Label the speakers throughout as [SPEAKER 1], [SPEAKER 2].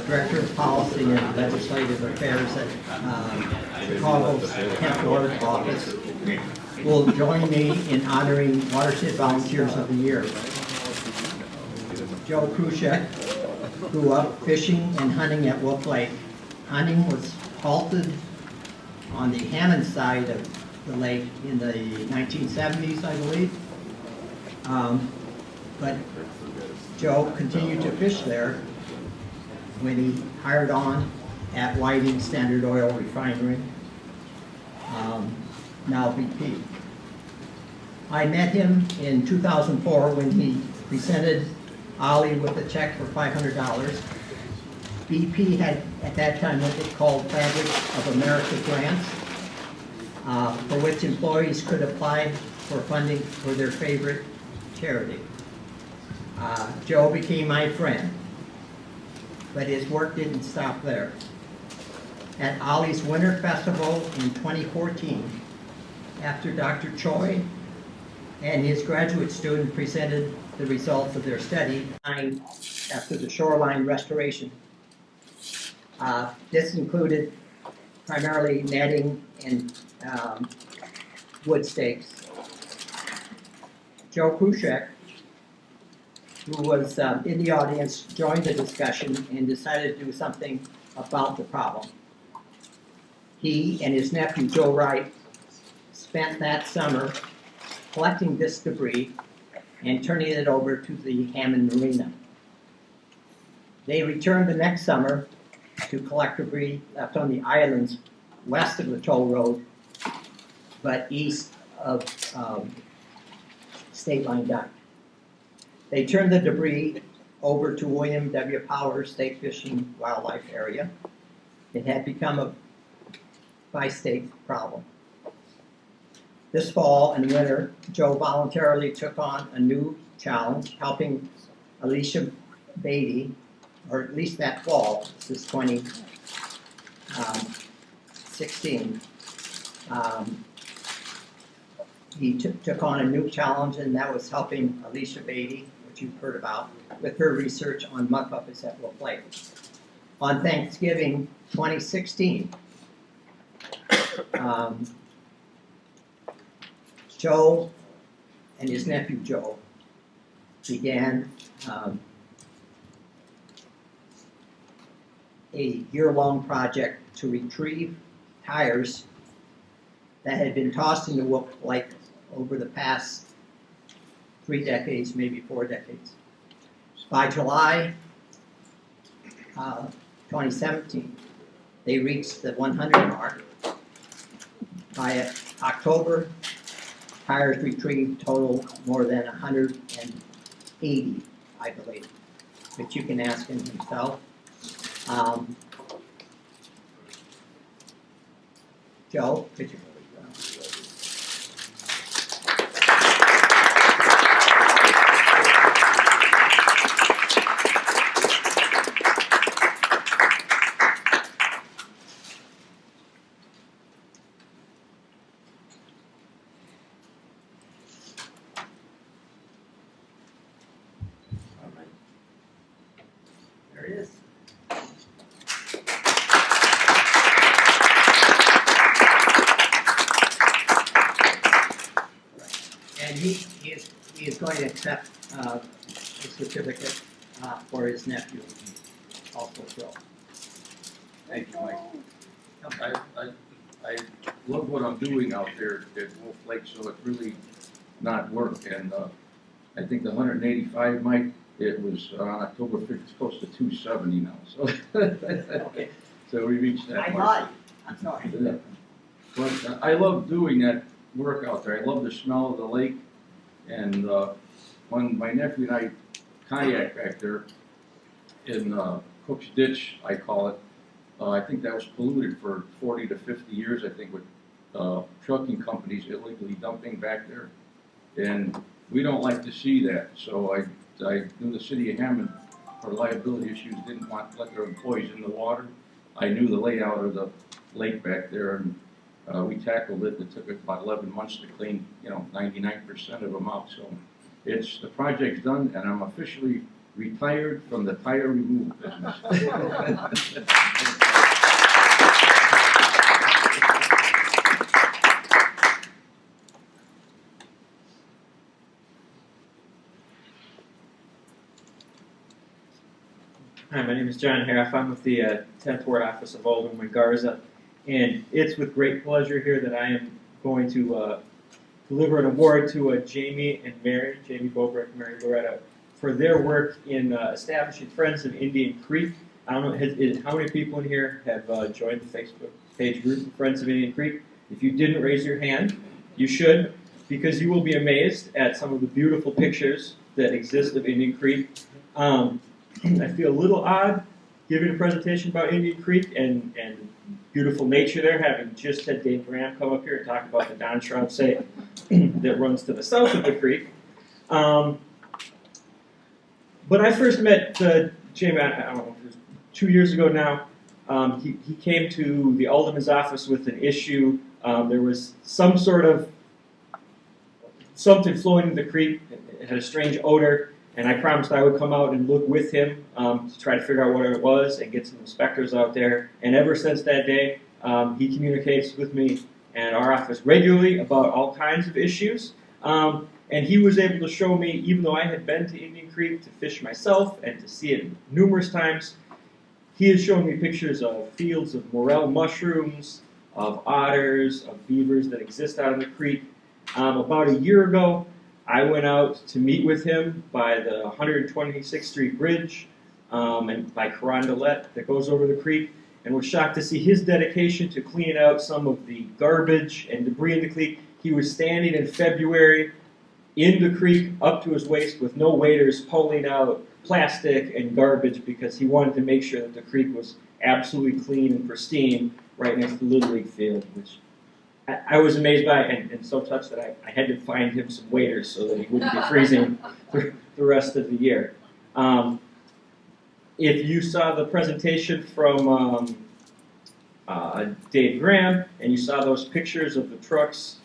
[SPEAKER 1] Director of Policy and Legislative Affairs at Chicago's 10th Ward office, will join me in honoring Watershed Volunteers of the Year. Joe Kruschek grew up fishing and hunting at Wolf Lake. Hunting was halted on the Hammond side of the lake in the 1970s, I believe. But Joe continued to fish there when he hired on at Whiting Standard Oil Refinery, now BP. I met him in 2004 when he presented Ollie with a check for $500. BP had at that time what they called Fabric of America grants, for which employees could apply for funding for their favorite charity. Joe became my friend, but his work didn't stop there. At Ollie's Winter Festival in 2014, after Dr. Choi and his graduate student presented the results of their study after the shoreline restoration. This included primarily netting and wood stakes. Joe Kruschek, who was in the audience, joined the discussion and decided to do something about the problem. He and his nephew, Joe Wright, spent that summer collecting this debris and turning it over to the Hammond Marina. They returned the next summer to collect debris left on the islands west of the toll road, but east of State Line Dock. They turned the debris over to William W. Powers State Fishing Wildlife Area. It had become a bi-state problem. This fall and winter, Joe voluntarily took on a new challenge, helping Alicia Beatty, or at least that fall, this is 2016. He took on a new challenge, and that was helping Alicia Beatty, which you've heard about, with her research on mud puppets at Wolf Lake. On Thanksgiving 2016, Joe and his nephew Joe began a year-long project to retrieve tires that had been tossed into Wolf Lake over the past 3 decades, maybe 4 decades. By July 2017, they reached the 100 mark. By October, tires retrieved total more than 180, I believe, but you can ask him himself. Joe, could you? There it is. And he is going to accept a certificate for his nephew, also Joe.
[SPEAKER 2] Thank you, Mike. I love what I'm doing out there at Wolf Lake, so it's really not work. And I think the 185, Mike, it was on October 5th, it's close to 270 now. So,
[SPEAKER 1] Okay.
[SPEAKER 2] so we reached that
[SPEAKER 1] I
[SPEAKER 2] mark.
[SPEAKER 1] lied. I'm sorry.
[SPEAKER 2] But I love doing that work out there. I love the smell of the lake. And when my nephew and I kayak back there in Cook's Ditch, I call it, I think that was polluted for 40 to 50 years, I think, with trucking companies illegally dumping back there. And we don't like to see that. So I knew the city of Hammond, for liability issues, didn't want to let their employees in the water. I knew the layout of the lake back there, and we tackled it. It took about 11 months to clean, 99% of them out. So the project's done, and I'm officially retired from the tire removal business.
[SPEAKER 3] Hi, my name is John Harriff. I'm with the 10th Ward Office of Alderman Garza, and it's with great pleasure here that I am going to deliver an award to Jamie and Mary, Jamie Bobrick, Mary Loretta, for their work in establishing Friends of Indian Creek. I don't know how many people in here have joined the Facebook page group Friends of Indian Creek. If you didn't raise your hand, you should, because you will be amazed at some of the beautiful pictures that exist of Indian Creek. I feel a little odd giving a presentation about Indian Creek and beautiful nature there, having just had Dave Graham come up here and talk about the Don Shroud site that runs to the south of the creek. But I first met Jamie, I don't know, it was 2 years ago now. He came to the Alderman's office with an issue. There was some sort of something flowing in the creek. It had a strange odor. And I promised I would come out and look with him to try to figure out what it was and get some inspectors out there. And ever since that day, he communicates with me and our office regularly about all kinds of issues. And he was able to show me, even though I had been to Indian Creek to fish myself and to see it numerous times, he has shown me pictures of fields of morel mushrooms, of otters, of beavers that exist out in the creek. About a year ago, I went out to meet with him by the 126th Street Bridge and by Carondelet that goes over the creek, and was shocked to see his dedication to cleaning out some of the garbage and debris in the creek. He was standing in February in the creek up to his waist with no waders, pulling out plastic and garbage because he wanted to make sure that the creek was absolutely clean and pristine right next to the Little League field, which I was amazed by and so touched that I had to find him some waders so that he wouldn't be freezing for the rest of the year. If you saw the presentation from Dave Graham and you saw those pictures of the trucks,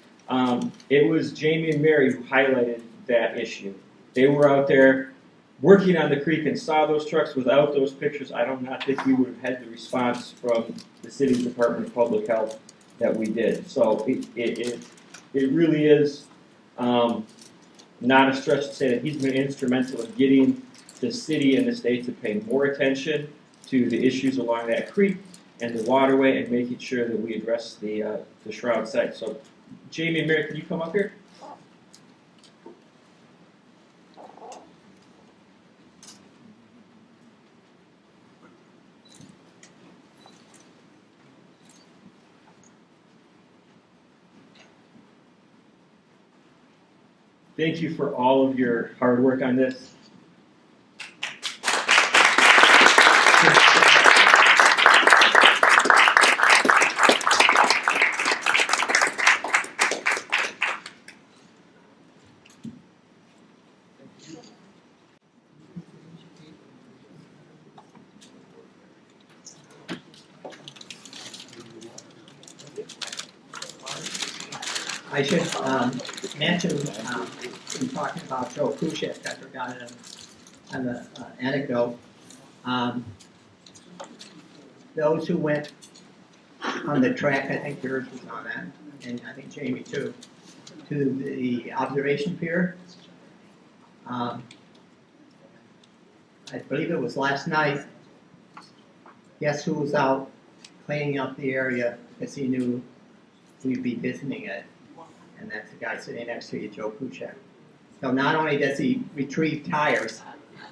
[SPEAKER 3] it was Jamie and Mary who highlighted that issue. They were out there working on the creek and saw those trucks. Without those pictures, I do not think we would have had the response from the City's Department of Public Health that we did. So it really is not a stretch to say that he's been instrumental in getting the city and the state to pay more attention to the issues along that creek and the waterway and making sure that we address the Shroud site. So Jamie and Mary, can you come up here? Thank you for all of your hard work on this.
[SPEAKER 1] I should mention, in talking about Joe Kushek, I forgot an anecdote. Those who went on the track, I think yours was on that, and I think Jamie too, to the observation pier. I believe it was last night. Guess who was out cleaning up the area because he knew we'd be visiting it? And that's the guy sitting next to you, Joe Kuchek. So not only does he retrieve tires,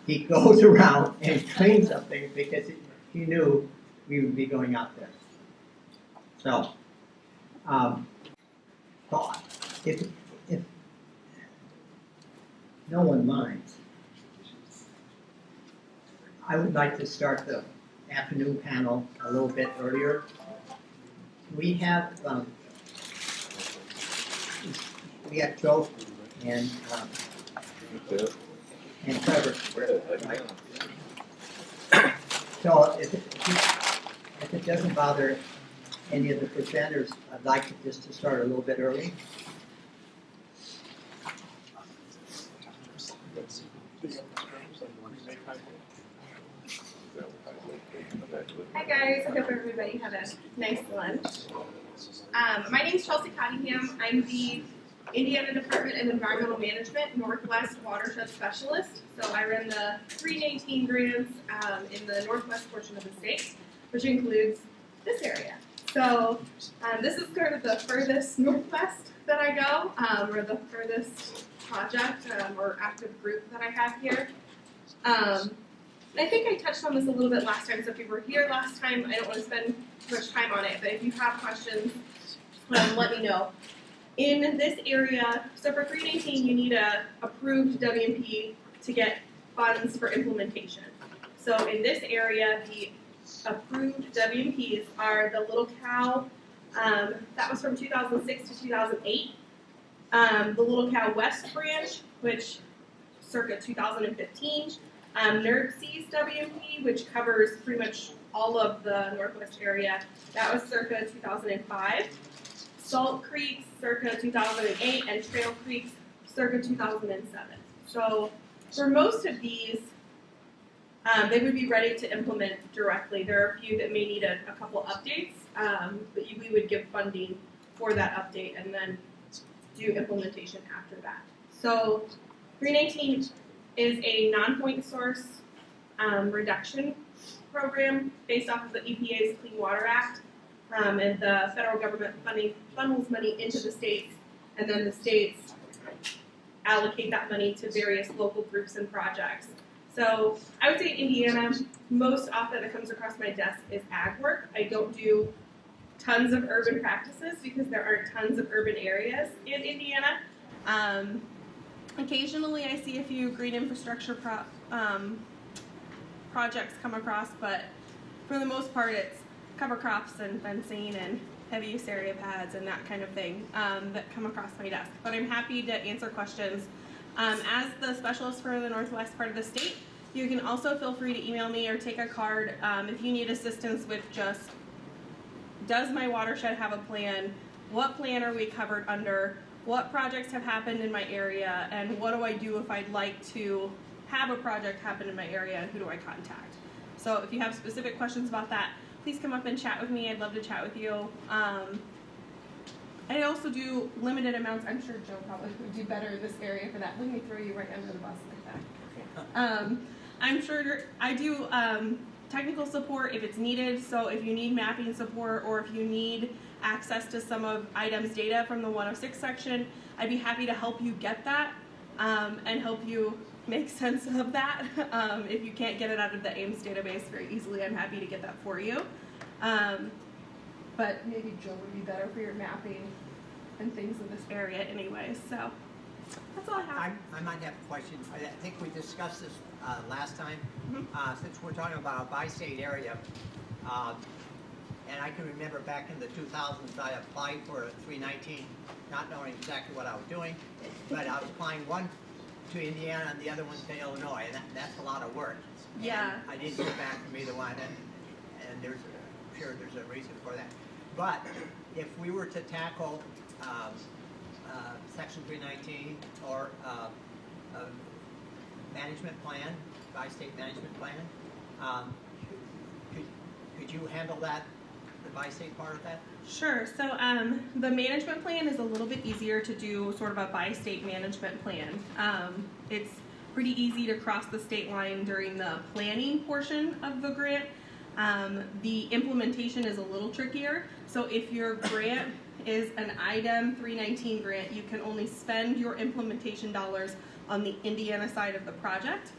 [SPEAKER 1] he goes around and cleans up things because he knew we would be going out there. So, if no one minds, I would like to start the afternoon panel a little bit earlier. We have Joe and Trevor. Right? So if it doesn't bother any of the presenters, I'd like to start a little bit early.
[SPEAKER 4] Hi guys, I hope everybody had a nice lunch. My name is Chelsea Cottingham. I'm the Indiana Department of Environmental Management Northwest Watershed Specialist. So I run the 318 grants in the northwest portion of the state, which includes this area. So this is sort of the furthest northwest that I go, or the furthest project or active group that I have here. And I think I touched on this a little bit last time, so if you were here last time, I don't want to spend too much time on it, but if you have questions, let me know. In this area, so for 319, you need a approved WMP to get funds for implementation. So in this area, the approved WMPs are the Little Cow, that was from 2006 to 2008. The Little Cow West branch, which circa 2015. NERC's WMP, which covers pretty much all of the northwest area, that was circa 2005. Salt Creek, circa 2008, and Trail Creek, circa 2007. So for most of these, they would be ready to implement directly. There are a few that may need a couple updates, but we would give funding for that update and then do implementation after that. So 319 is a non-point source reduction program based off of the EPA's Clean Water Act, and the federal government funnels money into the states, and then the states allocate that money to various local groups and projects. So I would say in Indiana, most often that comes across my desk is ag work. I don't do tons of urban practices because there aren't tons of urban areas in Indiana. Occasionally I see a few green infrastructure projects come across, but for the most part it's cover crops and fencing and heavy use area pads and that kind of thing that come across my desk. But I'm happy to answer questions. As the specialist for the northwest part of the state, you can also feel free to email me or take a card if you need assistance with just, does my watershed have a plan? What plan are we covered under? What projects have happened in my area, and what do I do if I'd like to have a project happen in my area, and who do I contact? So if you have specific questions about that, please come up and chat with me. I'd love to chat with you. I also do limited amounts. I'm sure Joe probably would do better in this area for that. Let me throw you right under the bus like that. I'm sure I do technical support if it's needed. So if you need mapping support or if you need access to some of items data from the 106 section, I'd be happy to help you get that and help you make sense of that. If you can't get it out of the Ames database very easily, I'm happy to get that for you. But maybe Joe would be better for your mapping and things in this area anyway. So that's all I have.
[SPEAKER 1] I might have questions. I think we discussed this last time.
[SPEAKER 4] Mm-hmm.
[SPEAKER 1] Since we're talking about a bi-state area, and I can remember back in the 2000s, I applied for a 319, not knowing exactly what I was doing, but I was applying one to Indiana and the other one to Illinois, and that's a lot of work.
[SPEAKER 4] Yeah.
[SPEAKER 1] And I didn't hear back from either one, and I'm sure there's a reason for that. But if we were to tackle Section 319 or a management plan, bi-state management plan, could you handle that, the bi-state part of that?
[SPEAKER 4] Sure. So the management plan is a little bit easier to do, sort of a bi-state management plan. It's pretty easy to cross the state line during the planning portion of the grant. The implementation is a little trickier. So if your grant is an item 319 grant, you can only spend your implementation dollars on the Indiana side of the project.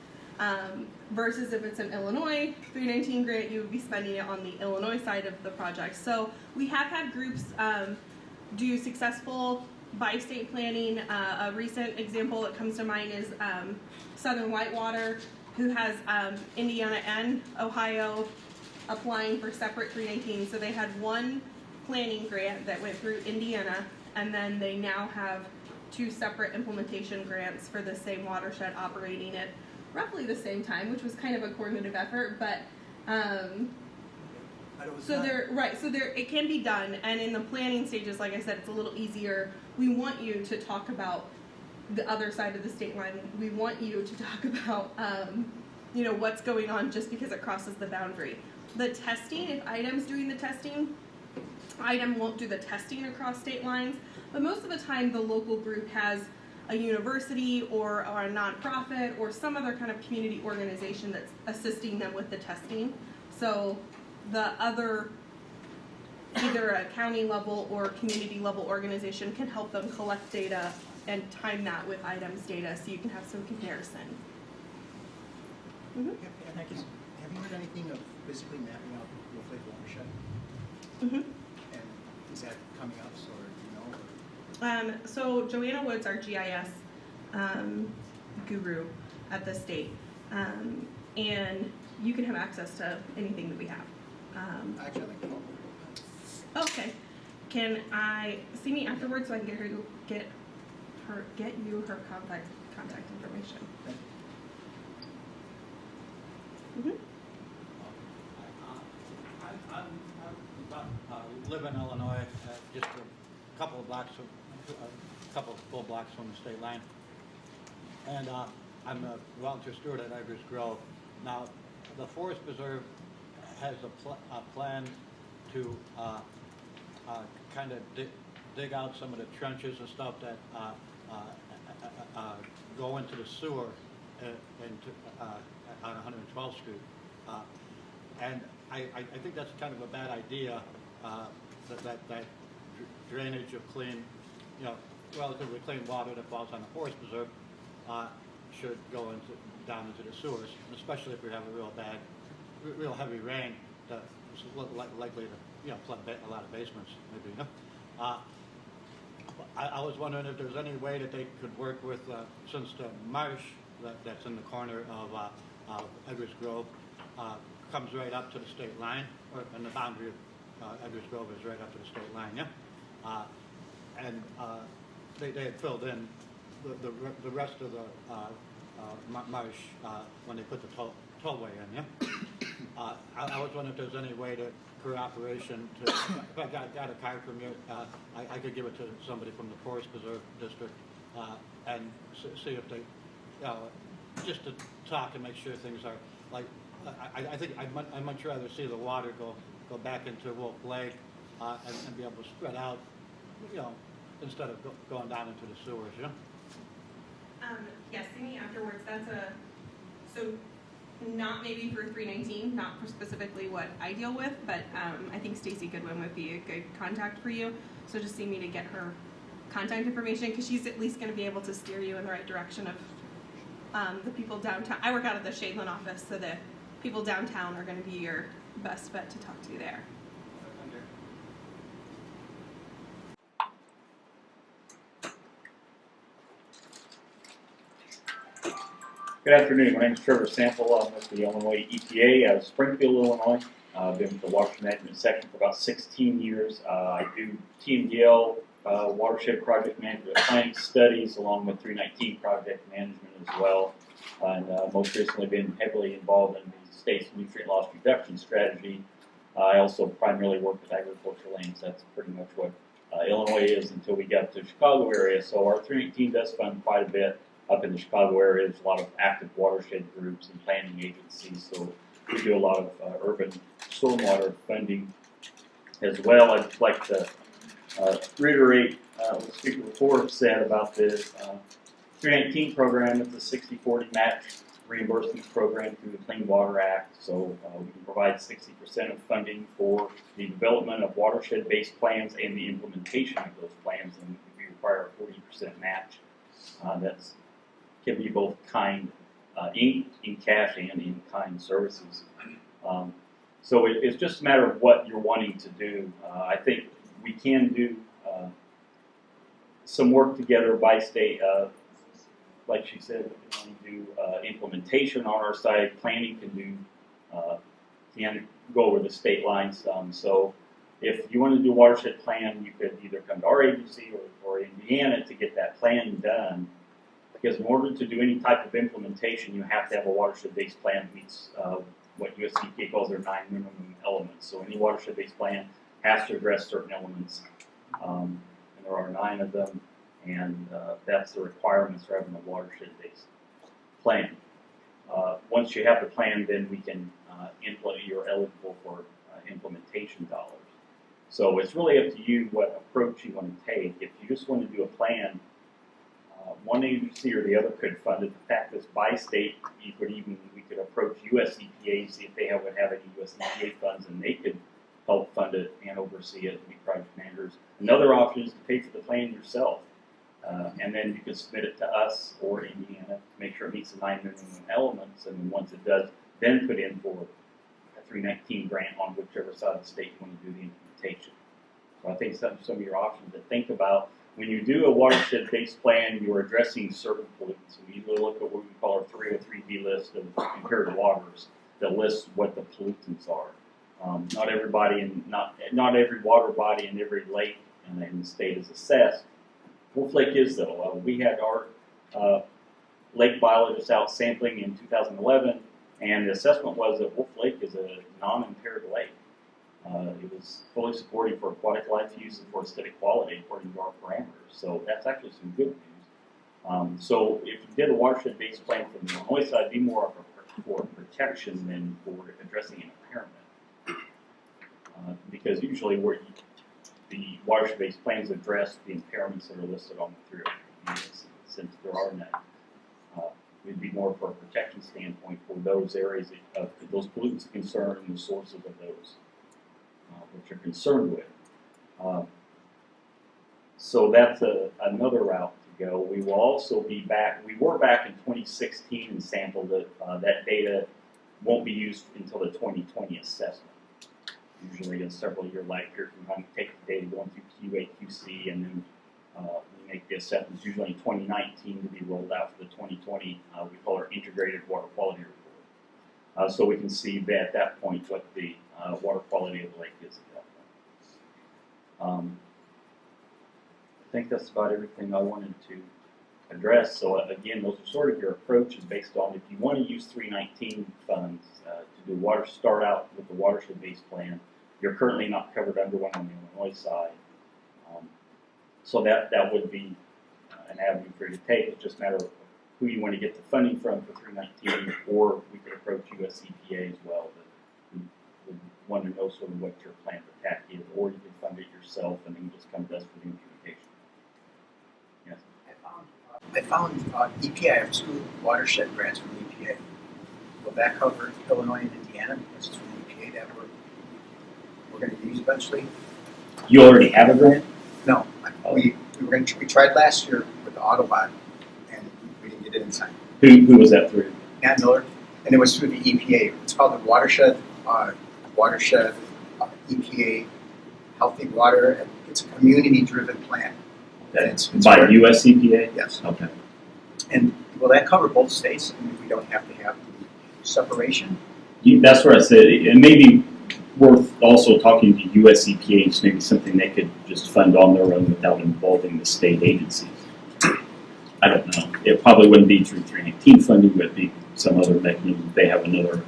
[SPEAKER 4] Versus if it's an Illinois 319 grant, you would be spending it on the Illinois side of the project. So we have had groups do successful bi-state planning. A recent example that comes to mind is Southern Whitewater, who has Indiana and Ohio applying for separate 319. So they had one planning grant that went through Indiana, and then they now have two separate implementation grants for the same watershed operating at roughly the same time, which was kind of a coordinative effort, but it can be done, and in the planning stages, like I said, it's a little easier. We want you to talk about the other side of the state line. We want you to talk about what's going on just because it crosses the boundary. The testing, if IDEM's doing the testing, IDEM won't do the testing across state lines, but most of the time the local group has a university or a nonprofit or some other kind of community organization that's assisting them with the testing. So the other, either a county level or community level organization can help them collect data and time that with IDEM's data so you can have some comparison.
[SPEAKER 5] And I guess, have you heard anything of physically mapping out Lake Watershed? And is that coming up, or do you know?
[SPEAKER 4] So Joanna Woods, our GIS guru at the state, and you can have access to anything that we have.
[SPEAKER 5] Actually, I like to know.
[SPEAKER 4] Okay. Can I see me afterwards so I can get you her contact information?
[SPEAKER 6] I live in Illinois, just a couple of full blocks from the state line, and I'm a volunteer steward at Ivers Grove. Now, the Forest Preserve has a plan to kind of dig out some of the trenches and stuff that go into the sewer on 112th Street. And I think that's kind of a bad idea, that drainage of clean, relatively clean water that falls on the Forest Preserve should go down into the sewers, especially if we have a real heavy rain that's likely to flood a lot of basements, maybe. I was wondering if there's any way that they could work with, since the marsh that's in the corner of Edwards Grove comes right up to the state line, and the boundary of Edwards Grove is right up to the state line, and they had filled in the rest of the marsh when they put the tollway in, I was wondering if there's any way to cooperation to, if I got a card from you, I could give it to somebody from the Forest Preserve District and see if they, just to talk and make sure things are, like, I think I'd much rather see the water go back into Wolf Lake and be able to spread out, instead of going down into the sewers,
[SPEAKER 4] Yes, see me afterwards. So not maybe for 319, not for specifically what I deal with, but I think Stacy Goodwin would be a good contact for you. So just see me to get her contact information, because she's at least going to be able to steer you in the right direction of the people downtown. I work out of the Shadeland office, so the people downtown are going to be your best bet to talk to there.
[SPEAKER 7] Good afternoon. My name is Trevor Sample. I'm with the Illinois EPA out of Springfield, Illinois. I've been with the Watershed Management section for about 16 years. I do TMDL, watershed project management planning studies, along with 319 project management as well. And most recently been heavily involved in the state's nutrient loss reduction strategy. I also primarily work with agricultural lands. That's pretty much what Illinois is until we got to the Chicago area. So our 319 does fund quite a bit. Up in the Chicago area, there's a lot of active watershed groups and planning agencies, so we do a lot of urban stormwater funding as well. I'd like to reiterate what the speaker before said about the 319 program. It's a 60-40 match reimbursement program through the Clean Water Act, so we can provide 60% of funding for the development of watershed-based plans and the implementation of those plans, and we require a 40% match. That's can be both kind in cash and in kind services. So it's just a matter of what you're wanting to do. I think we can do some work together by state. Like she said, we can do implementation on our side. Planning can go over the state lines. So if you want to do a watershed plan, you could either come to our agency or Indiana to get that plan done. Because in order to do any type of implementation, you have to have a watershed-based plan that meets what US EPA calls their 9 minimum elements. So any watershed-based plan has to address certain elements, and there are 9 of them, and that's the requirements for having a watershed-based plan. once you have the plan, then we can implement. You're eligible for implementation dollars. So it's really up to you what approach you want to take. If you just want to do a plan, one agency or the other could fund it. The fact is, by state, we could approach US EPA, see if they would have any US EPA funds, and they could help fund it and oversee it and be project managers. Another option is to pay for the plan yourself, and then you can submit it to us or Indiana to make sure it meets the 9 minimum elements, and then once it does, then put in for a 319 grant on whichever side of the state you want to do the implementation. So I think some of your options to think about. When you do a watershed-based plan, you're addressing certain pollutants. We usually look at what we call our 303B list of impaired waters that lists what the pollutants are. Not every water body in every lake in the state is assessed. Wolf Lake is though. We had our lake biologist out sampling in 2011, and the assessment was that Wolf Lake is a non-impaired lake. It was fully supported for aquatic life use and for aesthetic quality according to our parameters. So that's actually some good news. So if you did a watershed-based plan from the Illinois side, it'd be more for protection than for addressing an impairment. Because usually the watershed-based plans address the impairments that are listed on the 303 units. Since there are none, we'd be more for a protection standpoint for those areas of those pollutants of concern and the sources of those which you're concerned with. So that's another route to go. We will also be back. We were back in 2016 and sampled it. That data won't be used until the 2020 assessment. Usually a several-year lag period from time we take the data going through QA, QC, and then we make the assessments usually in 2019 to be rolled out for the 2020, we call our integrated water quality report. So we can see that at that point what the water quality of the lake is at that point. I think that's about everything I wanted to address. So again, those are sort of your approaches based on if you want to use 319 funds to do start out with the watershed-based plan. You're currently not covered under one on the Illinois side. So that would be an avenue for you to take. It's just a matter of who you want to get the funding from for 319, or we could approach US EPA as well. But we want to know sort of what your plan of attack is, or you can fund it yourself and then just come to us for the implementation. Yes?
[SPEAKER 5] I found EPA, have school watershed grants from EPA. Will that cover Illinois and Indiana? Because it's from EPA that we're going to use eventually.
[SPEAKER 7] You already have a grant?
[SPEAKER 5] No, we tried last year with the Autobot, and we didn't get it in time.
[SPEAKER 7] Who was that through?
[SPEAKER 5] Matt Miller, and it was through the EPA. It's called the Watershed EPA Healthy Water. It's a community-driven plan.
[SPEAKER 7] That's by US EPA?
[SPEAKER 5] Yes.
[SPEAKER 7] Okay.
[SPEAKER 5] And will that cover both states? I mean, we don't have to have the separation?
[SPEAKER 7] That's where I said it may be worth also talking to US EPA, just maybe something they could just fund on their own without involving the state agencies. I don't know. It probably wouldn't be through 319 funding, but it'd be some other mechanism. They have another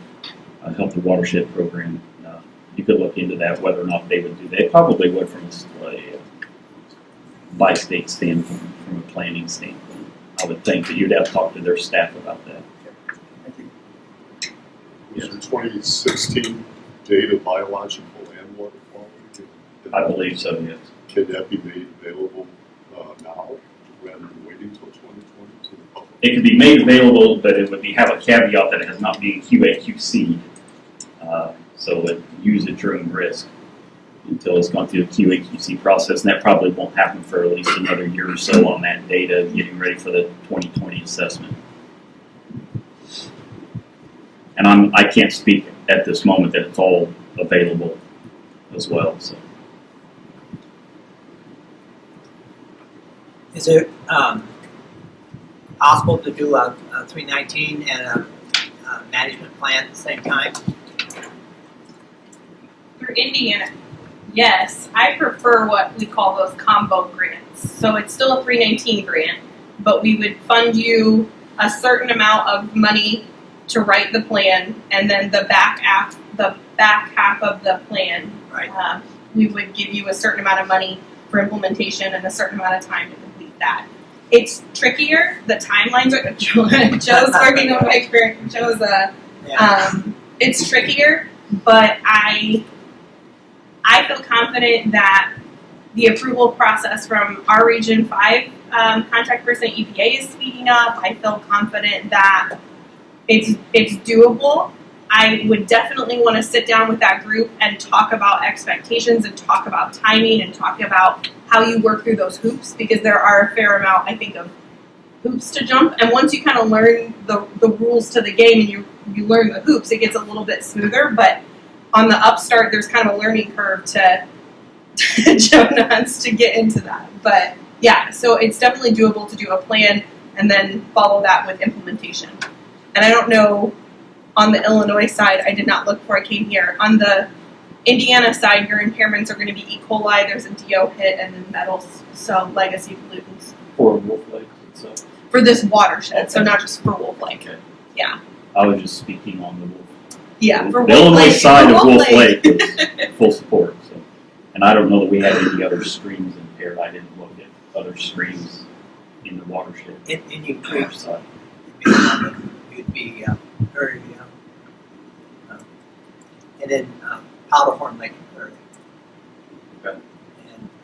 [SPEAKER 7] healthy watershed program. You could look into that, whether or not they would do that. They probably would from a by-state standpoint, from a planning standpoint. I would think that you'd have to talk to their staff about that.
[SPEAKER 5] Thank you.
[SPEAKER 8] Was your 2016 data biological and water quality?
[SPEAKER 7] I believe so, yes.
[SPEAKER 8] Can that be made available now rather than waiting until 2020 to the public?
[SPEAKER 7] It could be made available, but it would have a caveat that it has not been QA/QC'd. So it use at your own risk until it's gone through the QA/QC process, and that probably won't happen for at least another year or so on that data, getting ready for the 2020 assessment. And I can't speak at this moment that it's all available as well. So,
[SPEAKER 9] is it possible to do a 319 and a management plan at the same time?
[SPEAKER 4] Through Indiana, yes. I prefer what we call those combo grants. So it's still a 319 grant, but we would fund you a certain amount of money to write the plan, and then the back half of the plan,
[SPEAKER 9] Right.
[SPEAKER 4] We would give you a certain amount of money for implementation and a certain amount of time to complete that. It's trickier. The timelines are Joe's working on my career. Joe's it's trickier, but I feel confident that the approval process from our Region 5 contact person at EPA is speeding up. I feel confident that it's doable. I would definitely want to sit down with that group and talk about expectations and talk about timing and talk about how you work through those hoops, because there are a fair amount, I think, of hoops to jump. And once you kind of learn the rules to the game and you learn the hoops, it gets a little bit smoother. But on the upstart, there's kind of a learning curve to Joe nods to get into that. But yeah, so it's definitely doable to do a plan and then follow that with implementation. And I don't know, on the Illinois side, I did not look before I came here. On the Indiana side, your impairments are going to be E. coli, there's a DO hit, and then metals, so legacy pollutants.
[SPEAKER 7] For Wolf Lake itself.
[SPEAKER 4] For this watershed,
[SPEAKER 7] Okay.
[SPEAKER 4] so not just for Wolf Lake.
[SPEAKER 7] Okay.
[SPEAKER 4] Yeah.
[SPEAKER 7] I was just speaking on the Wolf.
[SPEAKER 4] Yeah, for
[SPEAKER 7] The
[SPEAKER 4] Wolf
[SPEAKER 7] Illinois
[SPEAKER 4] Lake.
[SPEAKER 7] side
[SPEAKER 4] for
[SPEAKER 7] of Wolf
[SPEAKER 4] Lake.
[SPEAKER 7] Lake was full support. So, and I don't know that we had any other streams impaired. I didn't look at other streams in the watershed.
[SPEAKER 5] Indian Creek
[SPEAKER 7] Side.
[SPEAKER 5] would be very, and then Powderhorn Lake area.
[SPEAKER 7] Okay.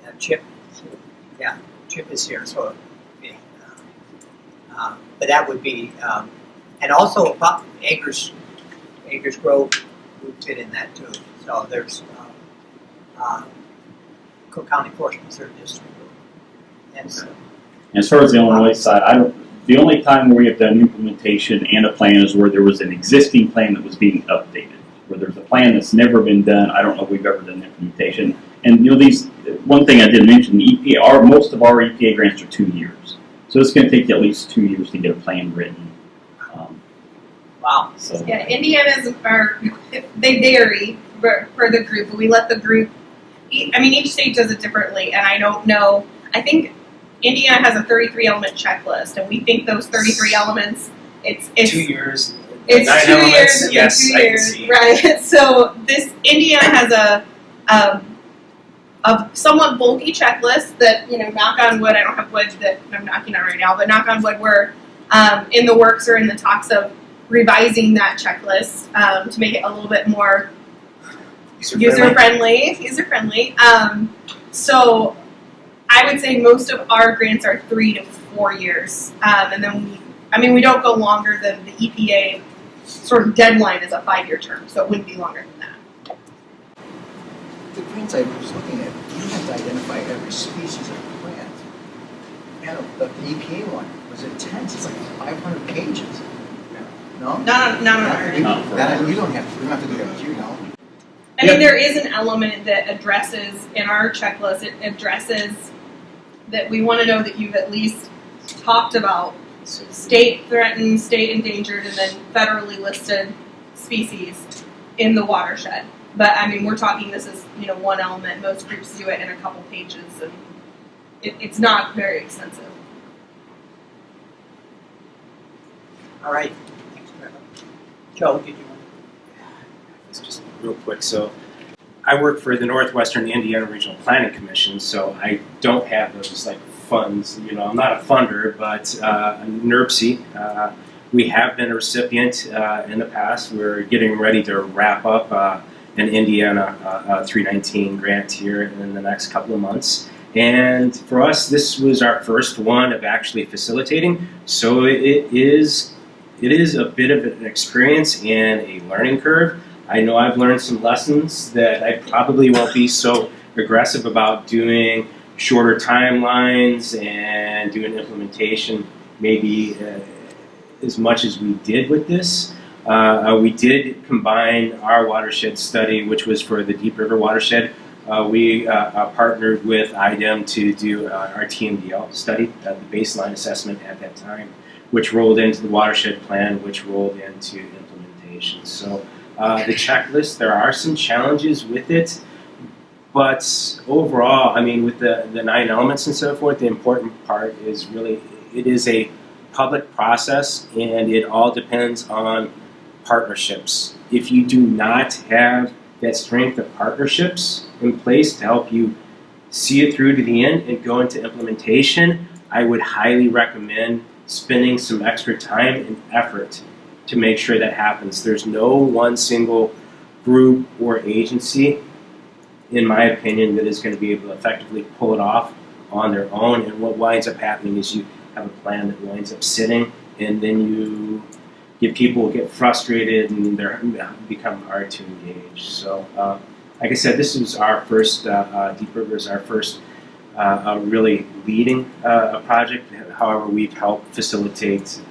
[SPEAKER 5] And Chip, Chip is here, so, but that would be, and also Acres Grove would fit in that too. So there's Cook County Forest Preserve District. And so,
[SPEAKER 7] And as far as the Illinois side, the only time where we have done implementation and a plan is where there was an existing plan that was being updated. Where there's a plan that's never been done, I don't know if we've ever done implementation. And one thing I didn't mention, the EPA, most of our EPA grants are 2 years. So it's going to take you at least 2 years to get a plan written.
[SPEAKER 5] wow.
[SPEAKER 7] So
[SPEAKER 4] Yeah, Indiana's they vary for the group, but we let the group. Each state does it differently, and I don't know. I think Indiana has a 33 element checklist, and we think those 33 elements. It's
[SPEAKER 10] 2 years.
[SPEAKER 4] It's
[SPEAKER 10] 9
[SPEAKER 4] 2
[SPEAKER 10] elements,
[SPEAKER 4] years. And
[SPEAKER 10] yes,
[SPEAKER 4] 2
[SPEAKER 10] I can
[SPEAKER 4] years,
[SPEAKER 10] see.
[SPEAKER 4] right? So this Indiana has a somewhat bulky checklist that, knock on wood. I don't have wood that I'm knocking on right now, but knock on wood, we're in the works or in the talks of revising that checklist to make it a little bit more user friendly. So I would say most of our grants are 3 to 4 years, and then we don't go longer than the EPA sort of deadline is a 5-year term, so it wouldn't be longer than that.
[SPEAKER 5] The grants I was looking at, you have to identify every species of plant. And the EPA one was intense. It's like 500 pages. No?
[SPEAKER 4] No.
[SPEAKER 5] You don't have to. We don't have to do that with you, no?
[SPEAKER 4] There is an element that addresses, in our checklist, it addresses that we want to know that you've at least talked about state threatened, state endangered, and then federally listed species in the watershed. But we're talking, this is one element. Most groups do it in a couple pages, and it's not very extensive.
[SPEAKER 5] All right. Thanks very much. Joe, did you want
[SPEAKER 10] It's just real quick. So I work for the Northwestern Indiana Regional Planning Commission, so I don't have those funds. I'm not a funder, but NERPC, we have been a recipient in the past. We're getting ready to wrap up an Indiana 319 grant here in the next couple of months. And for us, this was our first one of actually facilitating. So it is a bit of an experience and a learning curve. I know I've learned some lessons that I probably won't be so aggressive about doing shorter timelines and doing implementation maybe as much as we did with this. We did combine our watershed study, which was for the Deep River watershed. We partnered with IDEM to do our TMDL study, the baseline assessment at that time, which rolled into the watershed plan, which rolled into implementation. So the checklist, there are some challenges with it, but overall, with the 9 elements and so forth, the important part is really, it is a public process, and it all depends on partnerships. If you do not have that strength of partnerships in place to help you see it through to the end and go into implementation, I would highly recommend spending some extra time and effort to make sure that happens. There's no one single group or agency, in my opinion, that is going to be able to effectively pull it off on their own. And what winds up happening is you have a plan that winds up sitting, and then you get people get frustrated and they become hard to engage. So, like I said, this is our first, Deep River is our first really leading a project. However, we've helped facilitate,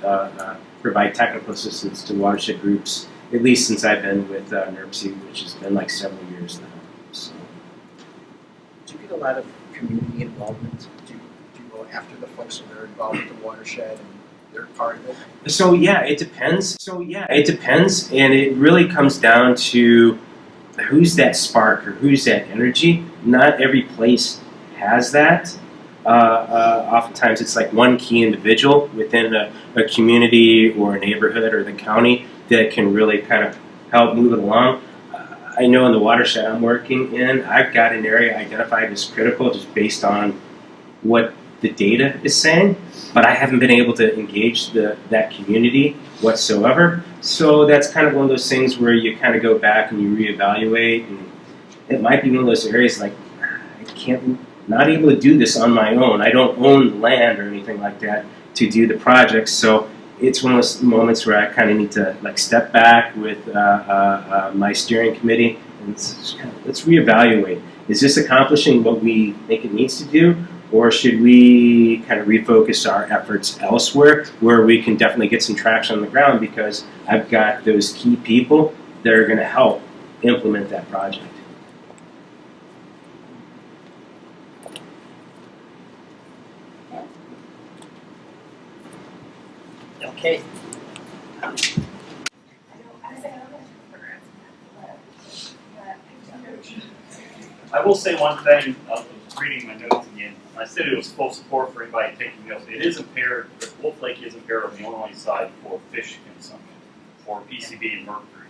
[SPEAKER 10] provide technical assistance to watershed groups, at least since I've been with NERC, which has been like several years now. So.
[SPEAKER 5] Do you get a lot of community involvement? Do you go after the folks that are involved with the watershed and they're part of it?
[SPEAKER 10] So yeah, it depends. And it really comes down to who's that spark or who's that energy. Not every place has that. Oftentimes it's like one key individual within a community or a neighborhood or the county that can really kind of help move it along. I know in the watershed I'm working in, I've got an area identified as critical just based on what the data is saying, but I haven't been able to engage that community whatsoever. So that's kind of one of those things where you kind of go back and you reevaluate, and it might be one of those areas like, not able to do this on my own. I don't own the land or anything like that to do the project. So it's one of those moments where I kind of need to like step back with my steering committee and let's reevaluate. Is this accomplishing what we think it needs to do, or should we kind of refocus our efforts elsewhere where we can definitely get some traction on the ground, because I've got those key people that are going to help implement that project.
[SPEAKER 9] Okay.
[SPEAKER 7] I will say one thing, reading my notes again. I said it was full support for anybody taking notes. It is impaired, Wolf Lake is impaired on the Illinois side for fish consumption, for PCB and mercury.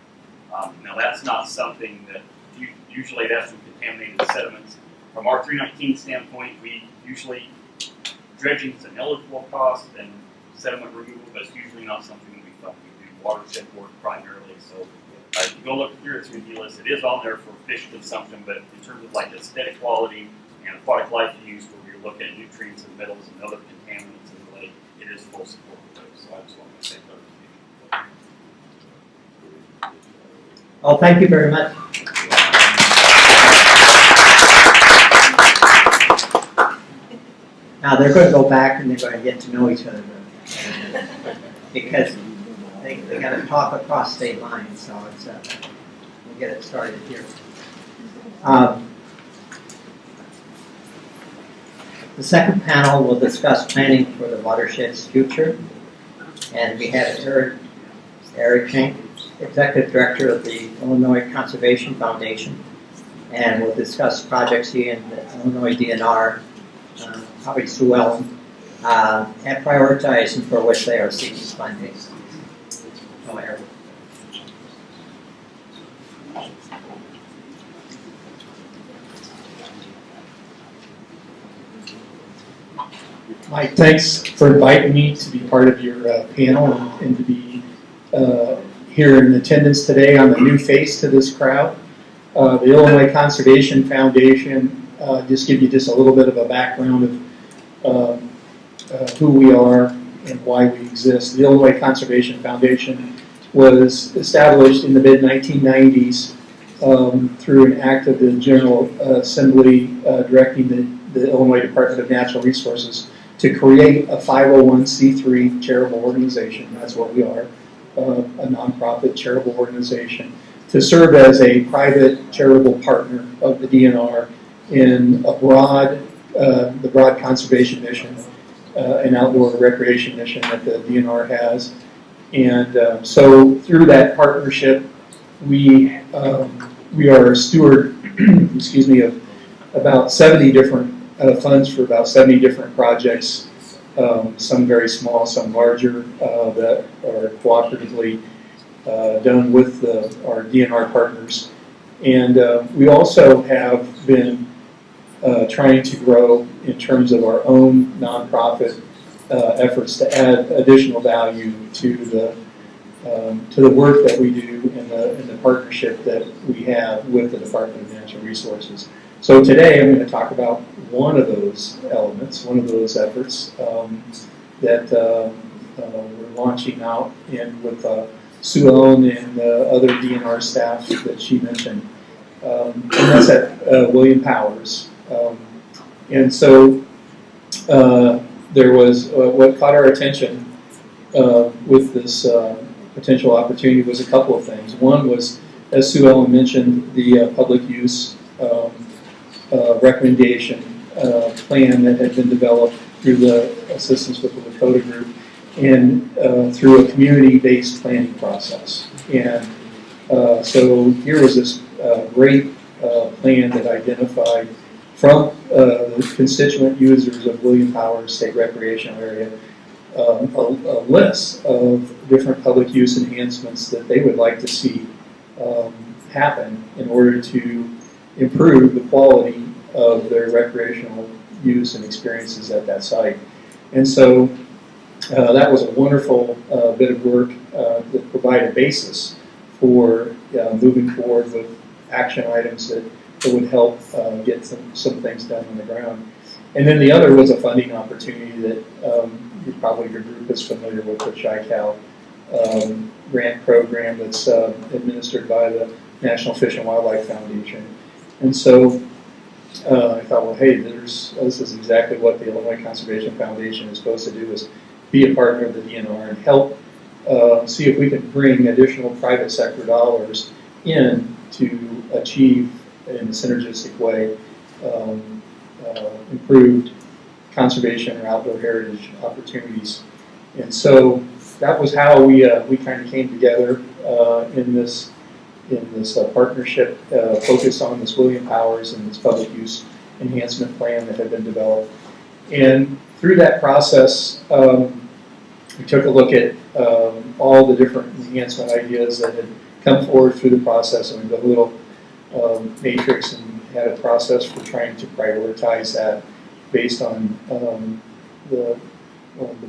[SPEAKER 7] Now that's not something that, usually that's from contaminated sediments. From our 319 standpoint, we usually, dredging is an eligible cost and sediment removal, but it's usually not something that we fund. We do watershed work primarily, so if you go look through it, list, it is on there for fish consumption, but in terms of like aesthetic quality and aquatic life use, where you're looking at nutrients and metals and other contaminants in the lake, it is full support for those. So I just wanted to say that.
[SPEAKER 1] Oh, thank you very much. Now they're going to go back and they're going to get to know each other because they got to talk across state lines. So it's we'll get it started here. The second panel will discuss planning for the watershed's future, and we have Eric Schenk, Executive Director of the Illinois Conservation Foundation, and we'll discuss projects he and the Illinois DNR, probably Sue Ellen, have prioritized and for which they are seeking funding. So, Eric.
[SPEAKER 11] Mike, thanks for inviting me to be part of your panel and to be here in attendance today. I'm a new face to this crowd. The Illinois Conservation Foundation, just give you just a little bit of a background of who we are and why we exist. The Illinois Conservation Foundation was established in the mid-1990s through an act of the General Assembly directing the Illinois Department of Natural Resources to create a 501c3 charitable organization. That's what we are, a nonprofit charitable organization, to serve as a private charitable partner of the DNR in a the broad conservation mission, an outdoor recreation mission that the DNR has. And so through that partnership, we are a steward, excuse me, of about 70 different funds for about 70 different projects, some very small, some larger, that are cooperatively done with our DNR partners. And we also have been trying to grow in terms of our own nonprofit efforts to add additional value to the work that we do and the partnership that we have with the Department of Natural Resources. So today I'm going to talk about one of those elements, one of those efforts that we're launching out in with Sue Ellen and the other DNR staff that she mentioned. And that's at William Powers. And so there was what caught our attention with this potential opportunity was a couple of things. One was, as Sue Ellen mentioned, the public use recommendation plan that had been developed through the assistance with the Lakota group and through a community-based planning process. And so here was this great plan that identified from the constituent users of William Powers State Recreational Area a list of different public use enhancements that they would like to see happen in order to improve the quality of their recreational use and experiences at that site. And so that was a wonderful bit of work that provided a basis for moving forward with action items that would help get some things done on the ground. And then the other was a funding opportunity that probably your group is familiar with, the Chi-Cal grant program that's administered by the National Fish and Wildlife Foundation. And so I thought, well, hey, this is exactly what the Illinois Conservation Foundation is supposed to do, is be a partner of the DNR and help see if we can bring additional private sector dollars in to achieve, in a synergistic way, improved conservation or outdoor heritage opportunities. And so that was how we kind of came together in this partnership focused on this William Powers and this public use enhancement plan that had been developed. And through that process, we took a look at all the different enhancement ideas that had come forward through the process, and we built a little matrix and had a process for trying to prioritize that based on one of the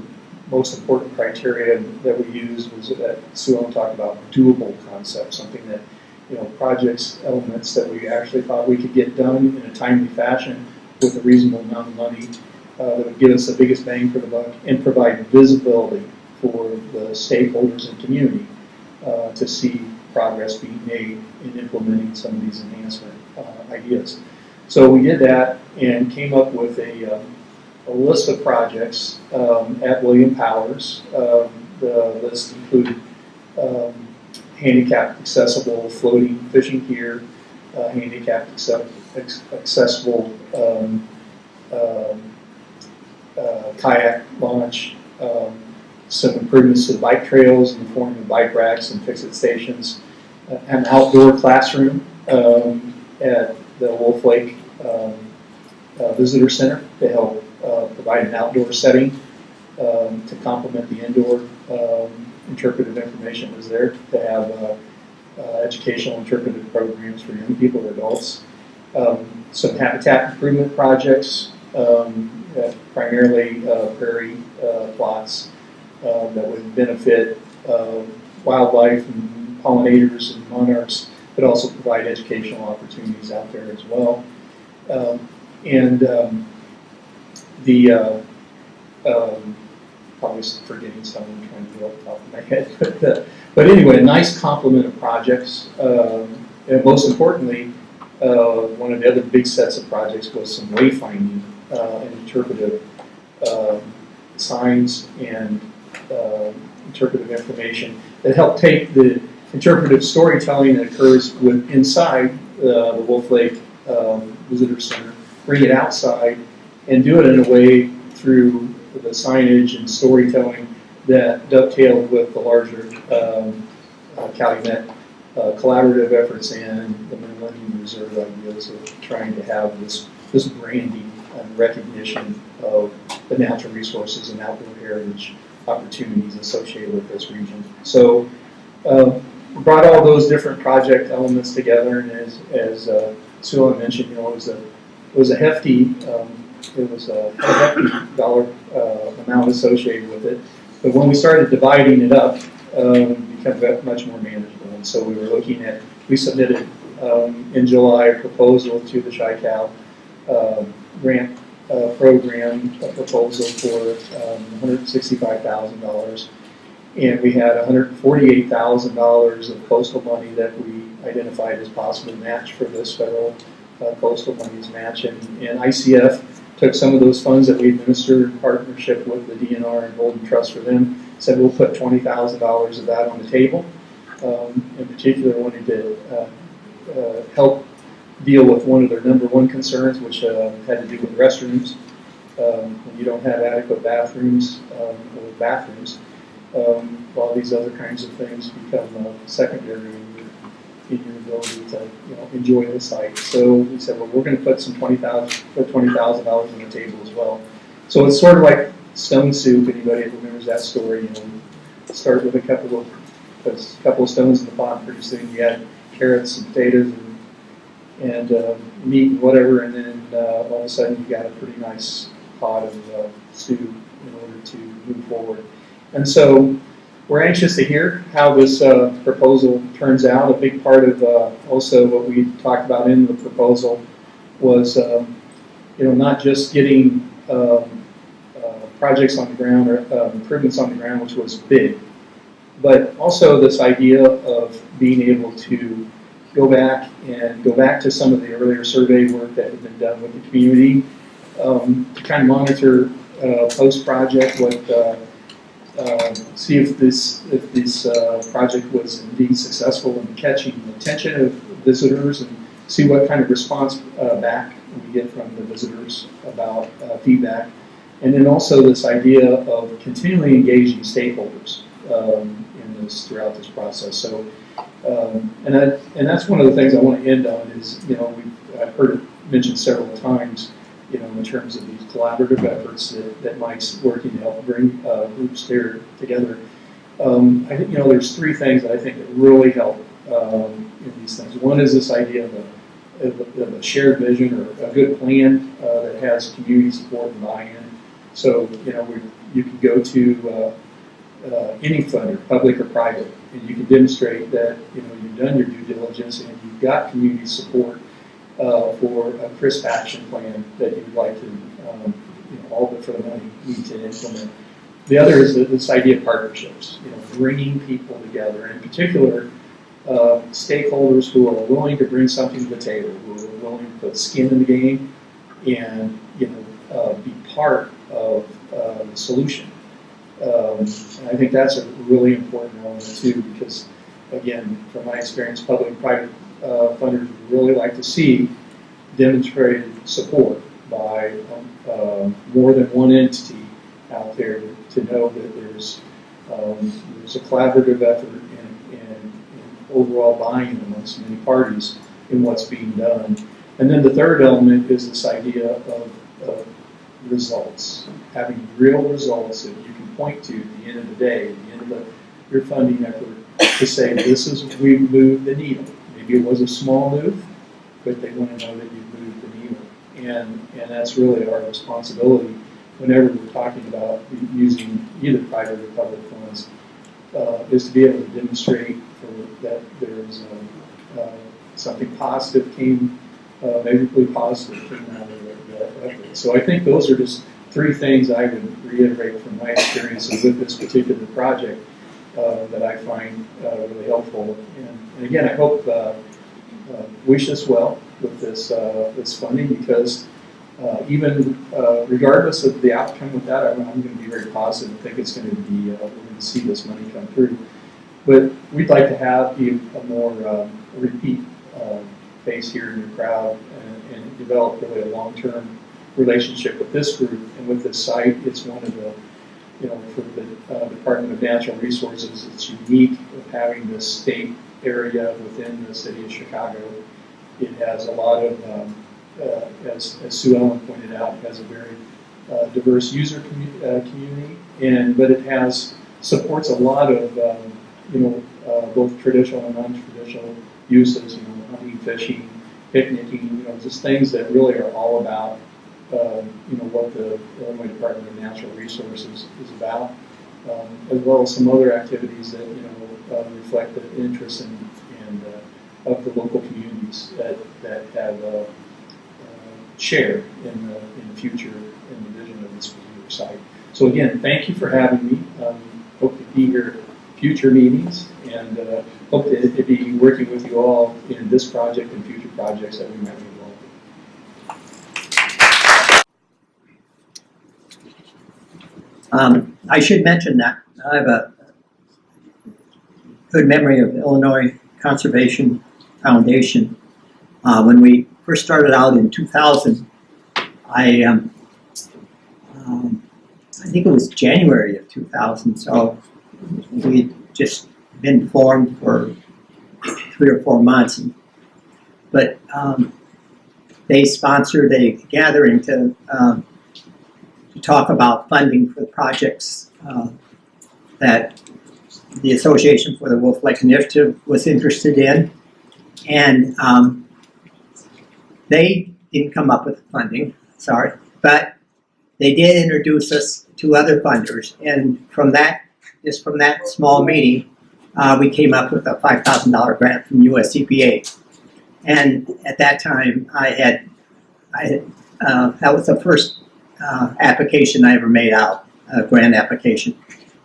[SPEAKER 11] most important criteria that we used was that Sue Ellen talked about doable concepts, something that, projects, elements that we actually thought we could get done in a timely fashion with a reasonable amount of money that would give us the biggest bang for the buck and provide visibility for the stakeholders and community to see progress being made in implementing some of these enhancement ideas. So we did that and came up with a list of projects at William Powers. The list included handicapped accessible floating fishing pier, handicapped accessible kayak launch, some improvements to the bike trails in the form of bike racks and fix-it stations, an outdoor classroom at the Wolf Lake Visitor Center to help provide an outdoor setting to complement the indoor interpretive information that was there, to have educational interpretive programs for young people and adults. Some habitat improvement projects, primarily prairie plots that would benefit wildlife and pollinators and monarchs, but also provide educational opportunities out there as well. Probably forgetting some, I'm trying to get off the top of my head, but anyway, a nice complement of projects. And most importantly, one of the other big sets of projects was some wayfinding and interpretive signs and interpretive information that help take the interpretive storytelling that occurs inside the Wolf Lake Visitor Center, bring it outside, and do it in a way through the signage and storytelling that dovetailed with the larger Calumet collaborative efforts and the Millennium Reserve ideas of trying to have this branding and recognition of the natural resources and outdoor heritage opportunities associated with this region. So we brought all those different project elements together, and as Sue Ellen mentioned, it was was a hefty, dollar amount associated with it. But when we started dividing it up, it became much more manageable. And so we submitted in July a proposal to the Chi-Cal grant program, a proposal for $165,000. And we had $148,000 of coastal money that we identified as possible match for this federal coastal money's match. And ICF took some of those funds that we administered in partnership with the DNR and Golden Trust for them, said we'll put $20,000 of that on the table. In particular, wanted to help deal with one of their number one concerns, which had to do with restrooms. When you don't have adequate bathrooms, all these other kinds of things become secondary in your ability to enjoy the site. So we said, well, we're going to put $20,000 on the table as well. So it's sort of like stone soup. Anybody that remembers that story? Start with a couple of stones in the pot. Pretty soon you had carrots and potatoes and meat and whatever, and then all of a sudden you got a pretty nice pot of stew in order to move forward. And so we're anxious to hear how this proposal turns out. A big part of also what we talked about in the proposal was not just getting projects on the ground or improvements on the ground, which was big, but also this idea of being able to go back to some of the earlier survey work that had been done with the community to kind of monitor post-project see if this project was indeed successful in catching the attention of visitors and see what kind of response back we get from the visitors about feedback. And then also this idea of continually engaging stakeholders throughout this process. So, and that's one of the things I want to end on is, I've heard it mentioned several times, in terms of these collaborative efforts that Mike's working to help bring groups together. I think, there's three things that I think that really help in these things. One is this idea of a shared vision or a good plan that has community support and buy-in. So, you can go to any funder, public or private, and you can demonstrate that, you've done your due diligence and you've got community support for a crisp action plan that you would like to, all but for the money need to implement. The other is this idea of partnerships, bringing people together, and in particular, stakeholders who are willing to bring something to the table, who are willing to put skin in the game and, be part of the solution. And I think that's a really important element too, because again, from my experience, public and private funders would really like to see demonstrated support by more than one entity out there to know that there's a collaborative effort and overall buy-in amongst many parties in what's being done. And then the third element is this idea of results, having real results that you can point to at the end of the day, at the end of your funding effort, to say we've moved the needle. Maybe it was a small move, but they want to know that you've moved the needle. And that's really our responsibility whenever we're talking about using either private or public funds, is to be able to demonstrate that there's something positive measurably positive came out of that effort. So I think those are just three things I would reiterate from my experiences with this particular project that I find really helpful. And again, I hope wish us well with this funding, because even regardless of the outcome with that, I'm going to be very positive. I think it's going to be, we're going to see this money come through. But we'd like to have a more repeat face here in your crowd and develop really a long-term relationship with this group and with this site. It's one of the, for the Department of Natural Resources, it's unique of having this state area within the city of Chicago. It has a lot of, as Sue Ellen pointed out, it has a very diverse user community, but it supports a lot of, both traditional and non-traditional uses, hunting, fishing, picnicking, just things that really are all about, what the Illinois Department of Natural Resources is about, as well as some other activities that, reflect the interests and of the local communities that have shared in the future and the vision of this particular site. So again, thank you for having me. Hope to be here at future meetings, and hope to be working with you all in this project and future projects that we might be involved
[SPEAKER 1] in. I should mention that I have a good memory of Illinois Conservation Foundation. When we first started out in 2000, I think it was January of 2000, so we'd just been formed for 3 or 4 months. But they sponsored a gathering to talk about funding for the projects that the Association for the Wolf Lake Initiative was interested in. And they didn't come up with funding, sorry, but they did introduce us to other funders. And from that, just from that small meeting, we came up with a $5,000 grant from US EPA. And at that time, that was the first application I ever made out, a grant application.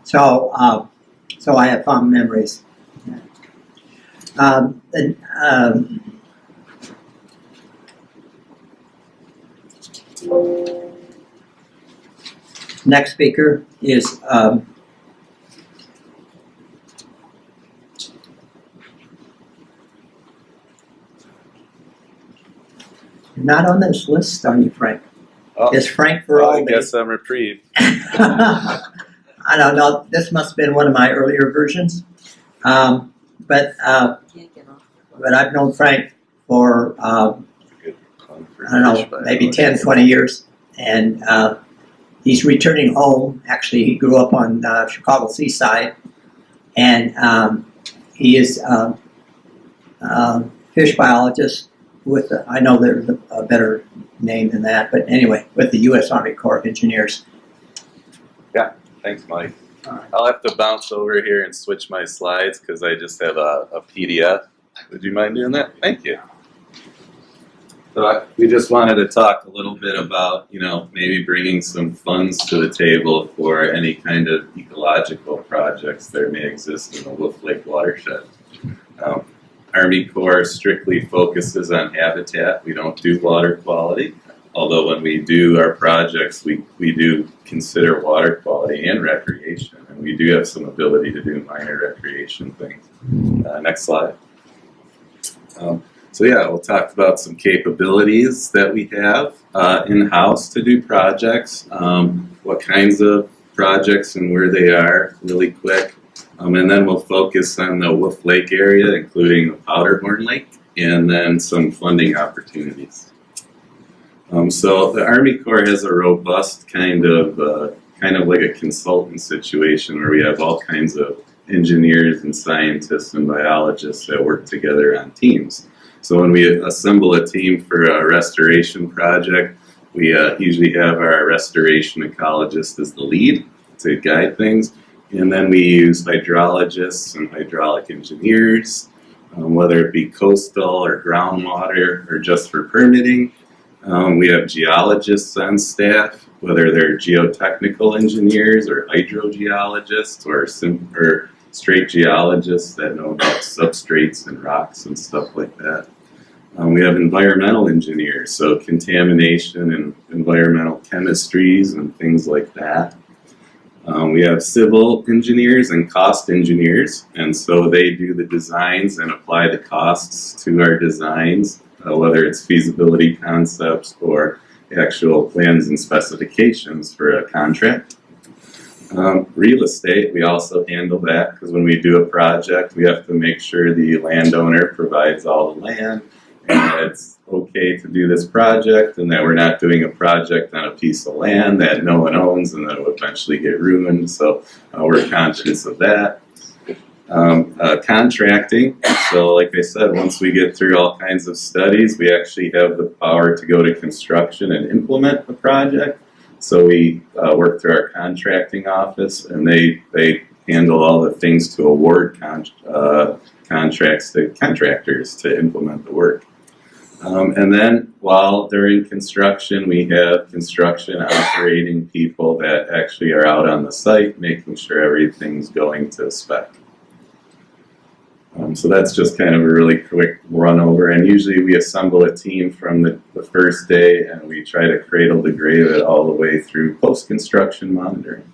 [SPEAKER 1] So I have fond memories. Next speaker is you're not on this list, are you, Frank?
[SPEAKER 12] Oh,
[SPEAKER 1] is Frank for all
[SPEAKER 12] I guess I'm reprieved.
[SPEAKER 1] I don't know. This must have been one of my earlier versions, but I've known Frank for I don't know, maybe 10, 20 years, and he's returning home. Actually, he grew up on Chicago seaside, and he is a fish biologist with, I know there's a better name than that, but anyway, with the U.S. Army Corps of Engineers.
[SPEAKER 12] Yeah, thanks, Mike. I'll have to bounce over here and switch my slides because I just have a PDF. Would you mind doing that? Thank you. So we just wanted to talk a little bit about, maybe bringing some funds to the table for any kind of ecological projects that may exist in the Wolf Lake Watershed. Army Corps strictly focuses on habitat. We don't do water quality, although when we do our projects, we do consider water quality and recreation, and we do have some ability to do minor recreation things. Next slide. So yeah, we'll talk about some capabilities that we have in-house to do projects, what kinds of projects and where they are really quick. And then we'll focus on the Wolf Lake area, including the Powderhorn Lake, and then some funding opportunities. So the Army Corps has a robust kind of like a consultant situation where we have all kinds of engineers and scientists and biologists that work together on teams. So when we assemble a team for a restoration project, we usually have our restoration ecologist as the lead to guide things. And then we use hydrologists and hydraulic engineers, whether it be coastal or groundwater or just for permitting. We have geologists on staff, whether they're geotechnical engineers or hydrogeologists or straight geologists that know about substrates and rocks and stuff like that. We have environmental engineers, so contamination and environmental chemistries and things like that. We have civil engineers and cost engineers, and so they do the designs and apply the costs to our designs, whether it's feasibility concepts or actual plans and specifications for a contract. Real estate, we also handle that because when we do a project, we have to make sure the landowner provides all the land and that it's okay to do this project and that we're not doing a project on a piece of land that no one owns and that will eventually get ruined. So we're conscious of that. Contracting. So like I said, once we get through all kinds of studies, we actually have the power to go to construction and implement the project. So we work through our contracting office, and they handle all the things to award contracts to contractors to implement the work. And then while during construction, we have construction operating people that actually are out on the site, making sure everything's going to spec. So that's just kind of a really quick run over, and usually we assemble a team from the first day, and we try to cradle to grave it all the way through post-construction monitoring.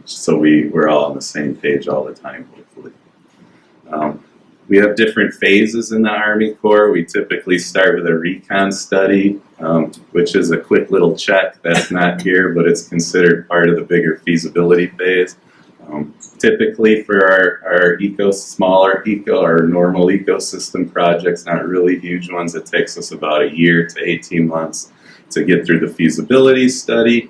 [SPEAKER 12] So we're all on the same page all the time, hopefully. We have different phases in the Army Corps. We typically start with a recon study, which is a quick little check that's not here, but it's considered part of the bigger feasibility phase. Typically for our our normal ecosystem projects, not really huge ones, it takes us about a year to 18 months to get through the feasibility study.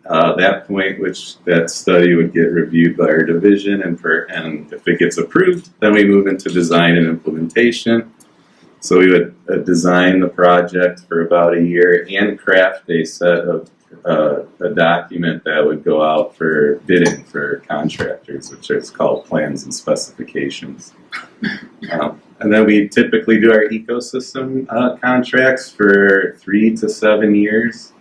[SPEAKER 12] That point, that study would get reviewed by our division, and if it gets approved, then we move into design and implementation. So we would design the project for about a year and craft a set of a document that would go out for bidding for contractors, which is called plans and specifications. And then we typically do our ecosystem contracts for 3 to 7 years.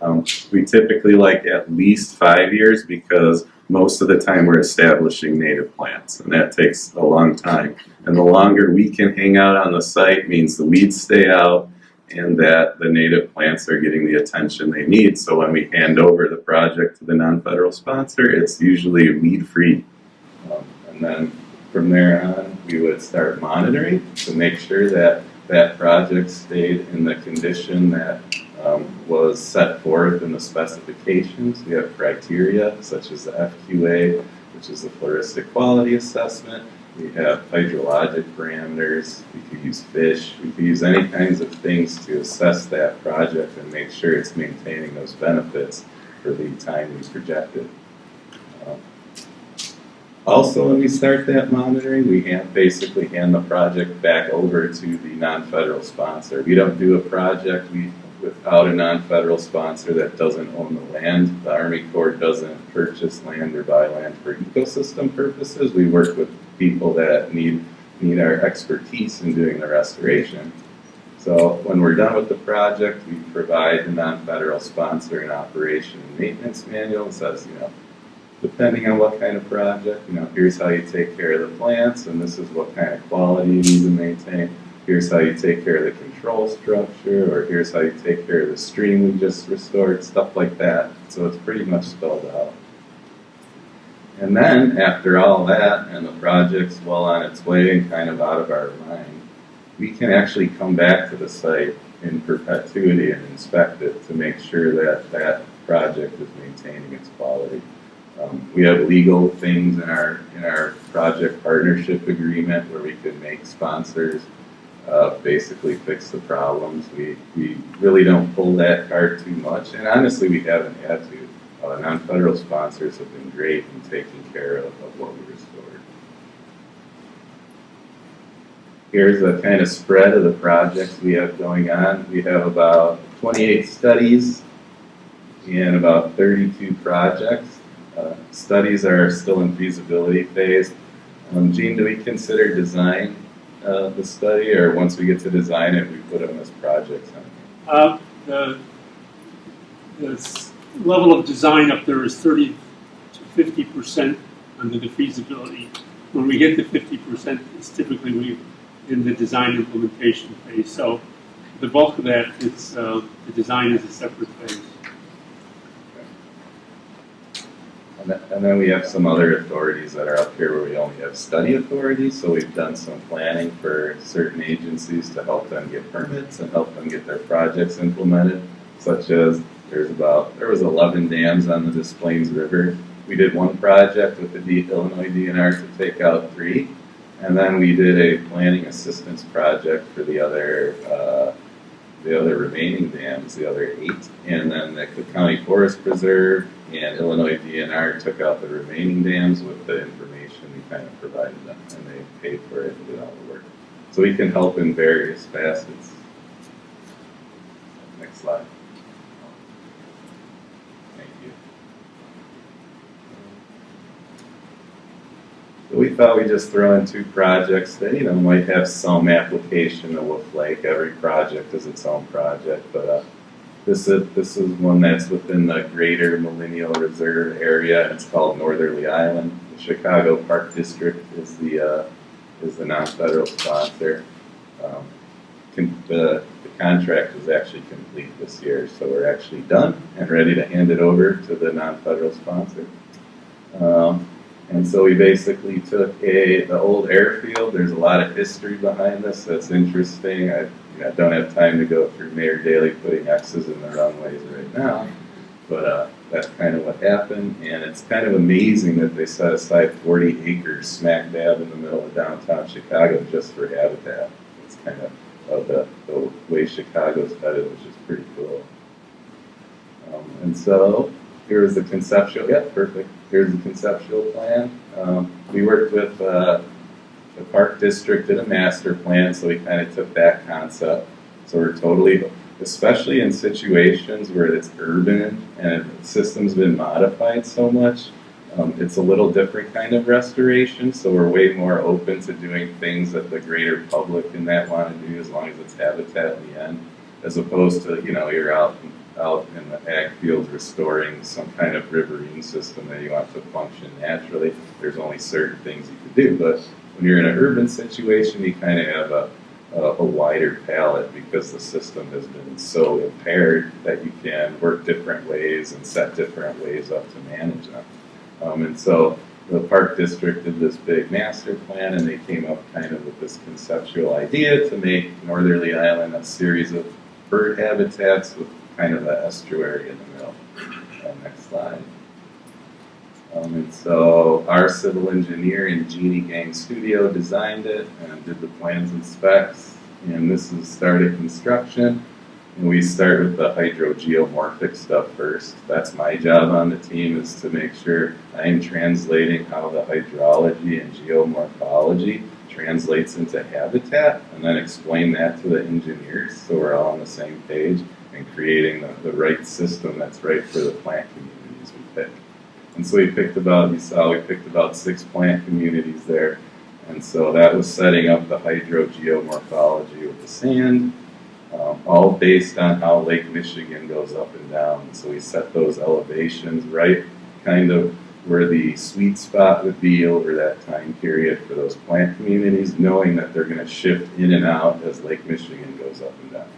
[SPEAKER 12] We typically like at least 5 years, because most of the time we're establishing native plants, and that takes a long time. And the longer we can hang out on the site means the weeds stay out, and that the native plants are getting the attention they need. So when we hand over the project to the non-federal sponsor, it's usually weed-free. And then from there on, we would start monitoring to make sure that that project stayed in the condition that was set forth in the specifications. We have criteria such as the FQA, which is the floristic quality assessment. We have hydrologic parameters. We could use fish. We could use any kinds of things to assess that project and make sure it's maintaining those benefits for the time we projected. Also, when we start that monitoring, we basically hand the project back over to the non-federal sponsor. We don't do a project without a non-federal sponsor that doesn't own the land. The Army Corps doesn't purchase land or buy land for ecosystem purposes. We work with people that need our expertise in doing the restoration. So when we're done with the project, we provide the non-federal sponsor an operation and maintenance manual. It says, depending on what kind of project, here's how you take care of the plants, and this is what kind of quality you need to maintain. Here's how you take care of the control structure, or here's how you take care of the stream we just restored, stuff like that. So it's pretty much spelled out. And then, after all that, and the project's well on its way and kind of out of our mind, we can actually come back to the site in perpetuity and inspect it to make sure that that project is maintaining its quality. We have legal things in our project partnership agreement where we can make sponsors basically fix the problems. We really don't pull that card too much, and honestly, we haven't had to. Non-federal sponsors have been great in taking care of what we restored. Here's a kind of spread of the projects we have going on. We have about 28 studies and about 32 projects. Studies are still in feasibility phase. Gene, do we consider design the study, or once we get to design it, we put them as projects on?
[SPEAKER 13] The level of design up there is 30 to 50% under the feasibility. When we get to 50%, it's typically in the design implementation phase. So the bulk of that, it's the design is a separate phase.
[SPEAKER 12] And then we have some other authorities that are up here where we only have study authorities. So we've done some planning for certain agencies to help them get permits and help them get their projects implemented, such as there was 11 dams on the Des Plaines River. We did one project with the Illinois DNR to take out 3, and then we did a planning assistance project for the other remaining dams, the other 8, and then the Cook County Forest Preserve and Illinois DNR took out the remaining dams with the information we kind of provided them, and they paid for it and did all the work. So we can help in various facets. Next slide. Thank you. So we thought we'd just throw in 2 projects that, you know, might have some application to Wolf Lake. Every project is its own project, but this is one that's within the greater Millennial Reserve area. It's called Northerly Island. The Chicago Park District is the non-federal sponsor. The contract is actually complete this year, so we're actually done and ready to hand it over to the non-federal sponsor. And so we basically took the old airfield. There's a lot of history behind this that's interesting. I don't have time to go through Mayor Daley putting X's in the runways right now, but that's kind of what happened. And it's kind of amazing that they set aside 40 acres smack dab in the middle of downtown Chicago just for habitat. It's kind of the way Chicago's headed, which is pretty cool. And so here's the conceptual, yeah, perfect. Here's the conceptual plan. We worked with the Park District, did a master plan, so we kind of took that concept. So we're totally, especially in situations where it's urban and the system's been modified so much, it's a little different kind of restoration, so we're way more open to doing things that the greater public in that want to do as long as it's habitat in the end, as opposed to, you know, you're out in the ag fields restoring some kind of riverine system that you want to function naturally. There's only certain things you can do, but when you're in an urban situation, you kind of have a wider palette because the system has been so impaired that you can work different ways and set different ways up to manage them. And so the Park District did this big master plan, and they came up kind of with this conceptual idea to make Northerly Island a series of bird habitats with kind of an estuary in the middle. Next slide. And so our civil engineer in Genie Gang Studio designed it and did the plans and specs. And this is started construction. And we start with the hydrogeomorphic stuff first. That's my job on the team, is to make sure I'm translating how the hydrology and geomorphology translates into habitat, and then explain that to the engineers so we're all on the same page and creating the right system that's right for the plant communities we pick. And so we picked about 6 plant communities there. And so that was setting up the hydrogeomorphology with the sand, all based on how Lake Michigan goes up and down. And so we set those elevations right kind of where the sweet spot would be over that time period for those plant communities, knowing that they're going to shift in and out as Lake Michigan goes up and down.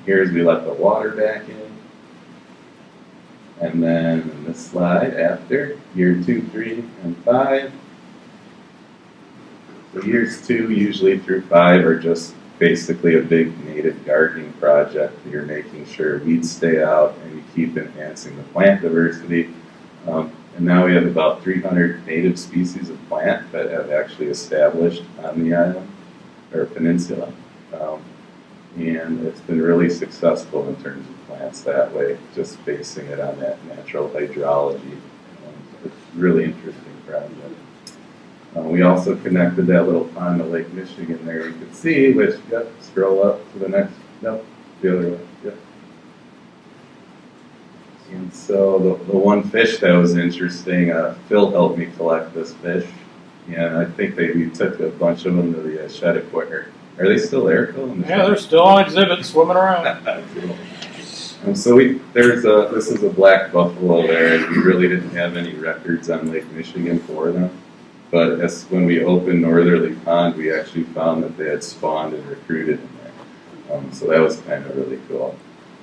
[SPEAKER 12] Here's we let the water back in. And then in this slide after, year 2, 3, and 5. So years 2 usually through 5 are just basically a big native gardening project. You're making sure weeds stay out and you keep enhancing the plant diversity. And now we have about 300 native species of plant that have actually established on the island, or peninsula. And it's been really successful in terms of plants that way, just basing it on that natural hydrology. It's a really interesting project. We also connected that little pond to Lake Michigan there, you can see, which, yep, scroll up to the next, nope, the other way, yep. And so the one fish that was interesting, Phil helped me collect this fish, and I think we took a bunch of them to the Chedequare. Are they still there, Phil?
[SPEAKER 14] Yeah, they're still on exhibit, swimming around.
[SPEAKER 12] So this is a black buffalo there, and we really didn't have any records on Lake Michigan for them. But when we opened Northerly Pond, we actually found that they had spawned and recruited in there. So that was kind of really cool.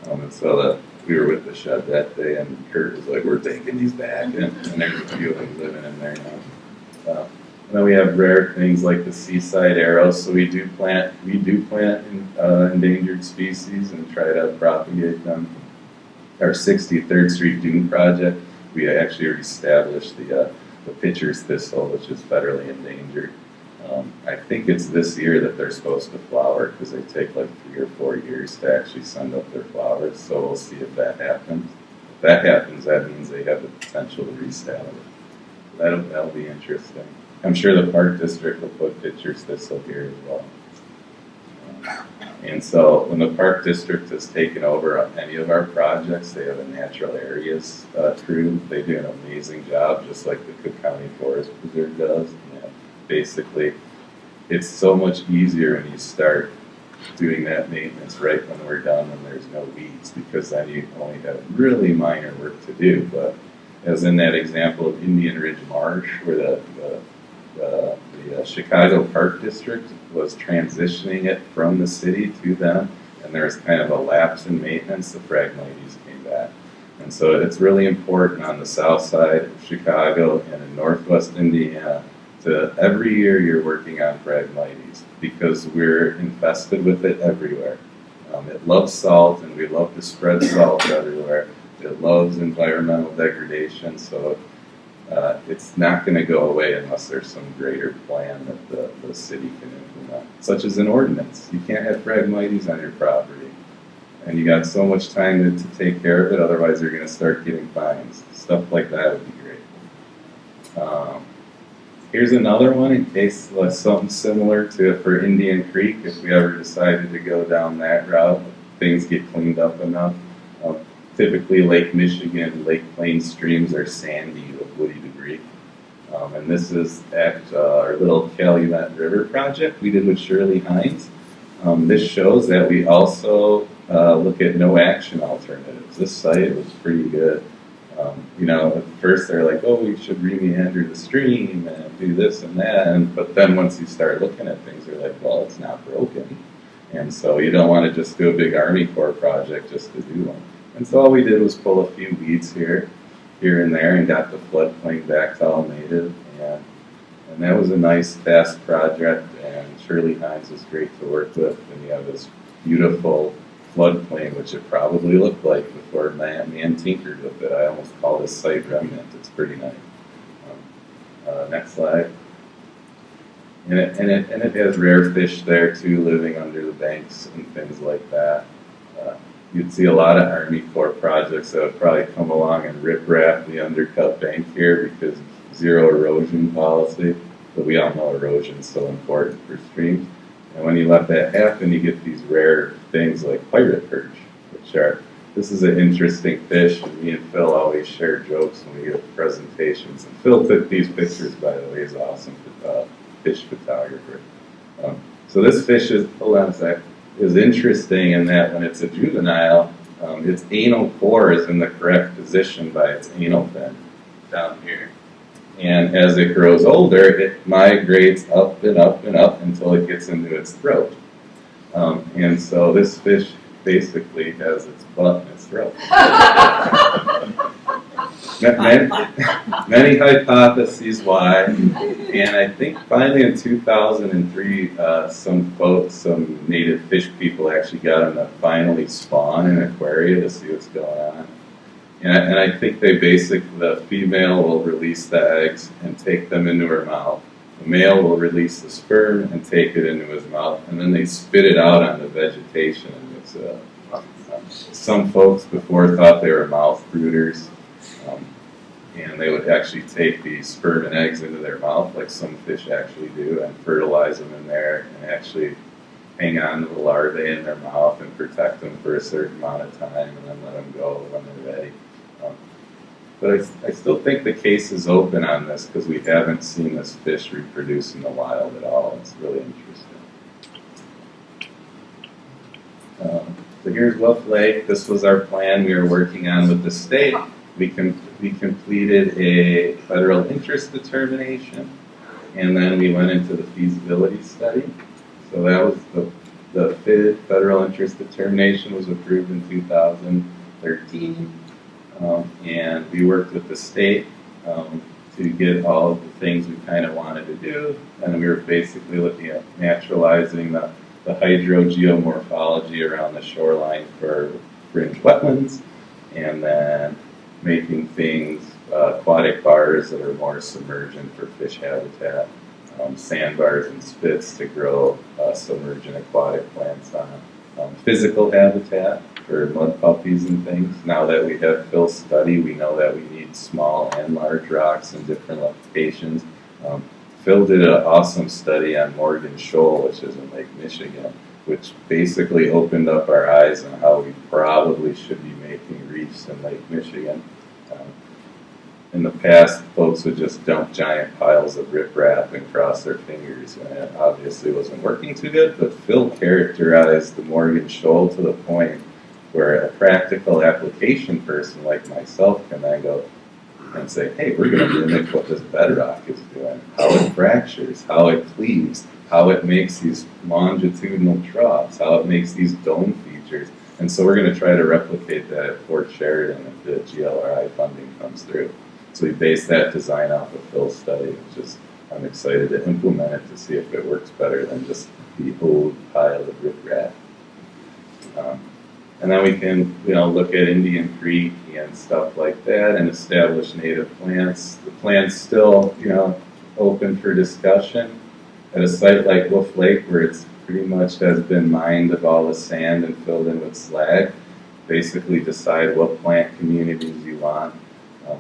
[SPEAKER 12] And so we were with the shed that day, and Kurt was like, "We're taking these back," and there's a few of them living in there now. And then we have rare things like the seaside arrows. So we do plant endangered species and try to propagate them. Our 63rd Street Dune project, we actually reestablished the pitcher's thistle, which is federally endangered. I think it's this year that they're supposed to flower, because they take like 3 or 4 years to actually send up their flowers. So we'll see if that happens. If that happens, that means they have the potential to reestablish. That'll be interesting. I'm sure the Park District will put pictures thistle here as well. And so when the Park District has taken over any of our projects, they have a natural areas crew. They do an amazing job, just like the Cook County Forest Preserve does. And basically, it's so much easier when you start doing that maintenance right when we're done and there's no weeds, because then you only have really minor work to do. But as in that example of Indian Ridge Marsh, where the Chicago Park District was transitioning it from the city to them, and there was kind of a lapse in maintenance, the Phragmites came back. And so it's really important on the south side of Chicago and in northwest Indiana to every year you're working on Phragmites, because we're infested with it everywhere. It loves salt, and we love to spread salt everywhere. It loves environmental degradation, so it's not going to go away unless there's some greater plan that the city can implement, such as an ordinance. You can't have Phragmites on your property, and you got so much time to take care of it, otherwise you're going to start getting fines. Stuff like that would be great. Here's another one in case something similar to for Indian Creek, if we ever decided to go down that route, things get cleaned up enough. Typically Lake Michigan, Lake Plains streams are sandy with woody debris. And this is at our little Calumet River project we did with Shirley Hines. This shows that we also look at no action alternatives. This site was pretty good. At first they're like, oh, we should re-meander the stream and do this and that. But then once you start looking at things, you're like, well, it's not broken. And so you don't want to just do a big Army Corps project just to do one. And so all we did was pull a few weeds here and there, and got the floodplain back to all native. And that was a nice, fast project, and Shirley Hines was great to work with. And you have this beautiful floodplain, which it probably looked like before man tinkered with it. I almost call this site remnant. It's pretty nice. Next slide. And it has rare fish there too, living under the banks and things like that. You'd see a lot of Army Corps projects that would probably come along and rip-rap the undercut bank here because of zero erosion policy. But we all know erosion is so important for streams. And when you let that happen, you get these rare things like pirate perch, this is an interesting fish, and me and Phil always share jokes when we give presentations. And Phil took these pictures, by the way. He's an awesome fish photographer. So this fish is interesting in that when it's a juvenile, its anal core is in the correct position by its anal fin down here. And as it grows older, it migrates up and up and up until it gets into its throat. And so this fish basically has its butt in its throat. Many hypotheses why, and I think finally in 2003, some native fish people actually got them to finally spawn in an aquarium to see what's going on. And I think the female will release the eggs and take them into her mouth. The male will release the sperm and take it into his mouth, and then they spit it out on the vegetation. And some folks before thought they were mouth brooders, and they would actually take the sperm and eggs into their mouth, like some fish actually do, and fertilize them in there, and actually hang on to the larvae in their mouth and protect them for a certain amount of time, and then let them go when they're ready. But I still think the case is open on this because we haven't seen this fish reproduce in the wild at all. It's really interesting. So here's Wolf Lake. This was our plan we were working on with the state. We completed a federal interest determination, and then we went into the feasibility study. So that was the FID, federal interest determination, was approved in 2013. And we worked with the state to get all of the things we kind of wanted to do, and we were basically looking at naturalizing the hydrogeomorphology around the shoreline for fringe wetlands, and then making things, aquatic bars that are more submergent for fish habitat, sandbars and spits to grow submergent aquatic plants on, physical habitat for mud puppies and things. Now that we have Phil's study, we know that we need small and large rocks in different locations. Phil did an awesome study on Morgan Shoal, which is in Lake Michigan, which basically opened up our eyes on how we probably should be making reefs in Lake Michigan. In the past, folks would just dump giant piles of riprap and cross their fingers, and it obviously wasn't working too good, but Phil characterized the Morgan Shoal to the point where a practical application person like myself can then go and say, hey, we're going to mimic what this bedrock is doing, how it fractures, how it cleaves, how it makes these longitudinal troughs, how it makes these dome features. And so we're going to try to replicate that at Fort Sheridan if the GLRI funding comes through. So we based that design off of Phil's study, which is, I'm excited to implement it to see if it works better than just the old pile of riprap. And then we can, look at Indian Creek and stuff like that and establish native plants. The plant's still, open for discussion. At a site like Wolf Lake, where it's pretty much has been mined of all the sand and filled in with slag, basically decide what plant communities you want.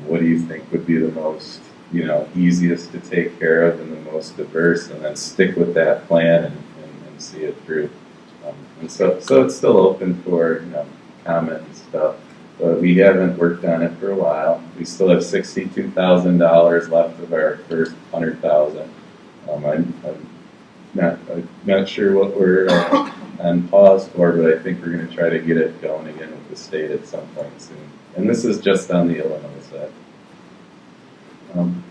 [SPEAKER 12] What do you think would be the most, easiest to take care of and the most diverse, and then stick with that plan and see it through. And so it's still open for, comment and stuff, but we haven't worked on it for a while. We still have $62,000 left of our first $100,000. I'm not sure what we're on pause for, but I think we're going to try to get it going again with the state at some point soon. And this is just on the Illinois side.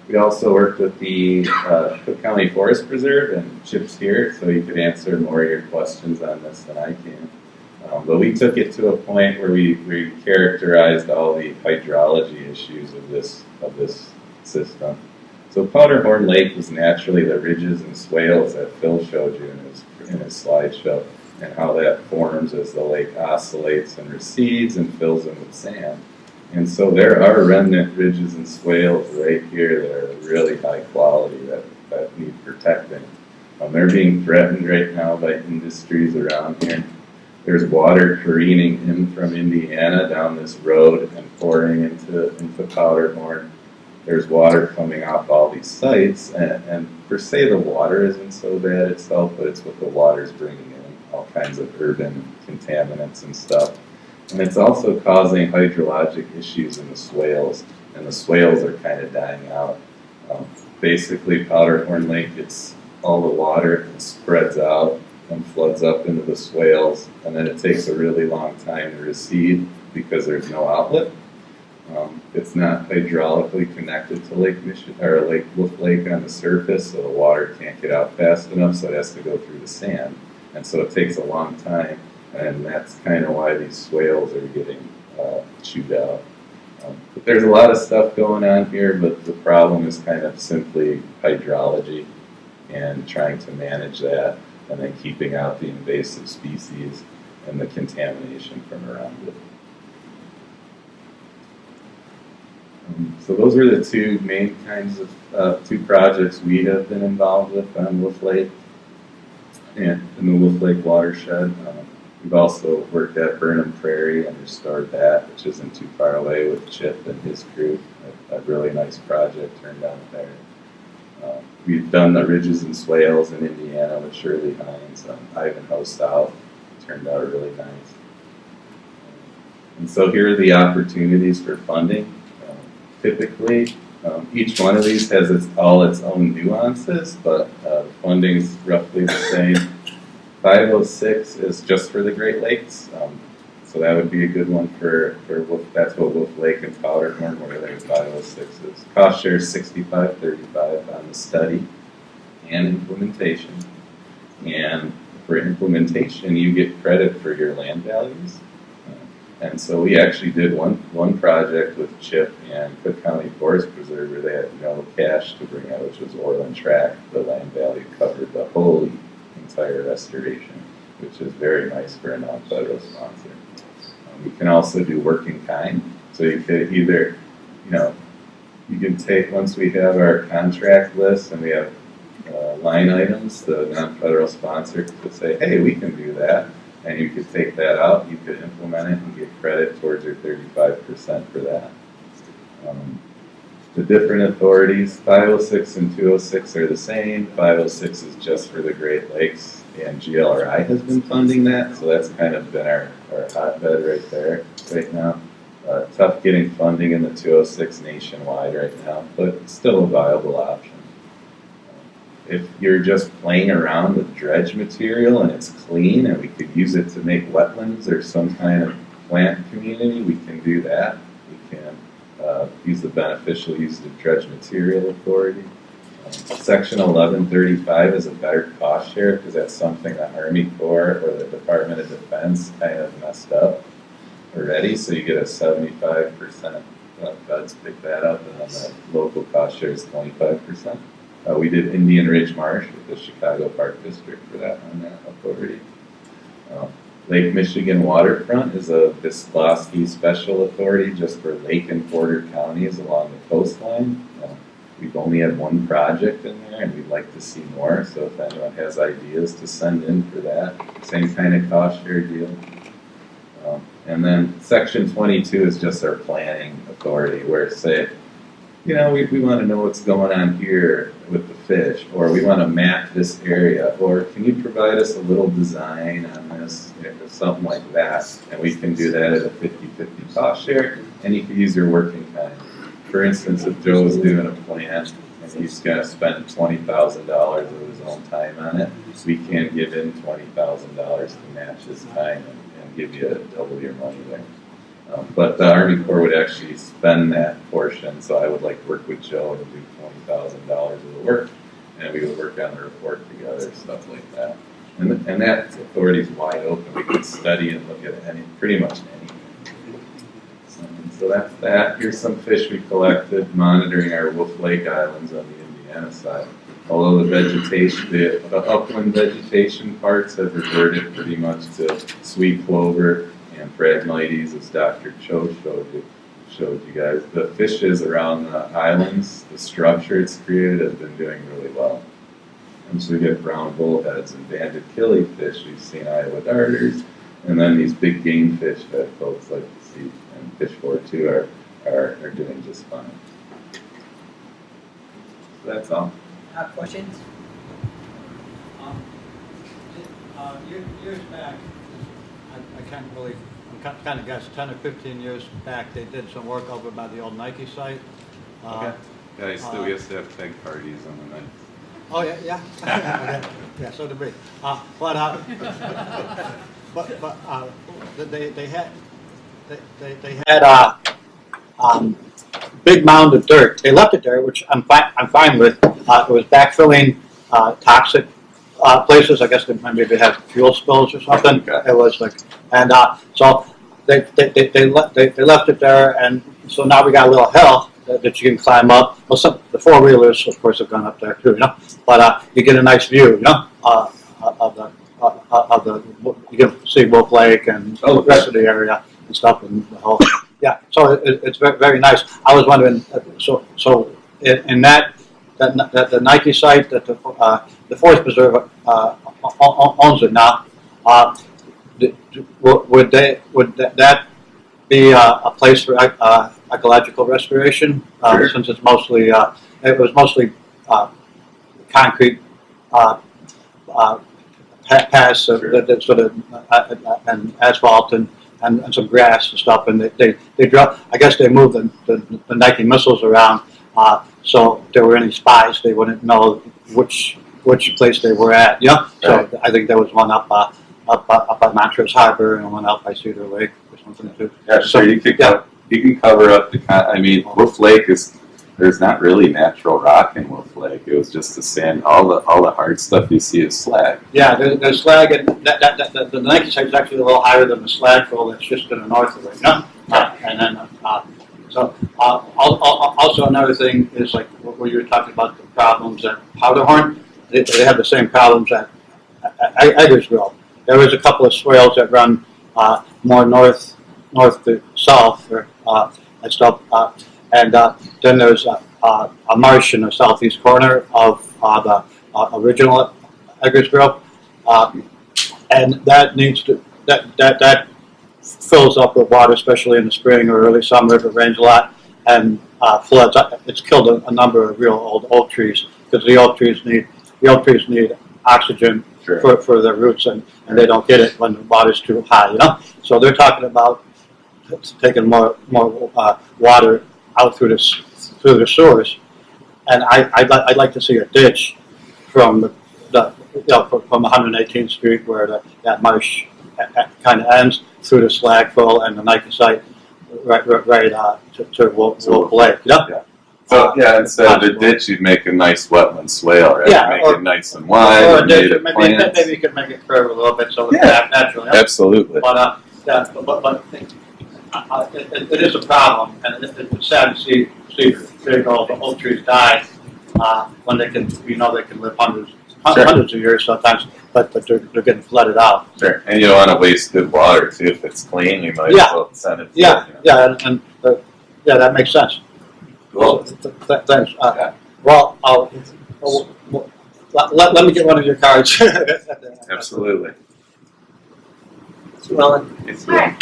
[SPEAKER 12] We also worked with the Cook County Forest Preserve, and Chip's here, so he could answer more of your questions on this than I can. But we took it to a point where we characterized all the hydrology issues of this system. So Powderhorn Lake was naturally the ridges and swales that Phil showed you in his slideshow, and how that forms as the lake oscillates and recedes and fills in with sand. And so there are remnant ridges and swales right here that are really high quality that need protecting. They're being threatened right now by industries around here. There's water careening in from Indiana down this road and pouring into Powderhorn. There's water coming off all these sites, and per se the water isn't so bad itself, but it's what the water's bringing in, all kinds of urban contaminants and stuff. And it's also causing hydrologic issues in the swales, and the swales are kind of dying out. Basically, Powderhorn Lake gets all the water and spreads out and floods up into the swales, and then it takes a really long time to recede because there's no outlet. It's not hydraulically connected to Lake Wolf Lake on the surface, so the water can't get out fast enough, so it has to go through the sand, and so it takes a long time. And that's kind of why these swales are getting chewed out. But there's a lot of stuff going on here, but the problem is kind of simply hydrology and trying to manage that, and then keeping out the invasive species and the contamination from around it. So those are the two main kinds of two projects we have been involved with on Wolf Lake and in the Wolf Lake Watershed. We've also worked at Burnham Prairie and restored that, which isn't too far away, with Chip and his crew. A really nice project turned out there. We've done the ridges and swales in Indiana with Shirley Hines on Ivanhoe South. It turned out really nice. And so here are the opportunities for funding. Typically, each one of these has all its own nuances, but funding is roughly the same. 506 is just for the Great Lakes, so that would be a good one for Wolf. That's what Wolf Lake and Powderhorn, where their 506 is. Cost share is $65.35 on the study and implementation. And for implementation, you get credit for your land values. And so we actually did one project with Chip and Cook County Forest Preserve where they had no cash to bring out, which was Orland Tract. The land value covered the whole entire restoration, which is very nice for a non-federal sponsor. We can also do work in kind. So you could either, you can take, once we have our contract list and we have line items, the non-federal sponsor could say, hey, we can do that. And you could take that out, you could implement it and get credit towards your 35% for that. the different authorities. 506 and 206 are the same. 506 is just for the Great Lakes, and GLRI has been funding that, so that's kind of been our hotbed right there right now. Tough getting funding in the 206 nationwide right now, but still a viable option. If you're just playing around with dredge material and it's clean and we could use it to make wetlands or some kind of plant community, we can do that. We can use the beneficial use of dredge material authority. Section 1135 is a better cost share because that's something the Army Corps or the Department of Defense kind of messed up already, so you get a 75%. Feds pick that up, and then the local cost share is 25%. We did Indian Ridge Marsh with the Chicago Park District for that on that authority. Lake Michigan Waterfront is a Visclosky Special Authority just for lake and border counties along the coastline. We've only had one project in there, and we'd like to see more, so if anyone has ideas to send in for that, same kind of cost share deal. And then Section 22 is just our planning authority, where say, we want to know what's going on here with the fish, or we want to map this area, or can you provide us a little design on this, or something like that, and we can do that at a 50-50 cost share, and you can use your working time. For instance, if Joe's doing a plant and he's going to spend $20,000 of his own time on it, we can give him $20,000 to match his time and give you double your money there. But the Army Corps would actually spend that portion, so I would like to work with Joe to do $20,000 of the work, and we would work on the report together, stuff like that. And that authority is wide open. We can study and look at pretty much anything. So that's that. Here's some fish we collected, monitoring our Wolf Lake Islands on the Indiana side. Although the vegetation, the upland vegetation parts have reverted pretty much to sweet clover and Phragmites, as Dr. Cho showed you guys. The fishes around the islands, the structure it's created has been doing really well. And so we get brown bullheads and banded killifish. We've seen Iowa darters, and then these big game fish that folks like to see, and fish for too are doing just fine. So that's all.
[SPEAKER 9] Questions?
[SPEAKER 6] Years back, I can't really, I'm kind of guess 10 or 15 years back, they did some work over by the old Nike site.
[SPEAKER 12] Okay. Yeah, we used to have peg parties on the night.
[SPEAKER 6] Oh yeah. Yeah, so did we. They had big mound of dirt. They left it there, which I'm fine with. It was backfilling toxic places. I guess maybe they had fuel spills or something.
[SPEAKER 12] Okay.
[SPEAKER 6] It was like, and so they left it there, and so now we got a little hill that you can climb up. Well, the four-wheelers, of course, have gone up there too, But you get a nice view, of the you can see Wolf Lake and the rest of the area and stuff, and the whole. Yeah, so it's very, very nice. I was wondering, so in that the Nike site that the Forest Preserve owns it now, would that be a place for ecological restoration?
[SPEAKER 12] Sure.
[SPEAKER 6] Since it's mostly it was mostly concrete paths,
[SPEAKER 12] Sure.
[SPEAKER 6] that sort of and asphalt and some grass and stuff, and they drop. I guess they moved the Nike missiles around, so if there were any spies, they wouldn't know which place they were at. Yeah.
[SPEAKER 12] Right.
[SPEAKER 6] So I think there was one up by Montrose Harbor and one out by Cedar Lake or something too.
[SPEAKER 12] Yeah, sure. You can cover up Wolf Lake there's not really natural rock in Wolf Lake. It was just the sand. All the hard stuff you see is slag.
[SPEAKER 6] Yeah, there's slag, and the Nike site is actually a little higher than the slag fill that's just to the north of it. No? And then also another thing is like where you were talking about the problems at Powderhorn. They have the same problems at Eggers Grove. There was a couple of swales that run more north to south and stuff. And then there's a marsh in the southeast corner of the original Eggers Grove, and that needs to that fills up with water, especially in the spring or early summer if it rains a lot. and floods. It's killed a number of real old oak trees because the oak trees need oxygen for their roots, and they don't get it when the water's too high. So they're talking about taking more water out through the sewers, and I'd like to see a ditch from from 118th Street where that marsh kind of ends through the Slagville and the Nike site right to Wolf Lake. Yeah.
[SPEAKER 12] So instead of a ditch, you'd make a nice wetland swale, right?
[SPEAKER 6] Yeah,
[SPEAKER 12] make it nice and wide.
[SPEAKER 6] Or
[SPEAKER 12] and
[SPEAKER 6] maybe
[SPEAKER 12] plants.
[SPEAKER 6] you could make it curve a little bit so it's naturally.
[SPEAKER 12] Absolutely.
[SPEAKER 6] But it is a problem, and it's sad to see all the oak trees die when they can live hundreds of years sometimes, but they're getting flooded out.
[SPEAKER 12] Sure, and you don't want to waste good water too. If it's clean, you might as well send it.
[SPEAKER 6] That makes sense.
[SPEAKER 12] Cool.
[SPEAKER 6] Thanks. Well, let me get one of your cards.
[SPEAKER 12] Absolutely.
[SPEAKER 15] Hi.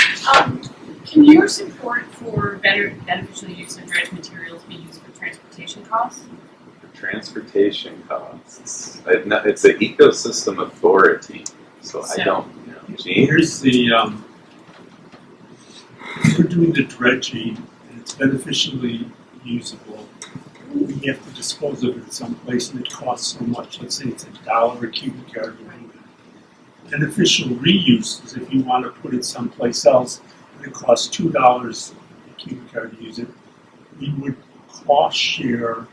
[SPEAKER 15] Can your support for beneficial use of dredge materials be used for transportation costs?
[SPEAKER 12] Transportation costs. It's an ecosystem authority, so I don't know. Gene?
[SPEAKER 13] Here's the, if we're doing the dredging and it's beneficially usable, we have to dispose of it someplace and it costs so much. Let's say it's $1 a cubic yard to move it. Beneficial reuse is if you want to put it someplace else and it costs $2 a cubic yard to use it, we would cost share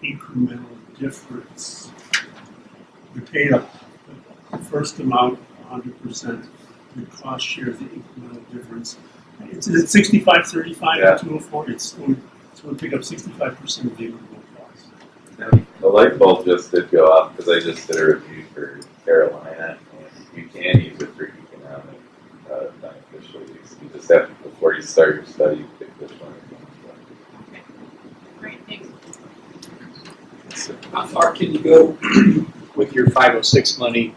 [SPEAKER 13] incremental difference. We pay the first amount 100%. We cost share the incremental difference. It's 65-35
[SPEAKER 12] Yeah.
[SPEAKER 13] 204. It's we pick up 65% of the incremental cost.
[SPEAKER 12] And the light bulb just did go off because I just did a review for Carolina, and you can use it for economic beneficial use. You just have to, before you start your study, you pick which one you're going to.
[SPEAKER 15] Great, thanks.
[SPEAKER 11] How far can you go with your 506 money?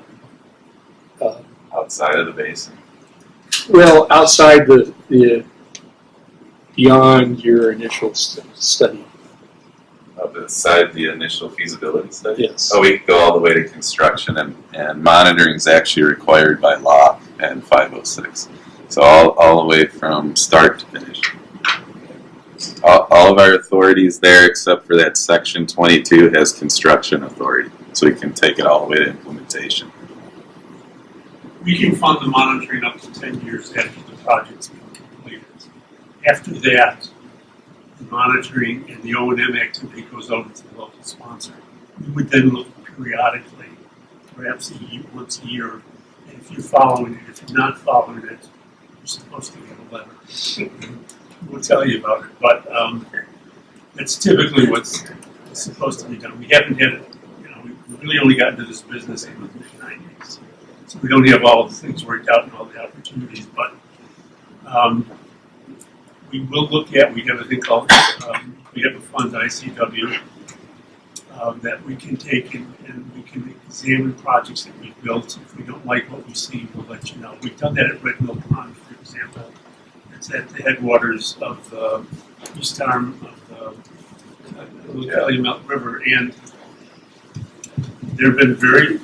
[SPEAKER 12] Outside of the basin.
[SPEAKER 11] Well, outside the beyond your initial study.
[SPEAKER 12] Beside the initial feasibility study?
[SPEAKER 11] Yes.
[SPEAKER 12] Oh, we can go all the way to construction, and monitoring is actually required by law and 506. So all the way from start to finish. All of our authorities there, except for that section 22, has construction authority. So we can take it all the way to implementation.
[SPEAKER 13] We can fund the monitoring up to 10 years after the project's been completed. After that, the monitoring and the O&M activity goes over to the local sponsor. We would then look periodically, perhaps once a year, and if you're following it. If you're not following it, you're supposed to get a letter. We'll tell you about it, but that's typically what's supposed to be done. We haven't had it, we really only got into this business in the mid-90s. So we don't have all of the things worked out and all the opportunities, but we will look at, we have a thing called, we have a fund, ICW, that we can take and we can examine projects that we've built. If we don't like what we see, we'll let you know. We've done that at Red Mill Pond, for example. It's at the headwaters of the east arm of the Calumet River, and they've been very,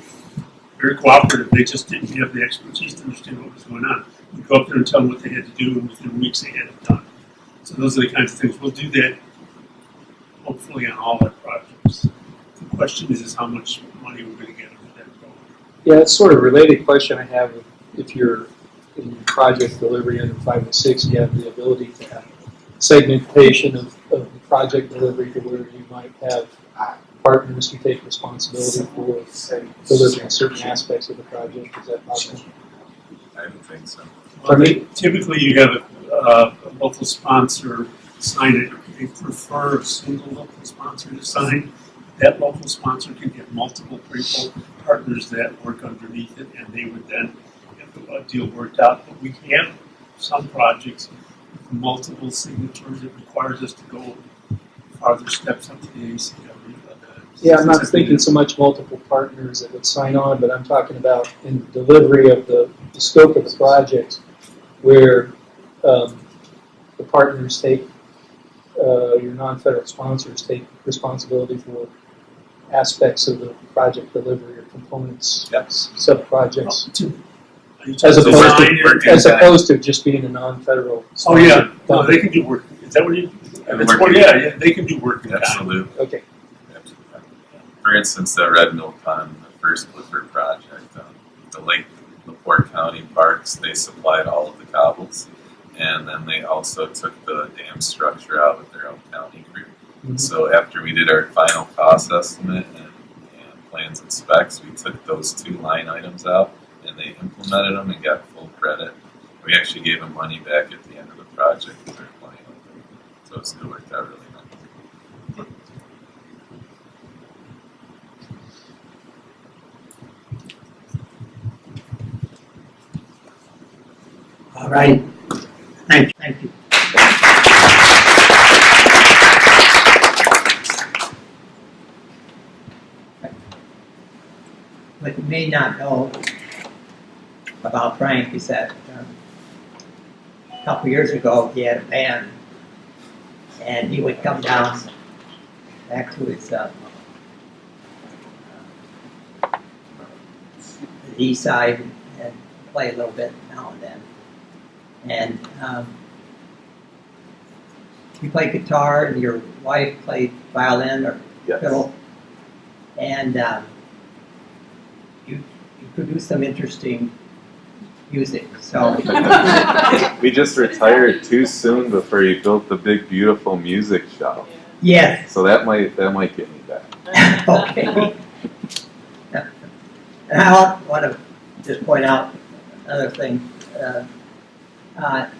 [SPEAKER 13] very cooperative. They just didn't have the expertise to understand what was going on. We go up there and tell them what they had to do, and within weeks they had it done. So those are the kinds of things. We'll do that, hopefully, on all our projects. The question is how much money we're going to get out of that program.
[SPEAKER 11] Yeah, it's sort of a related question I have. If you're in project delivery under 506, you have the ability to have segmentation of the project delivery to where you might have partners who take responsibility for delivering certain aspects of the project. Is that possible?
[SPEAKER 12] I don't think so.
[SPEAKER 13] Well, typically, you have a local sponsor sign it. They prefer a single local sponsor to sign. That local sponsor can get multiple people, partners that work underneath it, and they would then have a deal worked out. But we have some projects with multiple signatures. It requires us to go farther steps up to the ACW.
[SPEAKER 11] Yeah, I'm not thinking so much multiple partners that would sign on, but I'm talking about in delivery of the scope of the project where the partners take your non-federal sponsors take responsibility for aspects of the project delivery or components, sub-projects, as opposed to just being a non-federal
[SPEAKER 13] Oh, yeah,
[SPEAKER 11] sponsor.
[SPEAKER 13] no, they can do work, is that what you?
[SPEAKER 12] And
[SPEAKER 13] That's
[SPEAKER 12] work-
[SPEAKER 13] what, yeah, they can do work in town.
[SPEAKER 12] Absolutely.
[SPEAKER 11] Okay.
[SPEAKER 12] For instance, the Red Mill Pond, the first Clifford project, the Lake LaPorte County Parks, they supplied all of the cobbles. And then they also took the dam structure out with their own county crew.
[SPEAKER 11] Mhm.
[SPEAKER 12] So after we did our final cost estimate and plans and specs, we took those 2 line items out and they implemented them and got full credit. We actually gave them money back at the end of the project with their plan. So it worked out really nice.
[SPEAKER 1] All right. Thank you. What you may not know about Frank is that a couple years ago he had a band, and he would come down back to his east side and play a little bit now and then. And you play guitar, and your wife played violin or fiddle, and you produce some interesting music. So
[SPEAKER 12] We just retired too soon before you built the big, beautiful music shop.
[SPEAKER 1] yes,
[SPEAKER 12] So that might get me back.
[SPEAKER 1] okay. And I want to just point out another thing.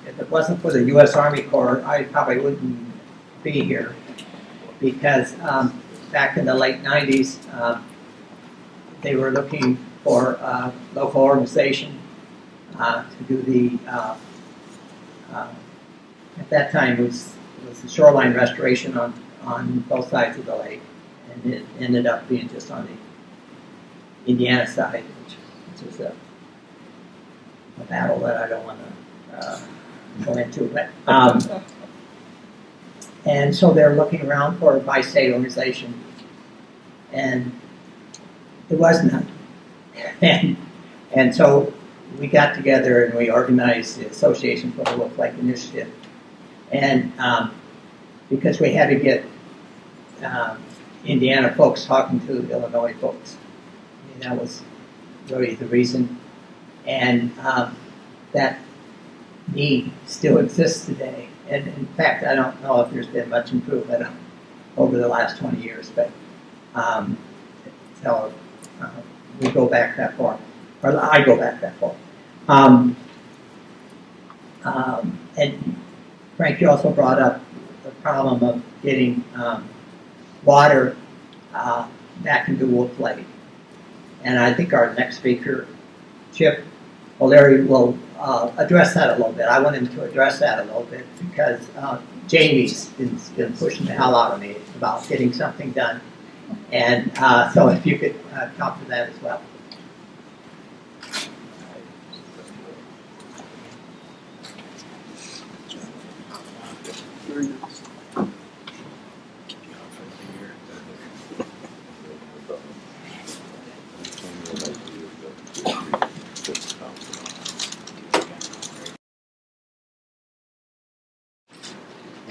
[SPEAKER 1] If it wasn't for the U.S. Army Corps, I probably wouldn't be here, because back in the late 90s, they were looking for a local organization to do the, at that time it was the shoreline restoration on both sides of the lake, and it ended up being just on the Indiana side, which was a battle that I don't want to go into, but and so they're looking around for a bi-state organization, and there was none. And so we got together and we organized the Association for the Wolf Lake Initiative, and because we had to get Indiana folks talking to Illinois folks, and that was really the reason, and that need still exists today. And in fact, I don't know if there's been much improvement over the last 20 years, but so we go back that far, or I go back that far. And Frank, you also brought up the problem of getting water back into Wolf Lake. And I think our next speaker, Chip O'Leary, will address that a little bit. I want him to address that a little bit because Jamie's been pushing the hell out of me about getting something done. And so if you could talk to that as well.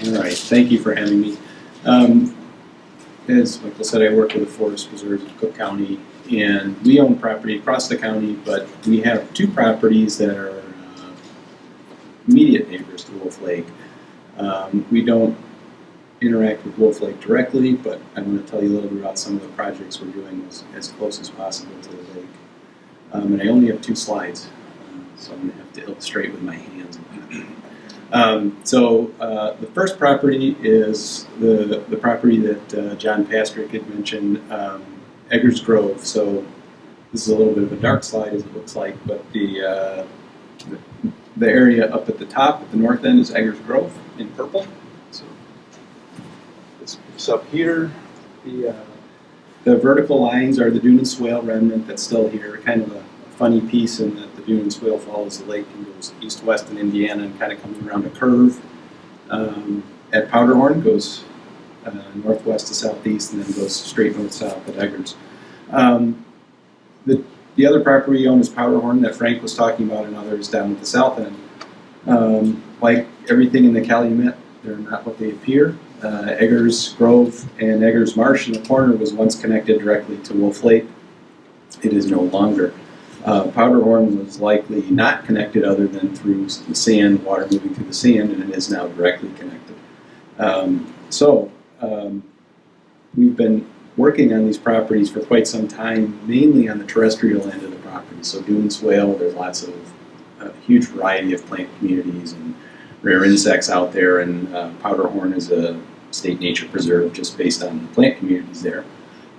[SPEAKER 16] All right, thank you for having me. As Michael said, I work with the Forest Preserves of Cook County, and we own property across the county, but we have 2 properties that are immediate neighbors to Wolf Lake. We don't interact with Wolf Lake directly, but I want to tell you a little bit about some of the projects we're doing as close as possible to the lake. And I only have 2 slides, so I'm going to have to illustrate with my hands. The first property is the property that John Pastrick had mentioned, Eggers Grove. So this is a little bit of a dark slide as it looks like, but the area up at the top at the north end is Eggers Grove in purple. So this up here, the vertical lines are the dune and swale remnant that's still here, kind of a funny piece in that the dune and swale follows the lake and goes east-west in Indiana and kind of comes around a curve. at Powderhorn, goes northwest to southeast, and then goes straight north-south at Eggers. The other property we own is Powderhorn that Frank was talking about, and others down at the south end. Like everything in the Calumet, they're not what they appear. Eggers Grove and Eggers Marsh in the corner was once connected directly to Wolf Lake. It is no longer. Powderhorn was likely not connected other than through the sand, water moving through the sand, and it is now directly connected. We've been working on these properties for quite some time, mainly on the terrestrial end of the property. So dune swale, there's lots of a huge variety of plant communities and rare insects out there, and Powderhorn is a state nature preserve just based on the plant communities there.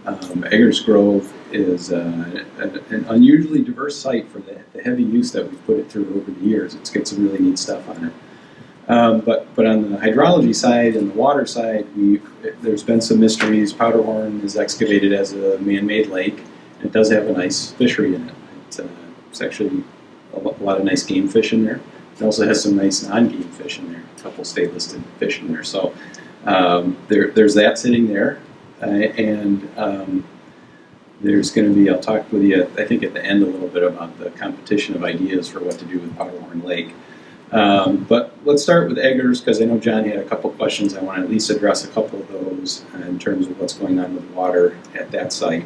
[SPEAKER 16] Eggers Grove is an unusually diverse site for the heavy use that we've put it through over the years. It's got some really neat stuff on it. But on the hydrology side and the water side, there's been some mysteries. Powderhorn is excavated as a man-made lake, and it does have a nice fishery in it. It's actually a lot of nice game fish in there. It also has some nice non-game fish in there, a couple state-listed fish in there. So there's that sitting there. There's going to be, I'll talk with you, I think at the end a little bit about the competition of ideas for what to do with Powderhorn Lake. But let's start with Eggers, because I know John had a couple questions. I want to at least address a couple of those in terms of what's going on with water at that site.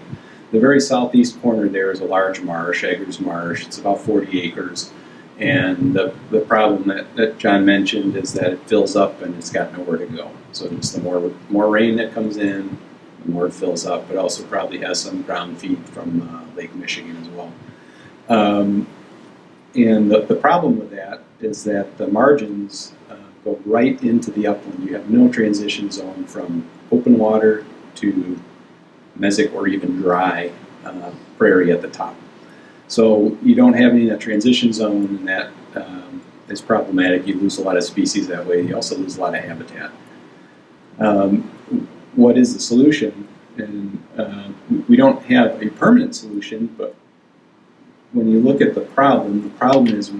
[SPEAKER 16] The very southeast corner there is a large marsh, Eggers Marsh. It's about 40 acres. And the problem that John mentioned is that it fills up and it's got nowhere to go. So just the more rain that comes in, the more it fills up. It also probably has some ground feed from Lake Michigan as well. And the problem with that is that the margins go right into the upland. You have no transition zone from open water to mesic or even dry prairie at the top. So you don't have any of that transition zone, and that is problematic. You lose a lot of species that way. You also lose a lot of habitat. What is the solution? And we don't have a permanent solution, but when you look at the problem is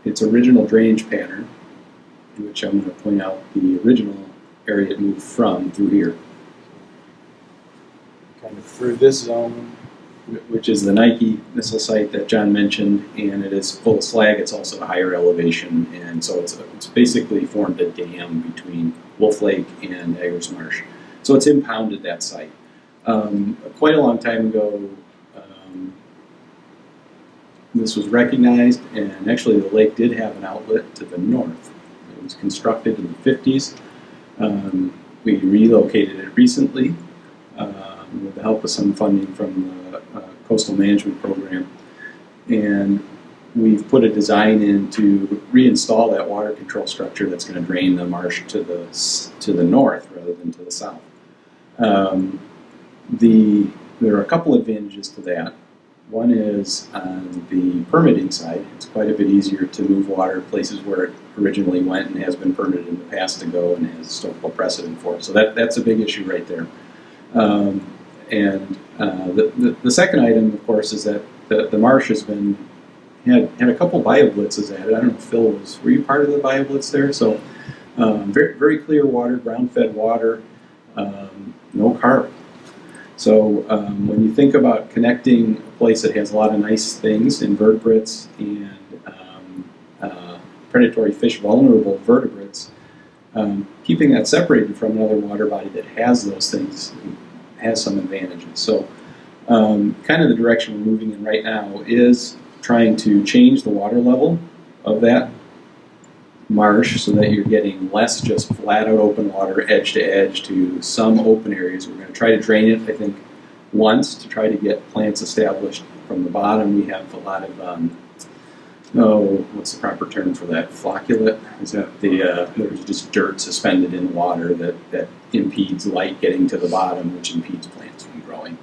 [SPEAKER 16] its original drainage pattern, which I'm going to point out the original area it moved from through here. Kind of through this zone, which is the Nike missile site that John mentioned, and it is full of slag. It's also a higher elevation, and so it's basically formed a dam between Wolf Lake and Eggers Marsh. So it's impounded that site. Quite a long time ago, this was recognized, and actually the lake did have an outlet to the north. It was constructed in the 50s. We relocated it recently with the help of some funding from the Coastal Management Program. And we've put a design in to reinstall that water control structure that's going to drain the marsh to the north rather than to the south. There are a couple advantages to that. One is on the permitting side. It's quite a bit easier to move water places where it originally went and has been permitted in the past to go and has historical precedent for it. So that's a big issue right there. The second item, of course, is that the marsh has had a couple bioblitzes at it. I don't know if Phil were you part of the bioblitz there? So very, very clear water, ground-fed water, no carp. So when you think about connecting a place that has a lot of nice things, invertebrates and predatory fish, vulnerable vertebrates, keeping that separated from another water body that has those things has some advantages. So kind of the direction we're moving in right now is trying to change the water level of that marsh so that you're getting less just flat out open water edge to edge to some open areas. We're going to try to drain it, I think, once to try to get plants established from the bottom. We have a lot of, what's the proper term for that? Flocculate? Is that there's just dirt suspended in the water that impedes light getting to the bottom, which impedes plants from growing.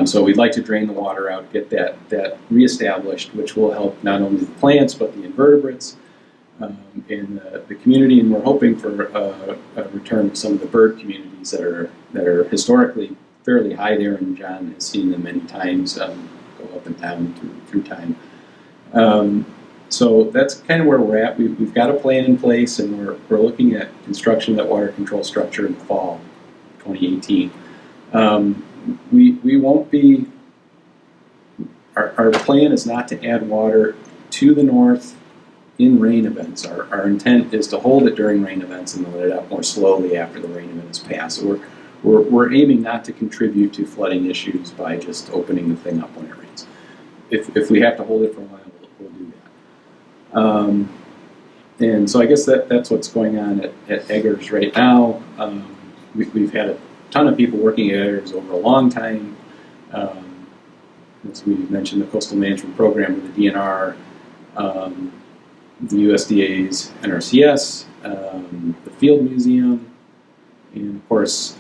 [SPEAKER 16] So we'd like to drain the water out, get that reestablished, which will help not only the plants but the invertebrates in the community, and we're hoping for a return of some of the bird communities that are historically fairly high there, and John has seen them many times go up and down through time. So that's kind of where we're at. We've got a plan in place, and we're looking at construction of that water control structure in the fall 2018. We won't be, our plan is not to add water to the north in rain events. Our intent is to hold it during rain events and then let it out more slowly after the rain event has passed. So we're aiming not to contribute to flooding issues by just opening the thing up when it rains. If we have to hold it for a while, we'll do that. And so I guess that's what's going on at Eggers right now. We've had a ton of people working at Eggers over a long time. As we mentioned, the Coastal Management Program with the DNR, the USDA's NRCS, the Field Museum, and of course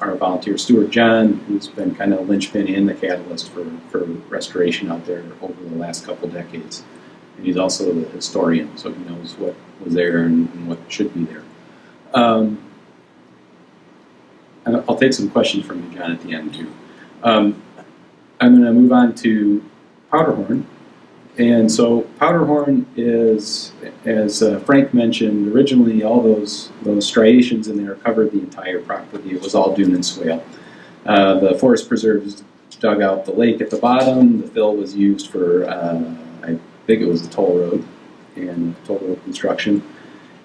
[SPEAKER 16] our volunteer steward John, who's been kind of a linchpin and the catalyst for restoration out there over the last couple decades. And he's also the historian, so he knows what was there and what should be there. I'll take some questions from you, John, at the end too. I'm going to move on to Powderhorn. And so Powderhorn is, as Frank mentioned, originally all those striations in there covered the entire property. It was all dune and swale. The forest preserves dug out the lake at the bottom. The fill was used for, I think it was the toll road and toll road construction.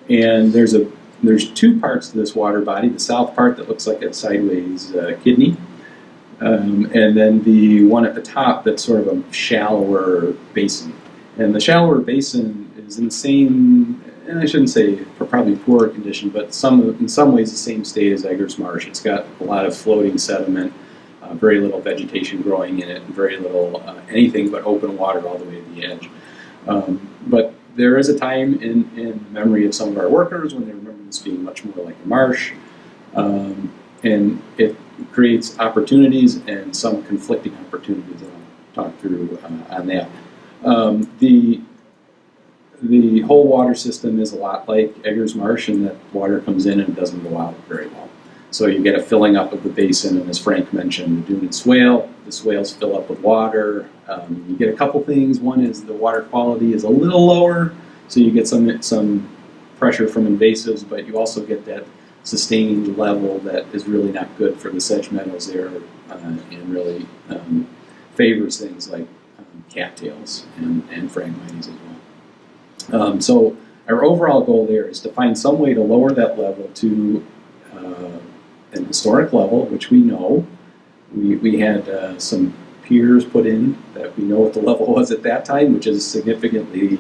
[SPEAKER 16] And there's two parts to this water body. The south part that looks like a sideways kidney. And then the one at the top that's sort of a shallower basin. And the shallower basin is in the same, and I shouldn't say probably poorer condition, but in some ways the same state as Eggers Marsh. It's got a lot of floating sediment, very little vegetation growing in it, and very little anything but open water all the way to the edge. But there is a time in memory of some of our workers when they remember this being much more like a marsh. And it creates opportunities and some conflicting opportunities that I'll talk through on that. The whole water system is a lot like Eggers Marsh in that water comes in and doesn't go out very well. So you get a filling up of the basin, and as Frank mentioned, the dune and swale. The swales fill up with water. You get a couple things. One is the water quality is a little lower, so you get some pressure from invasives, but you also get that sustained level that is really not good for the sedge meadows there, and really favors things like cattails and phragmites as well. So our overall goal there is to find some way to lower that level to an historic level, which we know. We had some piers put in that we know what the level was at that time, which is significantly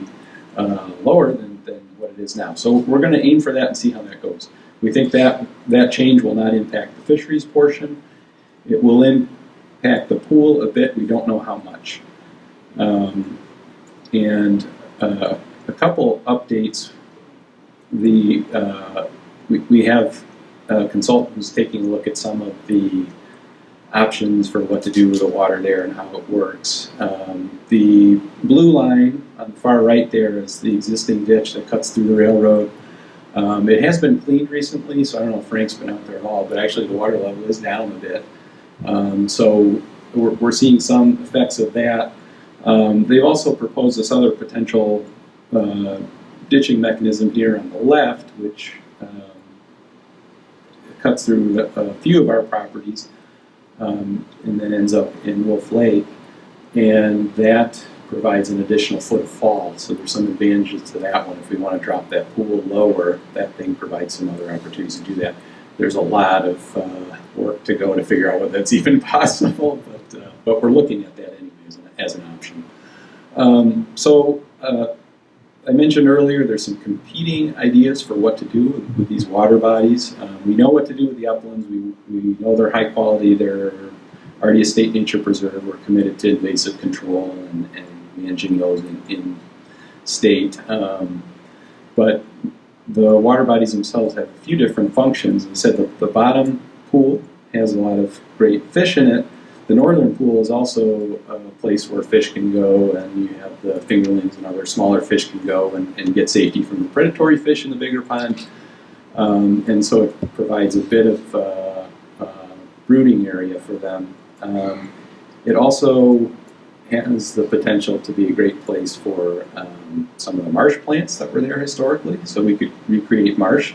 [SPEAKER 16] lower than what it is now. So we're going to aim for that and see how that goes. We think that change will not impact the fisheries portion. It will impact the pool a bit. We don't know how much. And a couple updates. We have a consultant who's taking a look at some of the options for what to do with the water there and how it works. The blue line on the far right there is the existing ditch that cuts through the railroad. It has been cleaned recently, so I don't know if Frank's been out there at all, but actually the water level is down a bit. So we're seeing some effects of that. They've also proposed this other potential ditching mechanism here on the left, which cuts through a few of our properties and then ends up in Wolf Lake. And that provides an additional foot of fall, so there's some advantages to that one. If we want to drop that pool lower, that thing provides some other opportunities to do that. There's a lot of work to go to figure out whether that's even possible, but we're looking at that anyways as an option. I mentioned earlier there's some competing ideas for what to do with these water bodies. We know what to do with the uplands. We know they're high quality. They're already a state nature preserve. We're committed to invasive control and managing those in state. But the water bodies themselves have a few different functions. As I said, the bottom pool has a lot of great fish in it. The northern pool is also a place where fish can go, and you have the fingerlings and other smaller fish can go and get safety from the predatory fish in the bigger pond. And so it provides a bit of brooding area for them. It also has the potential to be a great place for some of the marsh plants that were there historically, so we could recreate marsh.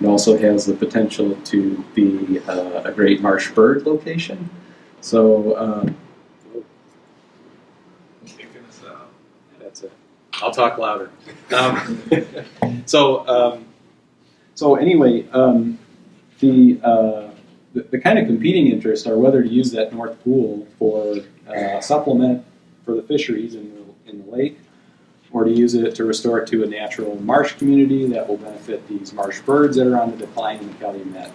[SPEAKER 16] It also has the potential to be a great marsh bird location. So that's it. I'll talk louder. So anyway, the kind of competing interests are whether to use that north pool for supplement for the fisheries in the lake, or to use it to restore it to a natural marsh community that will benefit these marsh birds that are on the decline in Calumet.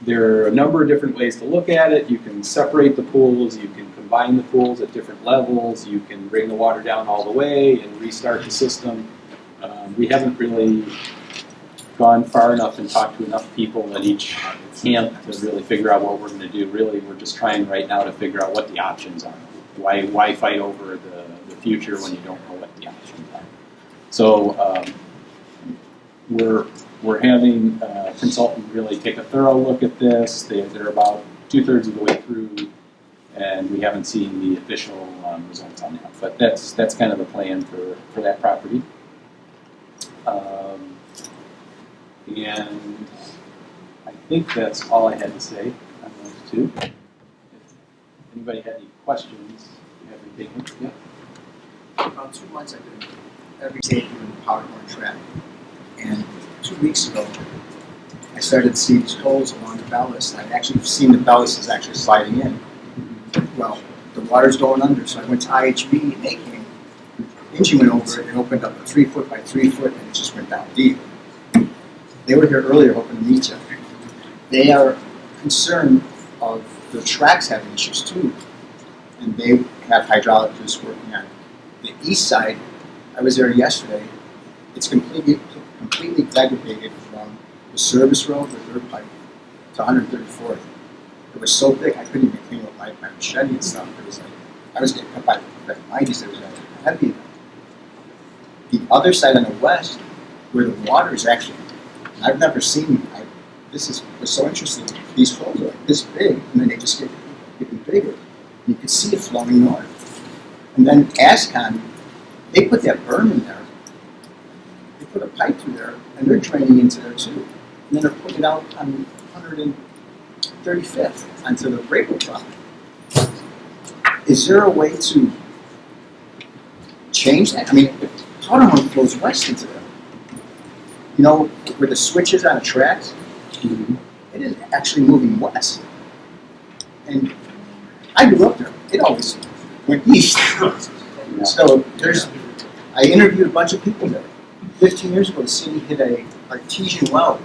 [SPEAKER 16] There are a number of different ways to look at it. You can separate the pools, you can combine the pools at different levels, you can bring the water down all the way and restart the system. We haven't really gone far enough and talked to enough people at each camp to really figure out what we're going to do. Really, we're just trying right now to figure out what the options are. Why fight over the future when you don't know what the options are? So we're having a consultant really take a thorough look at this. They're about 2/3 of the way through, and we haven't seen the official results on that. But that's kind of the plan for that property. And I think that's all I had to say on those two. If anybody had any questions, you have anything? Yeah.
[SPEAKER 5] About 2 months I've been every day doing the PowerPoint track. And 2 weeks ago, I started to see these holes along the ballast. I've actually seen the ballast is actually sliding in. Well, the water's going under, so I went to IHB and they came. Engine went over it and opened up a 3 foot by 3 foot and it just went down deep. They were here earlier hoping to meet you. They are concerned of the tracks having issues too. And they have hydraulics working on it. The east side, I was there yesterday, it's completely degraded from the service road with their pipe to 134th. It was so thick I couldn't even clean up my machete and stuff. It was like, I was getting cut by the 90s, it was heavy. The other side on the west, where the water is actually, I've never seen, was so interesting. These holes are like this big, and then they just get getting bigger. You can see it flowing north. And then ASCON, they put that berm in there. They put a pipe through there, and they're draining into there too. And then they're putting it out on 135th onto the railroad property. Is there a way to change that? I mean, if powder one flows west into there, you know, where the switch is on the tracks, it is actually moving west. And I grew up there. It always went east. So I interviewed a bunch of people there. 15 years ago, the city hit a artesian well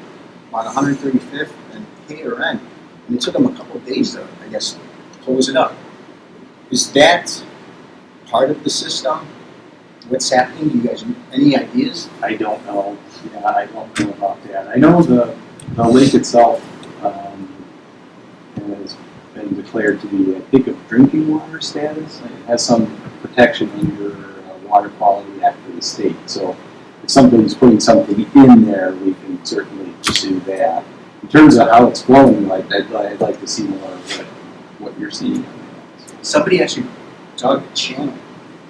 [SPEAKER 5] on 135th and KRN, and it took them a couple of days to, I guess, close it up. Is that part of the system? What's happening? Do you guys have any ideas?
[SPEAKER 16] I don't know. Yeah, I don't know about that. I know the lake itself has been declared to be, I think, of drinking water status. It has some protection under Water Quality Act for the state. So if somebody's putting something in there, we can certainly pursue that. In terms of how it's flowing, I'd like to see more of what you're seeing.
[SPEAKER 5] Somebody actually dug a channel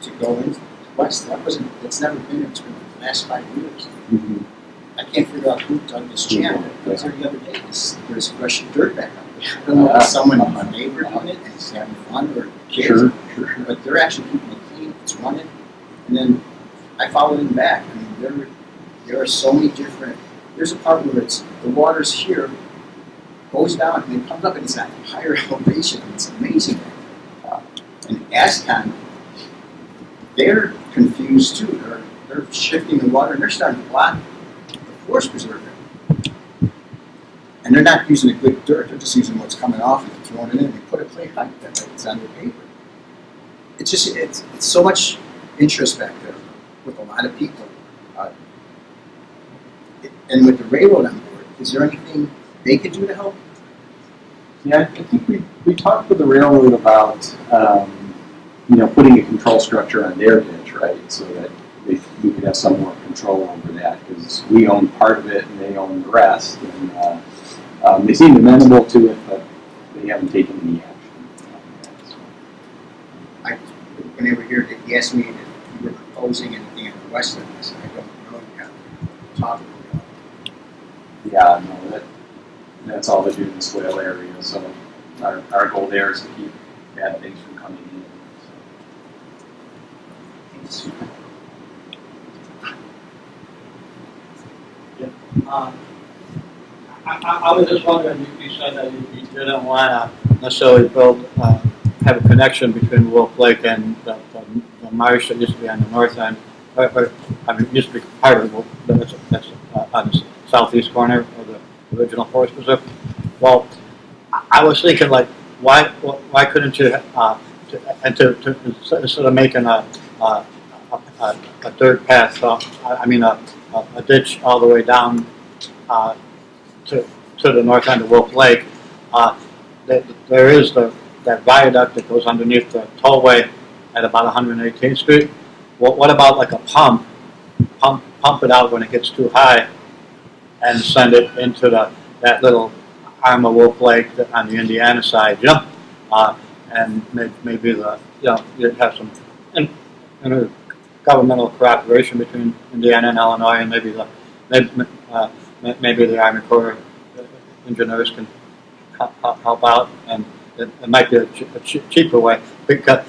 [SPEAKER 5] to go into west. That's never been in the last 5 years.
[SPEAKER 16] Mm-hmm.
[SPEAKER 5] I can't figure out who dug this channel. I was there the other day. There's fresh dirt back up there. I don't know if someone, a neighbor doing it and is having fun or kids.
[SPEAKER 16] Sure.
[SPEAKER 5] But they're actually keeping it clean. It's running. And then I followed them back. I mean, there are so many different. There's a part where the water's here, goes down, and then comes up, and it's at a higher elevation. And it's amazing. And ASCON, they're confused too. They're shifting the water, and they're starting to block the forest preserve. And they're not using the good dirt, they're just using what's coming off and throwing it in. They put a clay pipe that it's on the paper. It's just, it's so much interest back there with a lot of people. And with the railroad on board, is there anything they could do to help?
[SPEAKER 16] Yeah, I think we talked with the railroad about putting a control structure on their ditch, right? So that we could have some more control over that, because we own part of it and they own the rest. And they seem amenable to it, but they haven't taken any action.
[SPEAKER 5] when they were here, they asked me if you were proposing anything in the west end. I said, I don't know yet. Talk about it.
[SPEAKER 16] Yeah, no, that's all they do in the swale area, so our goal there is to keep bad things from coming in. So.
[SPEAKER 6] I was just wondering, you said that you didn't want to necessarily build, have a connection between Wolf Lake and the marsh that used to be on the north end, or I mean, it used to be part of Wolf, that's on the southeast corner of the original forest preserve. Well, I was thinking, like, why couldn't you, instead of making a dirt path, a ditch all the way down to the north end of Wolf Lake, there is that viaduct that goes underneath the tollway at about 118th Street. What about like a pump it out when it gets too high and send it into that little arm of Wolf Lake on the Indiana side, and maybe you'd have some governmental cooperation between Indiana and Illinois, and maybe the Army Corps engineers can help out, and it might be a cheaper way, because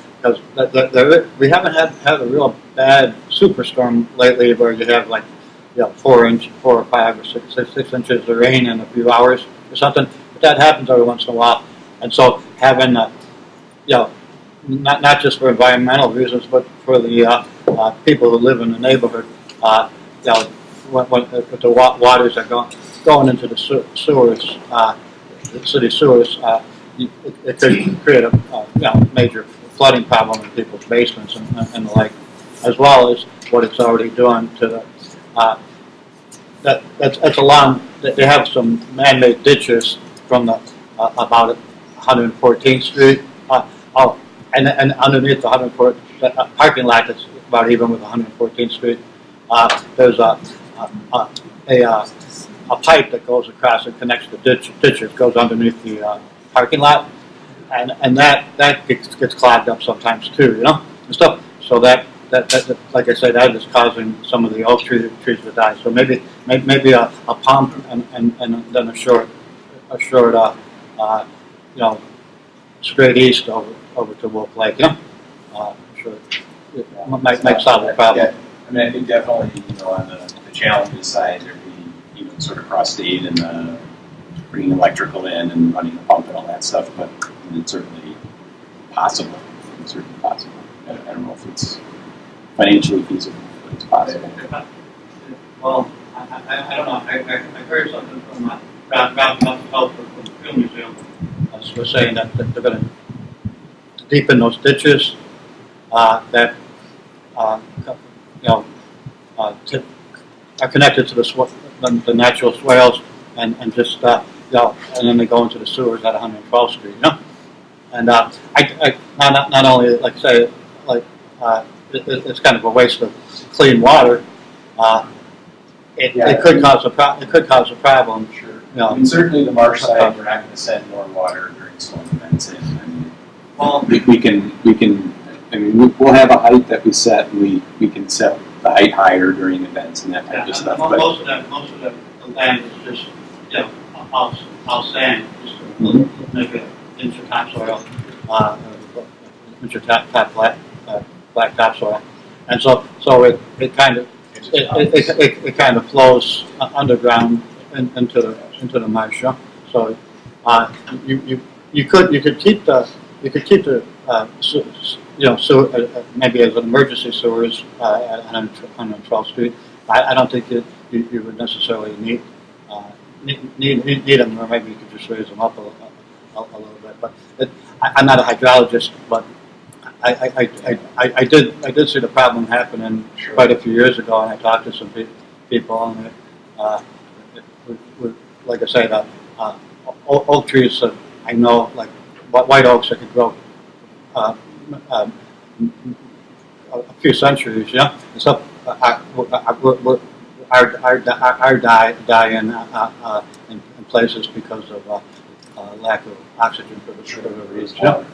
[SPEAKER 6] we haven't had a real bad superstorm lately where you have 4 or 5 or 6 inches of rain in a few hours or something. But that happens every once in a while, and so having not just for environmental reasons, but for the people who live in the neighborhood, when the waters are going into the sewers, the city sewers, it could create a major flooding problem in people's basements and the like, as well as what it's already doing to the. That's along. They have some man-made ditches from the about 114th Street. And underneath the 114th parking lot that's about even with 114th Street, there's a pipe that goes across and connects the ditches, goes underneath the parking lot, and that gets clogged up sometimes too, and stuff. So that like I said, that is causing some of the oak trees to die. So maybe a pump and then a short straight east over to Wolf Lake, sure, it might solve the problem.
[SPEAKER 10] Yeah. I mean, I think definitely, on the challenges side, there'd be, sort of cross-state and bringing electrical in and running the pump and all that stuff, but it's certainly possible. It's certainly possible. I don't know if it's financially feasible, but it's possible.
[SPEAKER 6] Well, I don't know. I heard something from Rob from the Film Museum. Was saying that they're going to deepen those ditches that are connected to the natural swales, and just and then they go into the sewers at 112th Street. And I not only like say it's kind of a waste of clean water. It could cause a problem.
[SPEAKER 10] Sure. I mean, certainly the marsh side, we're not going to send more water during storm events in. I mean, we can. I mean, we'll have a height that we set, and we can set the height higher during events and that type of stuff.
[SPEAKER 6] Most of the land is just all sand, just maybe an inch of topsoil, inch of black topsoil, and so it kind of flows underground into the marsh. So you could keep the sewer, maybe as an emergency sewers at 112th Street. I don't think you would necessarily need them, or maybe you could just raise them up a little bit. But I'm not a hydrologist, but I did see the problem happening quite a few years ago, and I talked to some people, and like I say, oak trees that I know, like white oaks that could grow a few centuries, and so are dying in places because of lack of oxygen for the reasons.
[SPEAKER 10] Yeah,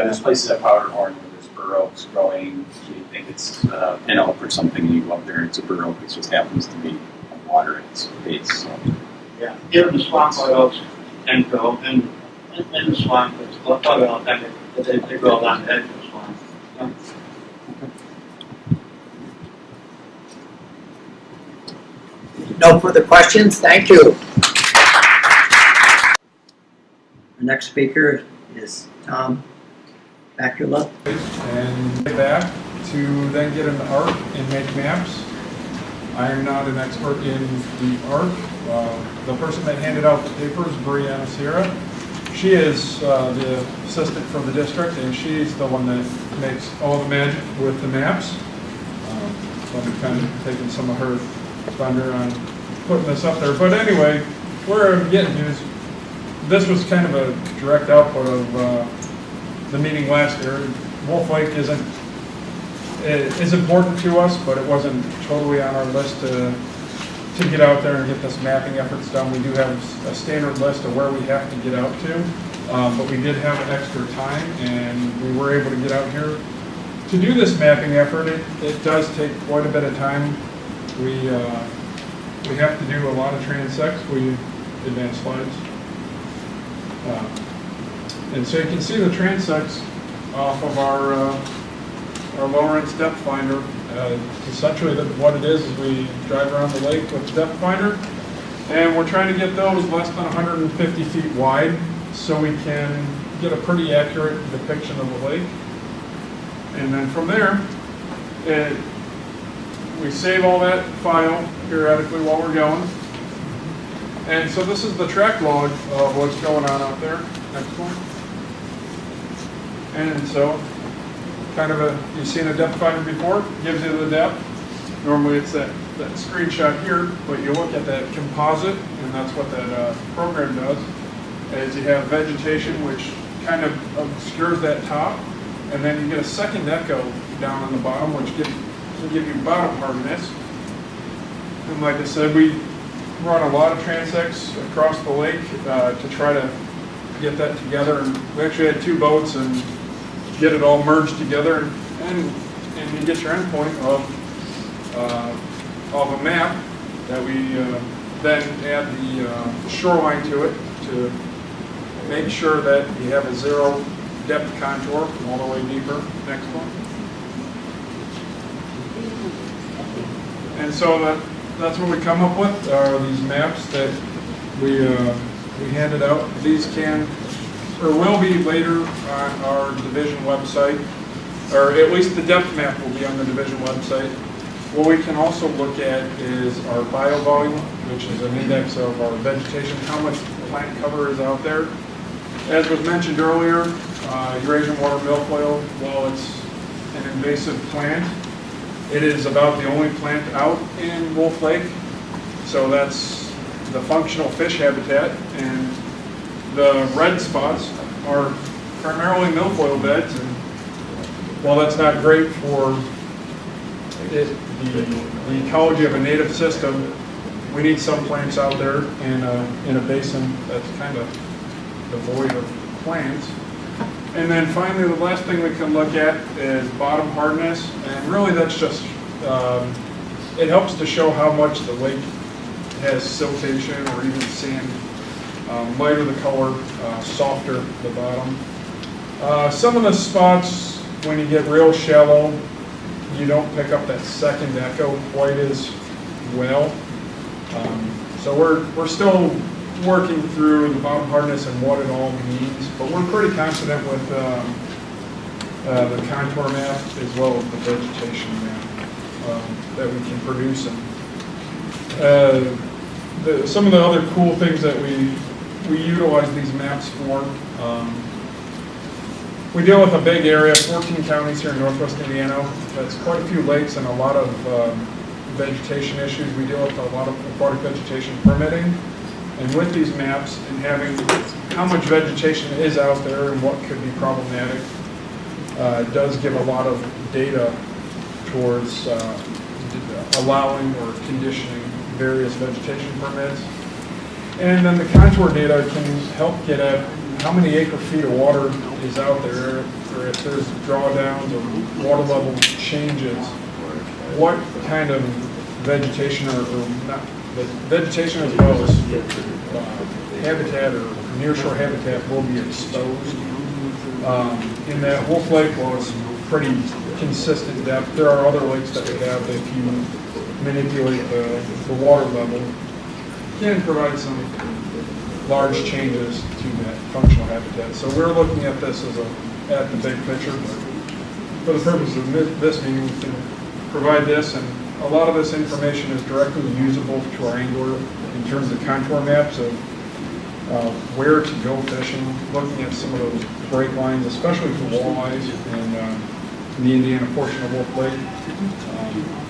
[SPEAKER 10] there's places at Powderhorn where there's
[SPEAKER 16] bur oaks growing. You think it's an elk or something, and you go up there and it's a bur oak. It just happens to be water at its base. So.
[SPEAKER 6] Yeah, here in the swamp oils and grow, and in the swamp, it's probably all the time, they grow along the edge of the swamp.
[SPEAKER 1] No further questions? Thank you. The next speaker is Tom Bakula.
[SPEAKER 17] And back to then get an ARC and make maps. I am not an expert in the ARC. The person that handed out the papers, Brianna Sierra, she is the assistant for the district, and she's the one that makes all the magic with the maps. So I'm kind of taking some of her thunder on putting this up there. But anyway, where I'm getting to is this was kind of a direct output of the meeting last year. Wolf Lake is important to us, but it wasn't totally on our list to get out there and get this mapping efforts done. We do have a standard list of where we have to get out to, but we did have extra time, and we were able to get out here to do this mapping effort. It does take quite a bit of time. We have to do a lot of transects. We advance slides. And so you can see the transects off of our Lawrence depth finder. Essentially what it is we drive around the lake with the depth finder, and we're trying to get those less than 150 feet wide so we can get a pretty accurate depiction of the lake. And then from there, we save all that file periodically while we're going. And so this is the track log of what's going on out there. Next one. And so, kind of you've seen a depth finder before, gives you the depth. Normally it's that screenshot here, but you look at that composite, and that's what that program does, is you have vegetation which kind of obscures that top, and then you get a second echo down on the bottom, which can give you bottom hardness. And like I said, we run a lot of transects across the lake to try to get that together. And we actually had 2 boats and get it all merged together, and you get your endpoint of a map that we then add the shoreline to it to make sure that you have a 0 depth contour all the way deeper. Next one. And so that's what we come up with, are these maps that we handed out. These can, or will be later on our division website, or at least the depth map will be on the division website. What we can also look at is our biovolume, which is an index of our vegetation, how much plant cover is out there. As was mentioned earlier, Eurasian water milfoil, while it's an invasive plant, it is about the only plant out in Wolf Lake. So that's the functional fish habitat, and the red spots are primarily milfoil beds. And while that's not great for the ecology of a native system, we need some plants out there in a basin that's kind of devoid of plants. And then finally, the last thing we can look at is bottom hardness, and really that's just, it helps to show how much the lake has siltation or even sand. Lighter the color, softer the bottom. Some of the spots, when you get real shallow, you don't pick up that second echo quite as well. So we're still working through the bottom hardness and what it all means, but we're pretty confident with the contour map as well as the vegetation map that we can produce. And some of the other cool things that we utilize these maps for. We deal with a big area, 14 counties here in northwest Indiana. That's quite a few lakes and a lot of vegetation issues. We deal with a lot of aquatic vegetation permitting. And with these maps and having how much vegetation is out there and what could be problematic, it does give a lot of data towards allowing or conditioning various vegetation permits. And then the contour data can help get at how many acre feet of water is out there or if there's drawdowns or water level changes, what kind of vegetation or not, vegetation as well as habitat or nearshore habitat will be exposed? In that Wolf Lake was pretty consistent depth. There are other lakes that we have that if you manipulate the water level, can provide some large changes to that functional habitat. So we're looking at this as at the big picture, but for the purpose of this meeting, we can provide this, and a lot of this information is directly usable to our angler in terms of contour maps of where to go fishing, looking at some of those break lines, especially for walleyes in the Indiana portion of Wolf Lake.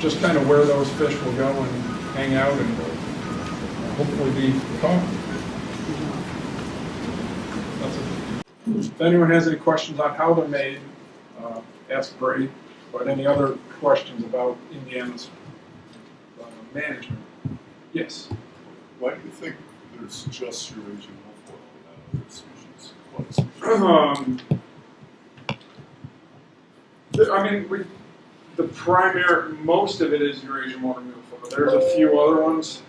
[SPEAKER 17] Just kind of where those fish will go and hang out and hopefully be caught. That's it. If anyone has any questions on how they're made, ask Brady. But any other questions about Indiana's management? Yes.
[SPEAKER 8] Why do you think there's just Eurasian milfoil and not other species?
[SPEAKER 17] I mean, the primary, most of it is Eurasian water milfoil. There's a few other ones.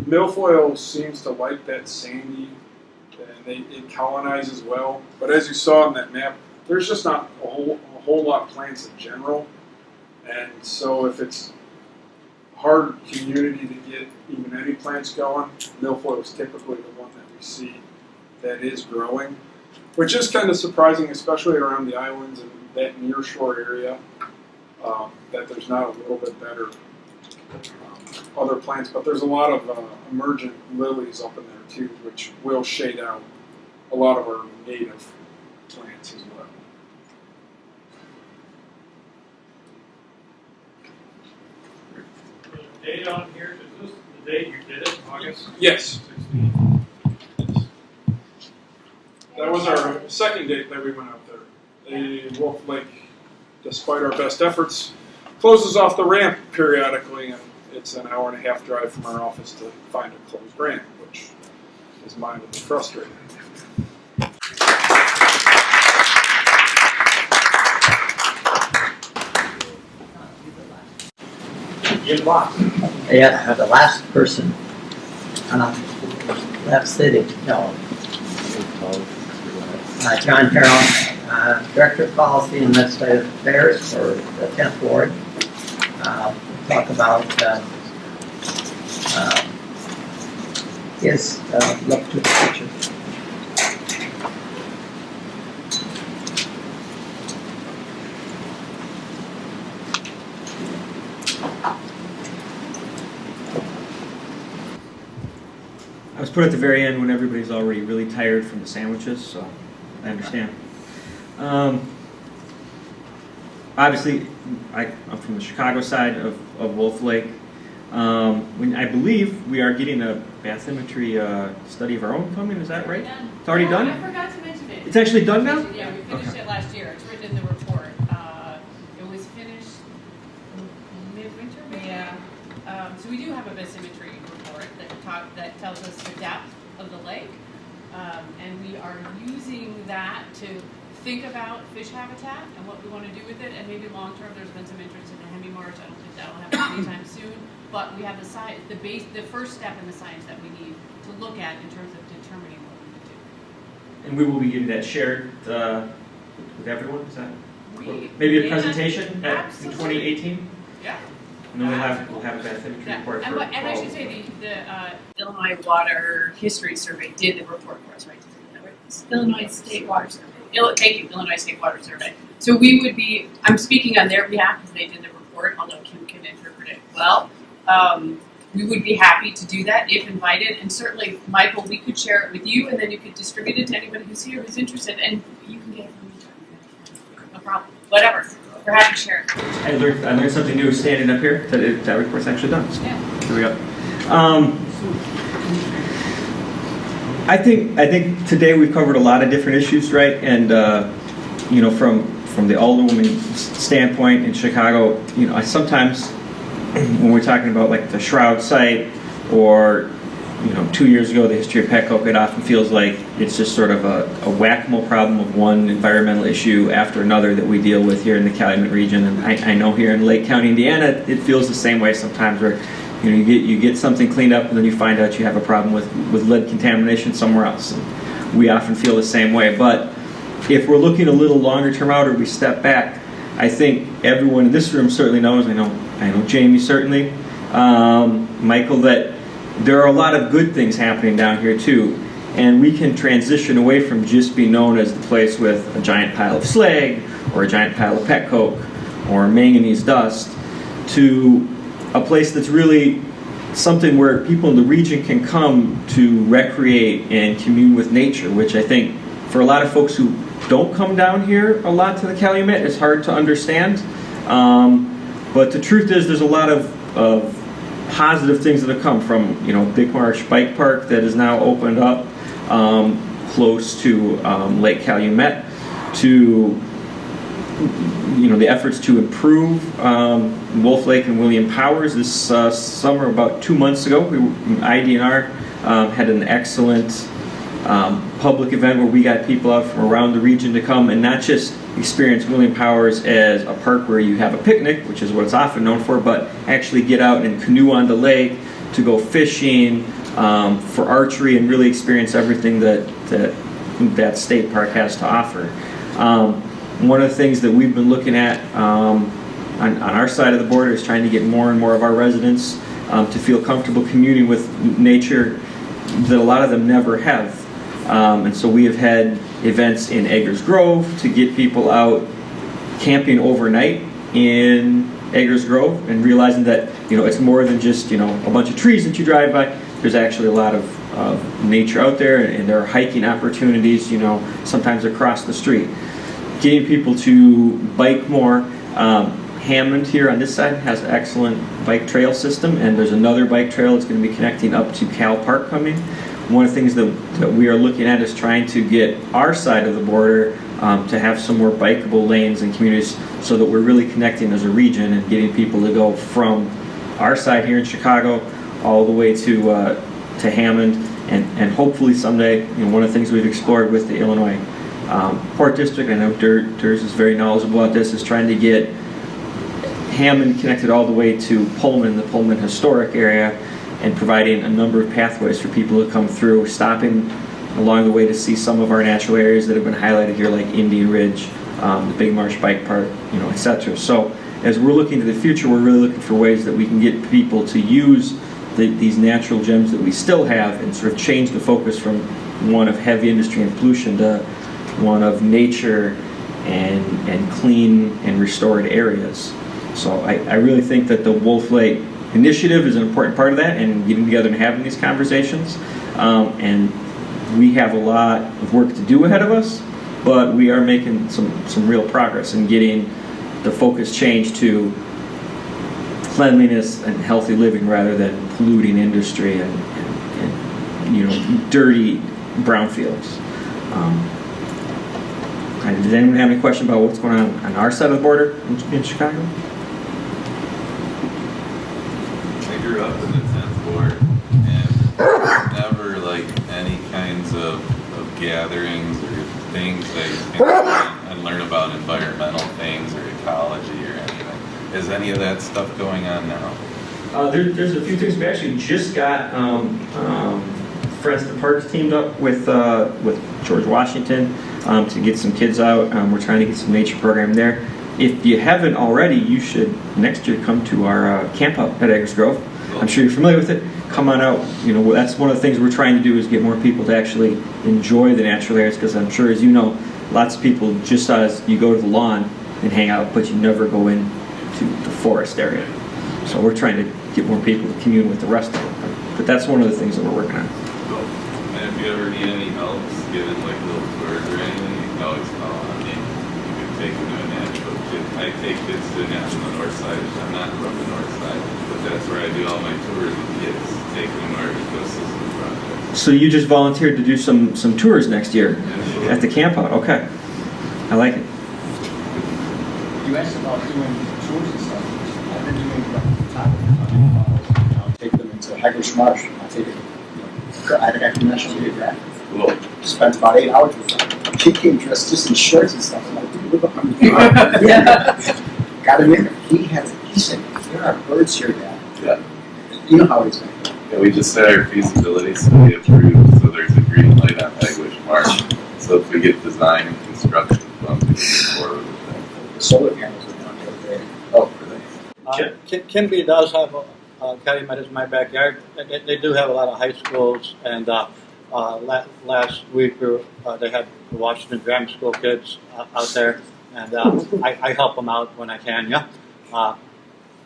[SPEAKER 17] Milfoil seems to like that sandy, and it colonizes well. But as you saw in that map, there's just not a whole lot of plants in general. And so if it's hard community to get even any plants going, milfoil is typically the one that we see that is growing, which is kind of surprising, especially around the islands and that nearshore area, that there's not a little bit better other plants. But there's a lot of emergent lilies up in there too, which will shade out a lot of our native plants as well.
[SPEAKER 14] Date on here, is this the date you did it, August?
[SPEAKER 17] Yes. 16. That was our second date that we went out there. The Wolf Lake, despite our best efforts, closes off the ramp periodically, and it's an hour and a half drive from our office to find a closed ramp, which is mildly frustrating.
[SPEAKER 1] Yeah, the last person left sitting, no. John Farrell, Director of Policy and Legislative Affairs for the 10th Ward. Talk about his look to the future.
[SPEAKER 3] I was put at the very end when everybody's already really tired from the sandwiches, so I understand. Obviously, I'm from the Chicago side of Wolf Lake. I believe we are getting a bathymetry study of our own coming, is that right? It's already done?
[SPEAKER 15] I forgot to mention it.
[SPEAKER 3] It's actually done now?
[SPEAKER 15] Yeah, we finished it last year. It's written in the report. It was finished midwinter, yeah. So we do have a bathymetry report that tells us the depth of the lake, and we are using that to think about fish habitat and what we want to do with it, and maybe long term there's been some interest in the hemi-marsh. I don't think that'll happen anytime soon, but we have the first step in the science that we need to look at in terms of determining what we would do.
[SPEAKER 3] And we will be getting that shared with everyone, is that? Maybe a presentation in 2018?
[SPEAKER 15] Yeah.
[SPEAKER 3] And then we'll have a bathymetry report for
[SPEAKER 15] and I should say the Illinois Water History Survey did the report for us, right? Illinois State Water Survey. Thank you, Illinois State Water Survey. So we would be, I'm speaking on their behalf because they did the report, although Kim can interpret it well. We would be happy to do that if invited, and certainly, Michael, we could share it with you, and then you could distribute it to anybody who's here who's interested, and you can get it from me. No problem. Whatever. We're happy to share it.
[SPEAKER 3] I learned something new standing up here, that report's actually done. So
[SPEAKER 15] Yeah.
[SPEAKER 3] Here we go. I think today we've covered a lot of different issues, right? And from the alderwoman standpoint in Chicago, I sometimes when we're talking about like the Shroud site or 2 years ago, the history of petcoke, it often feels like it's just sort of a whack-a-mole problem of one environmental issue after another that we deal with here in the Calumet region. And I know here in Lake County, Indiana, it feels the same way sometimes, where you get something cleaned up and then you find out you have a problem with lead contamination somewhere else. And we often feel the same way. But if we're looking a little longer term out, or we step back, I think everyone in this room certainly knows, I know Jamie certainly, Michael, that there are a lot of good things happening down here too, and we can transition away from just being known as the place with a giant pile of slag or a giant pile of petcoke or manganese dust to a place that's really something where people in the region can come to recreate and commune with nature, which I think for a lot of folks who don't come down here a lot to the Calumet, it's hard to understand. But the truth is there's a lot of positive things that have come from, Big Marsh Bike Park that is now opened up close to Lake Calumet, to the efforts to improve Wolf Lake and William Powers. This summer, about 2 months ago, IDNR had an excellent public event where we got people out from around the region to come and not just experience William Powers as a park where you have a picnic, which is what it's often known for, but actually get out and canoe on the lake, to go fishing, for archery, and really experience everything that state park has to offer. One of the things that we've been looking at on our side of the border is trying to get more and more of our residents to feel comfortable communing with nature that a lot of them never have. And so we have had events in Eggers Grove to get people out camping overnight in Eggers Grove, and realizing that it's more than just a bunch of trees that you drive by. There's actually a lot of nature out there, and there are hiking opportunities sometimes across the street. Getting people to bike more. Hammond here on this side has an excellent bike trail system, and there's another bike trail that's going to be connecting up to Cal Park coming. One of the things that we are looking at is trying to get our side of the border to have some more bikeable lanes and communities, so that we're really connecting as a region and getting people to go from our side here in Chicago all the way to Hammond, and hopefully someday, one of the things we've explored with the Illinois Port District, I know Durs is very knowledgeable about this, is trying to get Hammond connected all the way to Pullman, the Pullman historic area, and providing a number of pathways for people to come through, stopping along the way to see some of our natural areas that have been highlighted here, like Indian Ridge, the Big Marsh Bike Park, etc. So as we're looking to the future, we're really looking for ways that we can get people to use these natural gems that we still have, and sort of change the focus from one of heavy industry and pollution to one of nature and clean and restored areas. So I really think that the Wolf Lake initiative is an important part of that, and getting together and having these conversations. And we have a lot of work to do ahead of us, but we are making some real progress in getting the focus changed to cleanliness and healthy living rather than polluting industry and dirty brownfields. Does anyone have any question about what's going on our side of the border in Chicago?
[SPEAKER 12] I grew up in the 10th ward, and never like any kinds of gatherings or things that you can and learn about environmental things or ecology or anything. Is any of that stuff going on now?
[SPEAKER 3] There's a few things. We actually just got Friends of the Parks teamed up with George Washington to get some kids out. We're trying to get some nature program there. If you haven't already, you should next year come to our camp out at Eggers Grove. I'm sure you're familiar with it. Come on out. That's one of the things we're trying to do, is get more people to actually enjoy the natural areas, because I'm sure, as you know, lots of people just as you go to the lawn and hang out, but you never go into the forest area. So we're trying to get more people to commune with the rest of it. But that's one of the things that we're working on.
[SPEAKER 12] Cool. And if you ever need any help giving like little tours or anything, you can always call on me. You can take them to a natural kid. I take kids to on the north side. I'm not from the north side, but that's where I do all my tours with kids, taking them to our ecosystem projects.
[SPEAKER 3] So you just volunteered to do some tours next year at the camp out. Okay. I like it.
[SPEAKER 5] You asked about doing tours and stuff. I've been doing photography. Take them into Eggers Marsh. I take it I got National Geographic.
[SPEAKER 12] Cool.
[SPEAKER 5] Spent about 8 hours with him. He came dressed just in shorts and stuff. I'm like, dude, look up on the yeah. Got him in there. He said, there are birds here that.
[SPEAKER 12] Yeah.
[SPEAKER 5] You know how he's going.
[SPEAKER 12] Yeah, we just had our feasibility study approved, so there's a green light on Egwish Marsh. So if we get design and construction funds, we can move forward with that.
[SPEAKER 5] The solar panels are down the other day.
[SPEAKER 12] Oh, really?
[SPEAKER 6] Kinby does have Calumet is my backyard. They do have a lot of high schools, and last week they had the Washington Grammar School kids out there, and I help them out when I can. Yeah,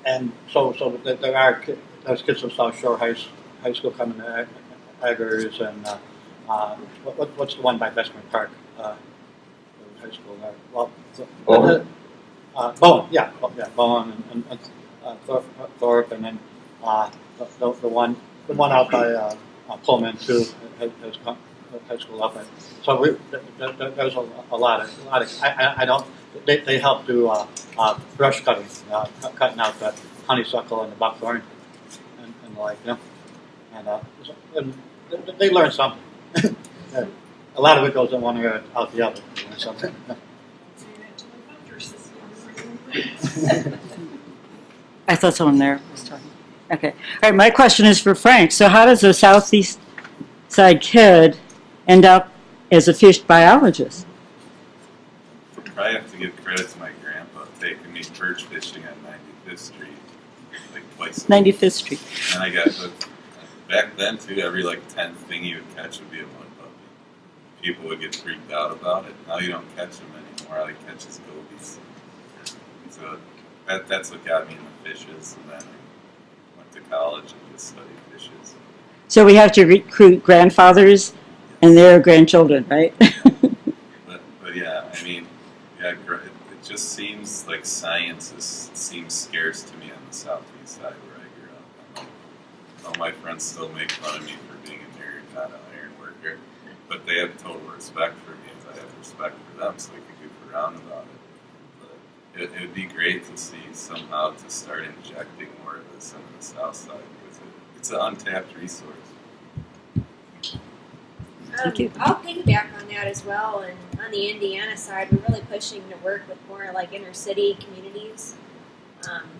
[SPEAKER 6] and so there's kids from South Shore High School coming to Eggers, and what's the one by Bestman Park? High school there. Well,
[SPEAKER 12] Bowen?
[SPEAKER 6] Bowen, yeah, Bowen and Thorpe, and then the one out by Pullman too has come high school up. And so there's a lot of I don't they help do brush cutting, cutting out the honeysuckle and the buckthorn and the like, you know, and they learn something. A lot of it goes in one ear out the other. You know, something.
[SPEAKER 18] I thought someone there was talking. Okay. All right, my question is for Frank. So how does a southeast side kid end up as a fish biologist?
[SPEAKER 12] I have to give credit to my grandpa taking me perch fishing on 95th Street, like twice a week.
[SPEAKER 18] 95th Street.
[SPEAKER 12] And I got hooked. Back then, too, every like 10th thing you would catch would be a mud puppy. People would get freaked out about it. Now you don't catch them anymore. All you catch is gobies. So that's what got me into fishes, and then I went to college and just studied fishes.
[SPEAKER 18] So we have to recruit grandfathers and their grandchildren, right?
[SPEAKER 12] But yeah, I mean, yeah, it just seems like science seems scarce to me on the southeast side where I grew up. All my friends still make fun of me for being a nerd, not an iron worker, but they have total respect for me as I have respect for them, so I can goof around about it. It would be great to see somehow to start injecting more of this into the south side because it's an untapped resource.
[SPEAKER 18] Thank you.
[SPEAKER 19] I'll piggyback on that as well. And on the Indiana side, we're really pushing to work with more like inner city communities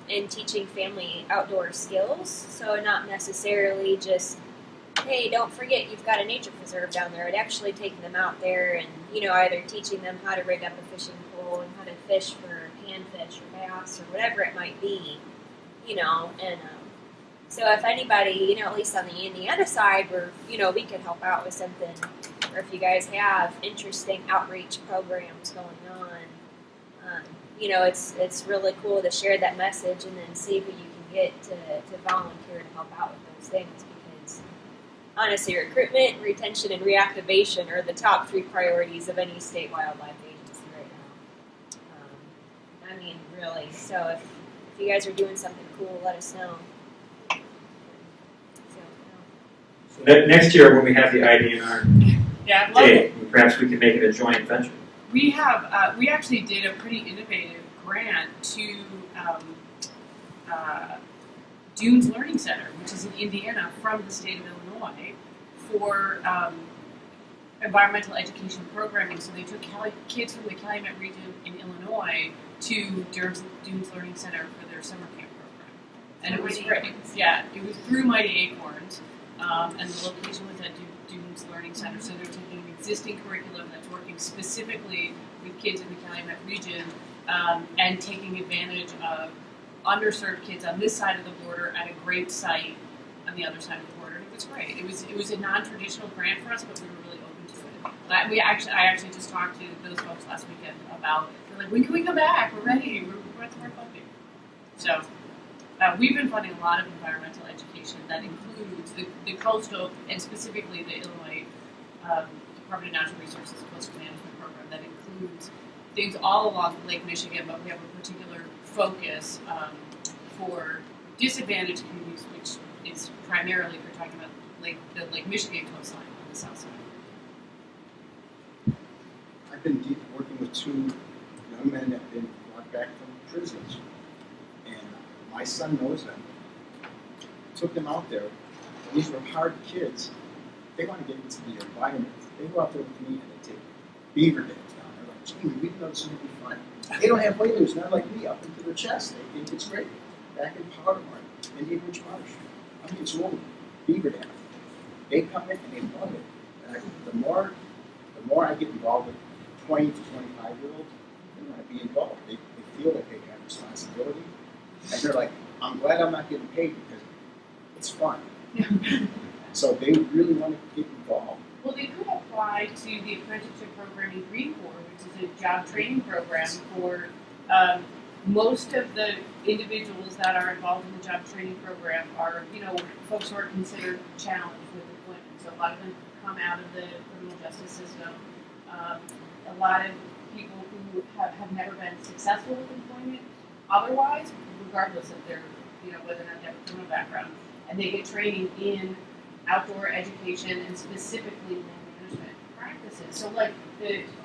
[SPEAKER 19] and teaching family outdoor skills. So not necessarily just, hey, don't forget you've got a nature preserve down there. It actually taking them out there and, you know, either teaching them how to rig up a fishing pole and how to fish for panfish or bass or whatever it might be, you know, and so if anybody, you know, at least on the Indiana side, where, you know, we could help out with something, or if you guys have interesting outreach programs going on, you know, it's really cool to share that message and then see who you can get to volunteer to help out with those things, because honestly, recruitment, retention, and reactivation are the top 3 priorities of any state wildlife agency right now. I mean, really, so if you guys are doing something cool, let us know.
[SPEAKER 3] So that next year, when we have the IDNR
[SPEAKER 15] Yeah, I'd love
[SPEAKER 3] day, perhaps we can make it a joint venture.
[SPEAKER 15] We have, we actually did a pretty innovative grant to Dunes Learning Center, which is in Indiana, from the state of Illinois, for environmental education programming. So they took kids from the Calumet Region in Illinois to Dunes Learning Center for their summer camp program. And it was great. Yeah, it was through Mighty Acorns, and the location was at Dunes Learning Center. So they're taking an existing curriculum that's working specifically with kids in the Calumet Region, and taking advantage of underserved kids on this side of the border at a great site on the other side of the border. And it was great. It was a non-traditional grant for us, but we were really open to it. I actually just talked to those folks last weekend about, they're like, when can we come back? We're ready. We're ready for more funding. So we've been funding a lot of environmental education that includes the coastal, and specifically the Illinois Department of Natural Resources Coastal Management Program that includes things all along Lake Michigan, but we have a particular focus for disadvantaged communities, which is primarily, if you're talking about the Lake Michigan coastline on the south side.
[SPEAKER 5] I've been working with 2 young men that have been brought back from prisons, and my son knows them. Took them out there. These were hard kids, they want to get into the environment. They go out there with me and they take beaver dams down. They're like, Jamie, we know this is going to be fun. They don't have waders, not like me, up into their chest. They think it's great. Back in Powder Mark, Indian Ridge Watershed, I mean, it's a little beaver dam. They come in and they love it. And the more I get involved with 20 to 25-year-olds, they want to be involved. They feel that they have responsibility. And they're like, I'm glad I'm not getting paid because it's fun. So they really want to get involved.
[SPEAKER 15] Well, they could apply to the apprenticeship program in Green Corps, which is a job training program for most of the individuals that are involved in the job training program are, folks who are considered challenged with employment. So a lot of them come out of the criminal justice system. A lot of people who have never been successful with employment otherwise, regardless of their, whether or not they have a criminal background. And they get training in outdoor education and specifically land management practices. So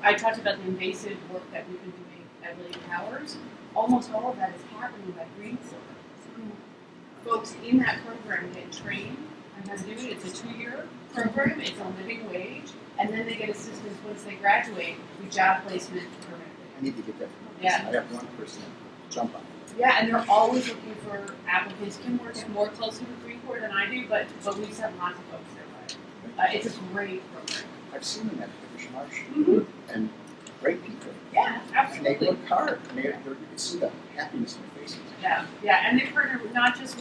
[SPEAKER 15] I talked about the invasive work that we've been doing at Lake Towers. Almost all of that is happening by Green Corps. Folks in that program get trained on how to do it. It's a 2-year program. It's a living wage. And then they get assistance once they graduate with job placement permanently.
[SPEAKER 5] I need to get that from them.
[SPEAKER 15] Yeah.
[SPEAKER 5] I have one person jump on it.
[SPEAKER 15] Yeah, and they're always looking for applicants. Kim works more closely with Green Corps than I do, but we just have lots of folks there. It's a great program.
[SPEAKER 5] I've seen them at Fish Marsh,
[SPEAKER 15] Mm-hmm.
[SPEAKER 5] and great people.
[SPEAKER 15] Yeah, absolutely.
[SPEAKER 5] And they work hard, and you can see the happiness in their faces.
[SPEAKER 15] Yeah, and they partner not just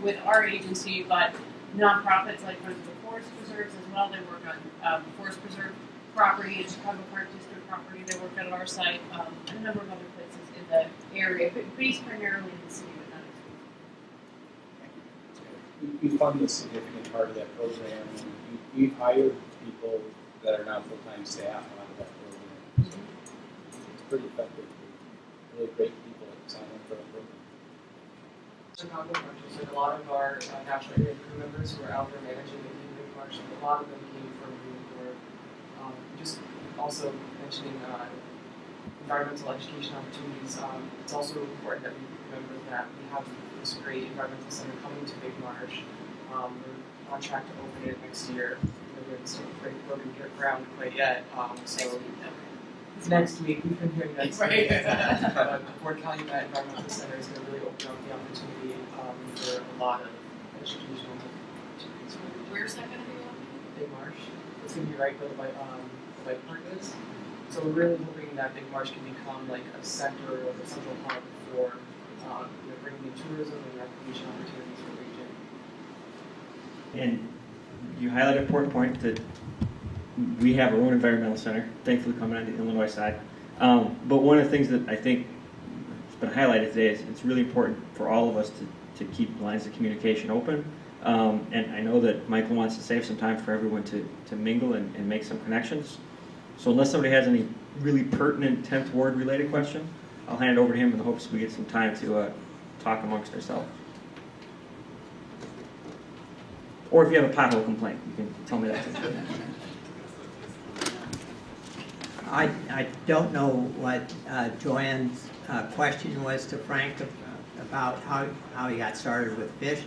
[SPEAKER 15] with our agency, but nonprofits like Friends of the Forest Preserves as well. They work on forest preserve property and Chicago Park District property. They work at our site and a number of other places in the area, but based primarily in the city, but not exclusively.
[SPEAKER 16] We fund a significant part of that program, and we've hired people that are now full-time staff out of that program. So it's pretty effective. Really great people that sign up for our program.
[SPEAKER 20] Chicago Marshes, like a lot of our national area crew members who are out there managing the Calumet Marsh, a lot of them came from Green Corps. Just also mentioning environmental education opportunities. It's also important that we remember that we have this great environmental center coming to Big Marsh. We're on track to open it next year. We haven't started broken ground quite yet. So next week, we've been hearing that.
[SPEAKER 15] Right.
[SPEAKER 20] But the Fort Calumet Environmental Center is going to really open up the opportunity for a lot of educational opportunities.
[SPEAKER 15] Where's that going to be?
[SPEAKER 20] Big Marsh. It's going to be right where the bike park is. So we're really hoping that Big Marsh can become like a center or a central hub for bringing in tourism and recreation opportunities for the region.
[SPEAKER 3] And you highlight an important point that we have our own environmental center, thankfully coming on the Illinois side. But one of the things that I think has been highlighted today is it's really important for all of us to keep lines of communication open. And I know that Michael wants to save some time for everyone to mingle and make some connections. So unless somebody has any really pertinent 10th ward related question, I'll hand it over to him in the hopes we get some time to talk amongst ourselves. Or if you have a pothole complaint, you can tell me that too.
[SPEAKER 1] I don't know what Joanne's question was to Frank about how he got started with fish,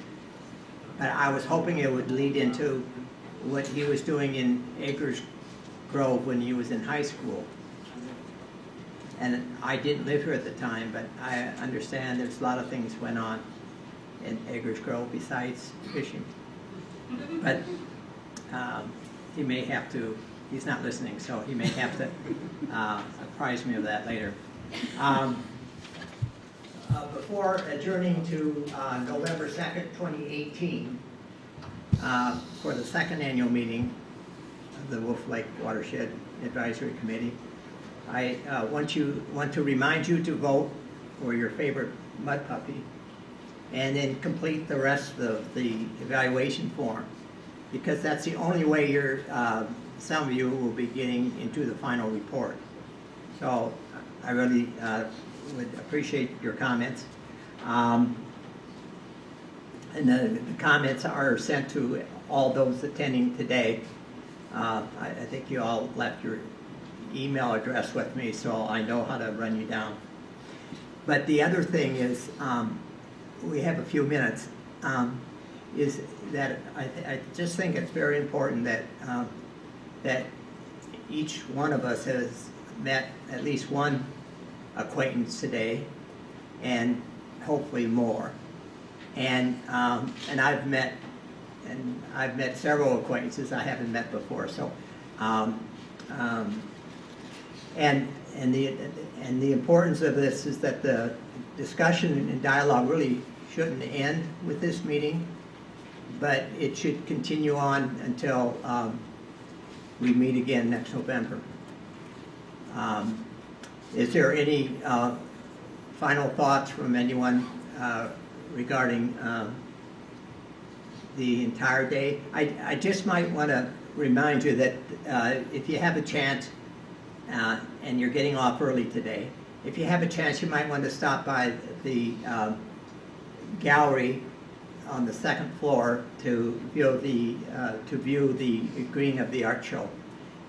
[SPEAKER 1] but I was hoping it would lead into what he was doing in Acres Grove when he was in high school. And I didn't live here at the time, but I understand there's a lot of things went on in Acres Grove besides fishing. But he may have to, he's not listening, so he may have to apprise me of that later. Before adjourning to November 2nd, 2018, for the second annual meeting of the Wolf Lake Watershed Advisory Committee, I want to remind you to vote for your favorite mud puppy and then complete the rest of the evaluation form, because that's the only way some of you will be getting into the final report. So I really would appreciate your comments. And the comments are sent to all those attending today. I think you all left your email address with me, so I know how to run you down. But the other thing is, we have a few minutes. is that I just think it's very important that, that each one of us has met at least one acquaintance today, and hopefully more. And I've met several acquaintances I haven't met before. So, and the importance of this is that the discussion and dialogue really shouldn't end with this meeting, but it should continue on until we meet again next November. Is there any final thoughts from anyone regarding the entire day? I just might want to remind you that if you have a chance, and you're getting off early today, if you have a chance, you might want to stop by the gallery on the second floor to view the green of the art show,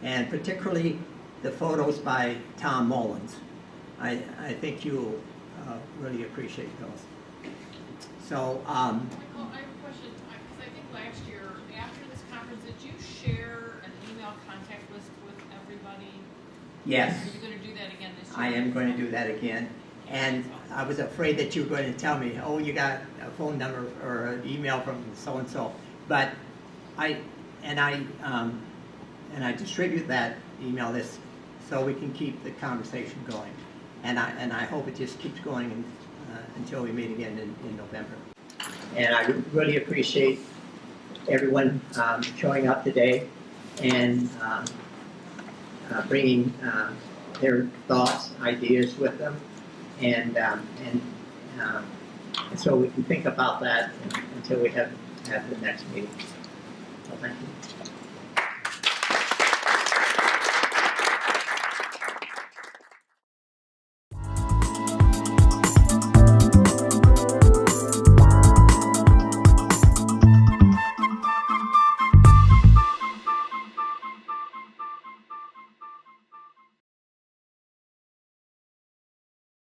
[SPEAKER 1] and particularly the photos by Tom Mullins. I think you'll really appreciate those. So,
[SPEAKER 15] Michael, I have a question, because I think last year, after this conference, did you share an email contact list with everybody?
[SPEAKER 1] yes.
[SPEAKER 15] Are you going to do that again this year?
[SPEAKER 1] I am going to do that again. And I was afraid that you were going to tell me, oh, you got a phone number or an email from so-and-so. But I distribute that email list so we can keep the conversation going. And I hope it just keeps going until we meet again in November. And I really appreciate everyone showing up today and bringing their thoughts, ideas with them, and so we can think about that until we have the next meeting. So thank you.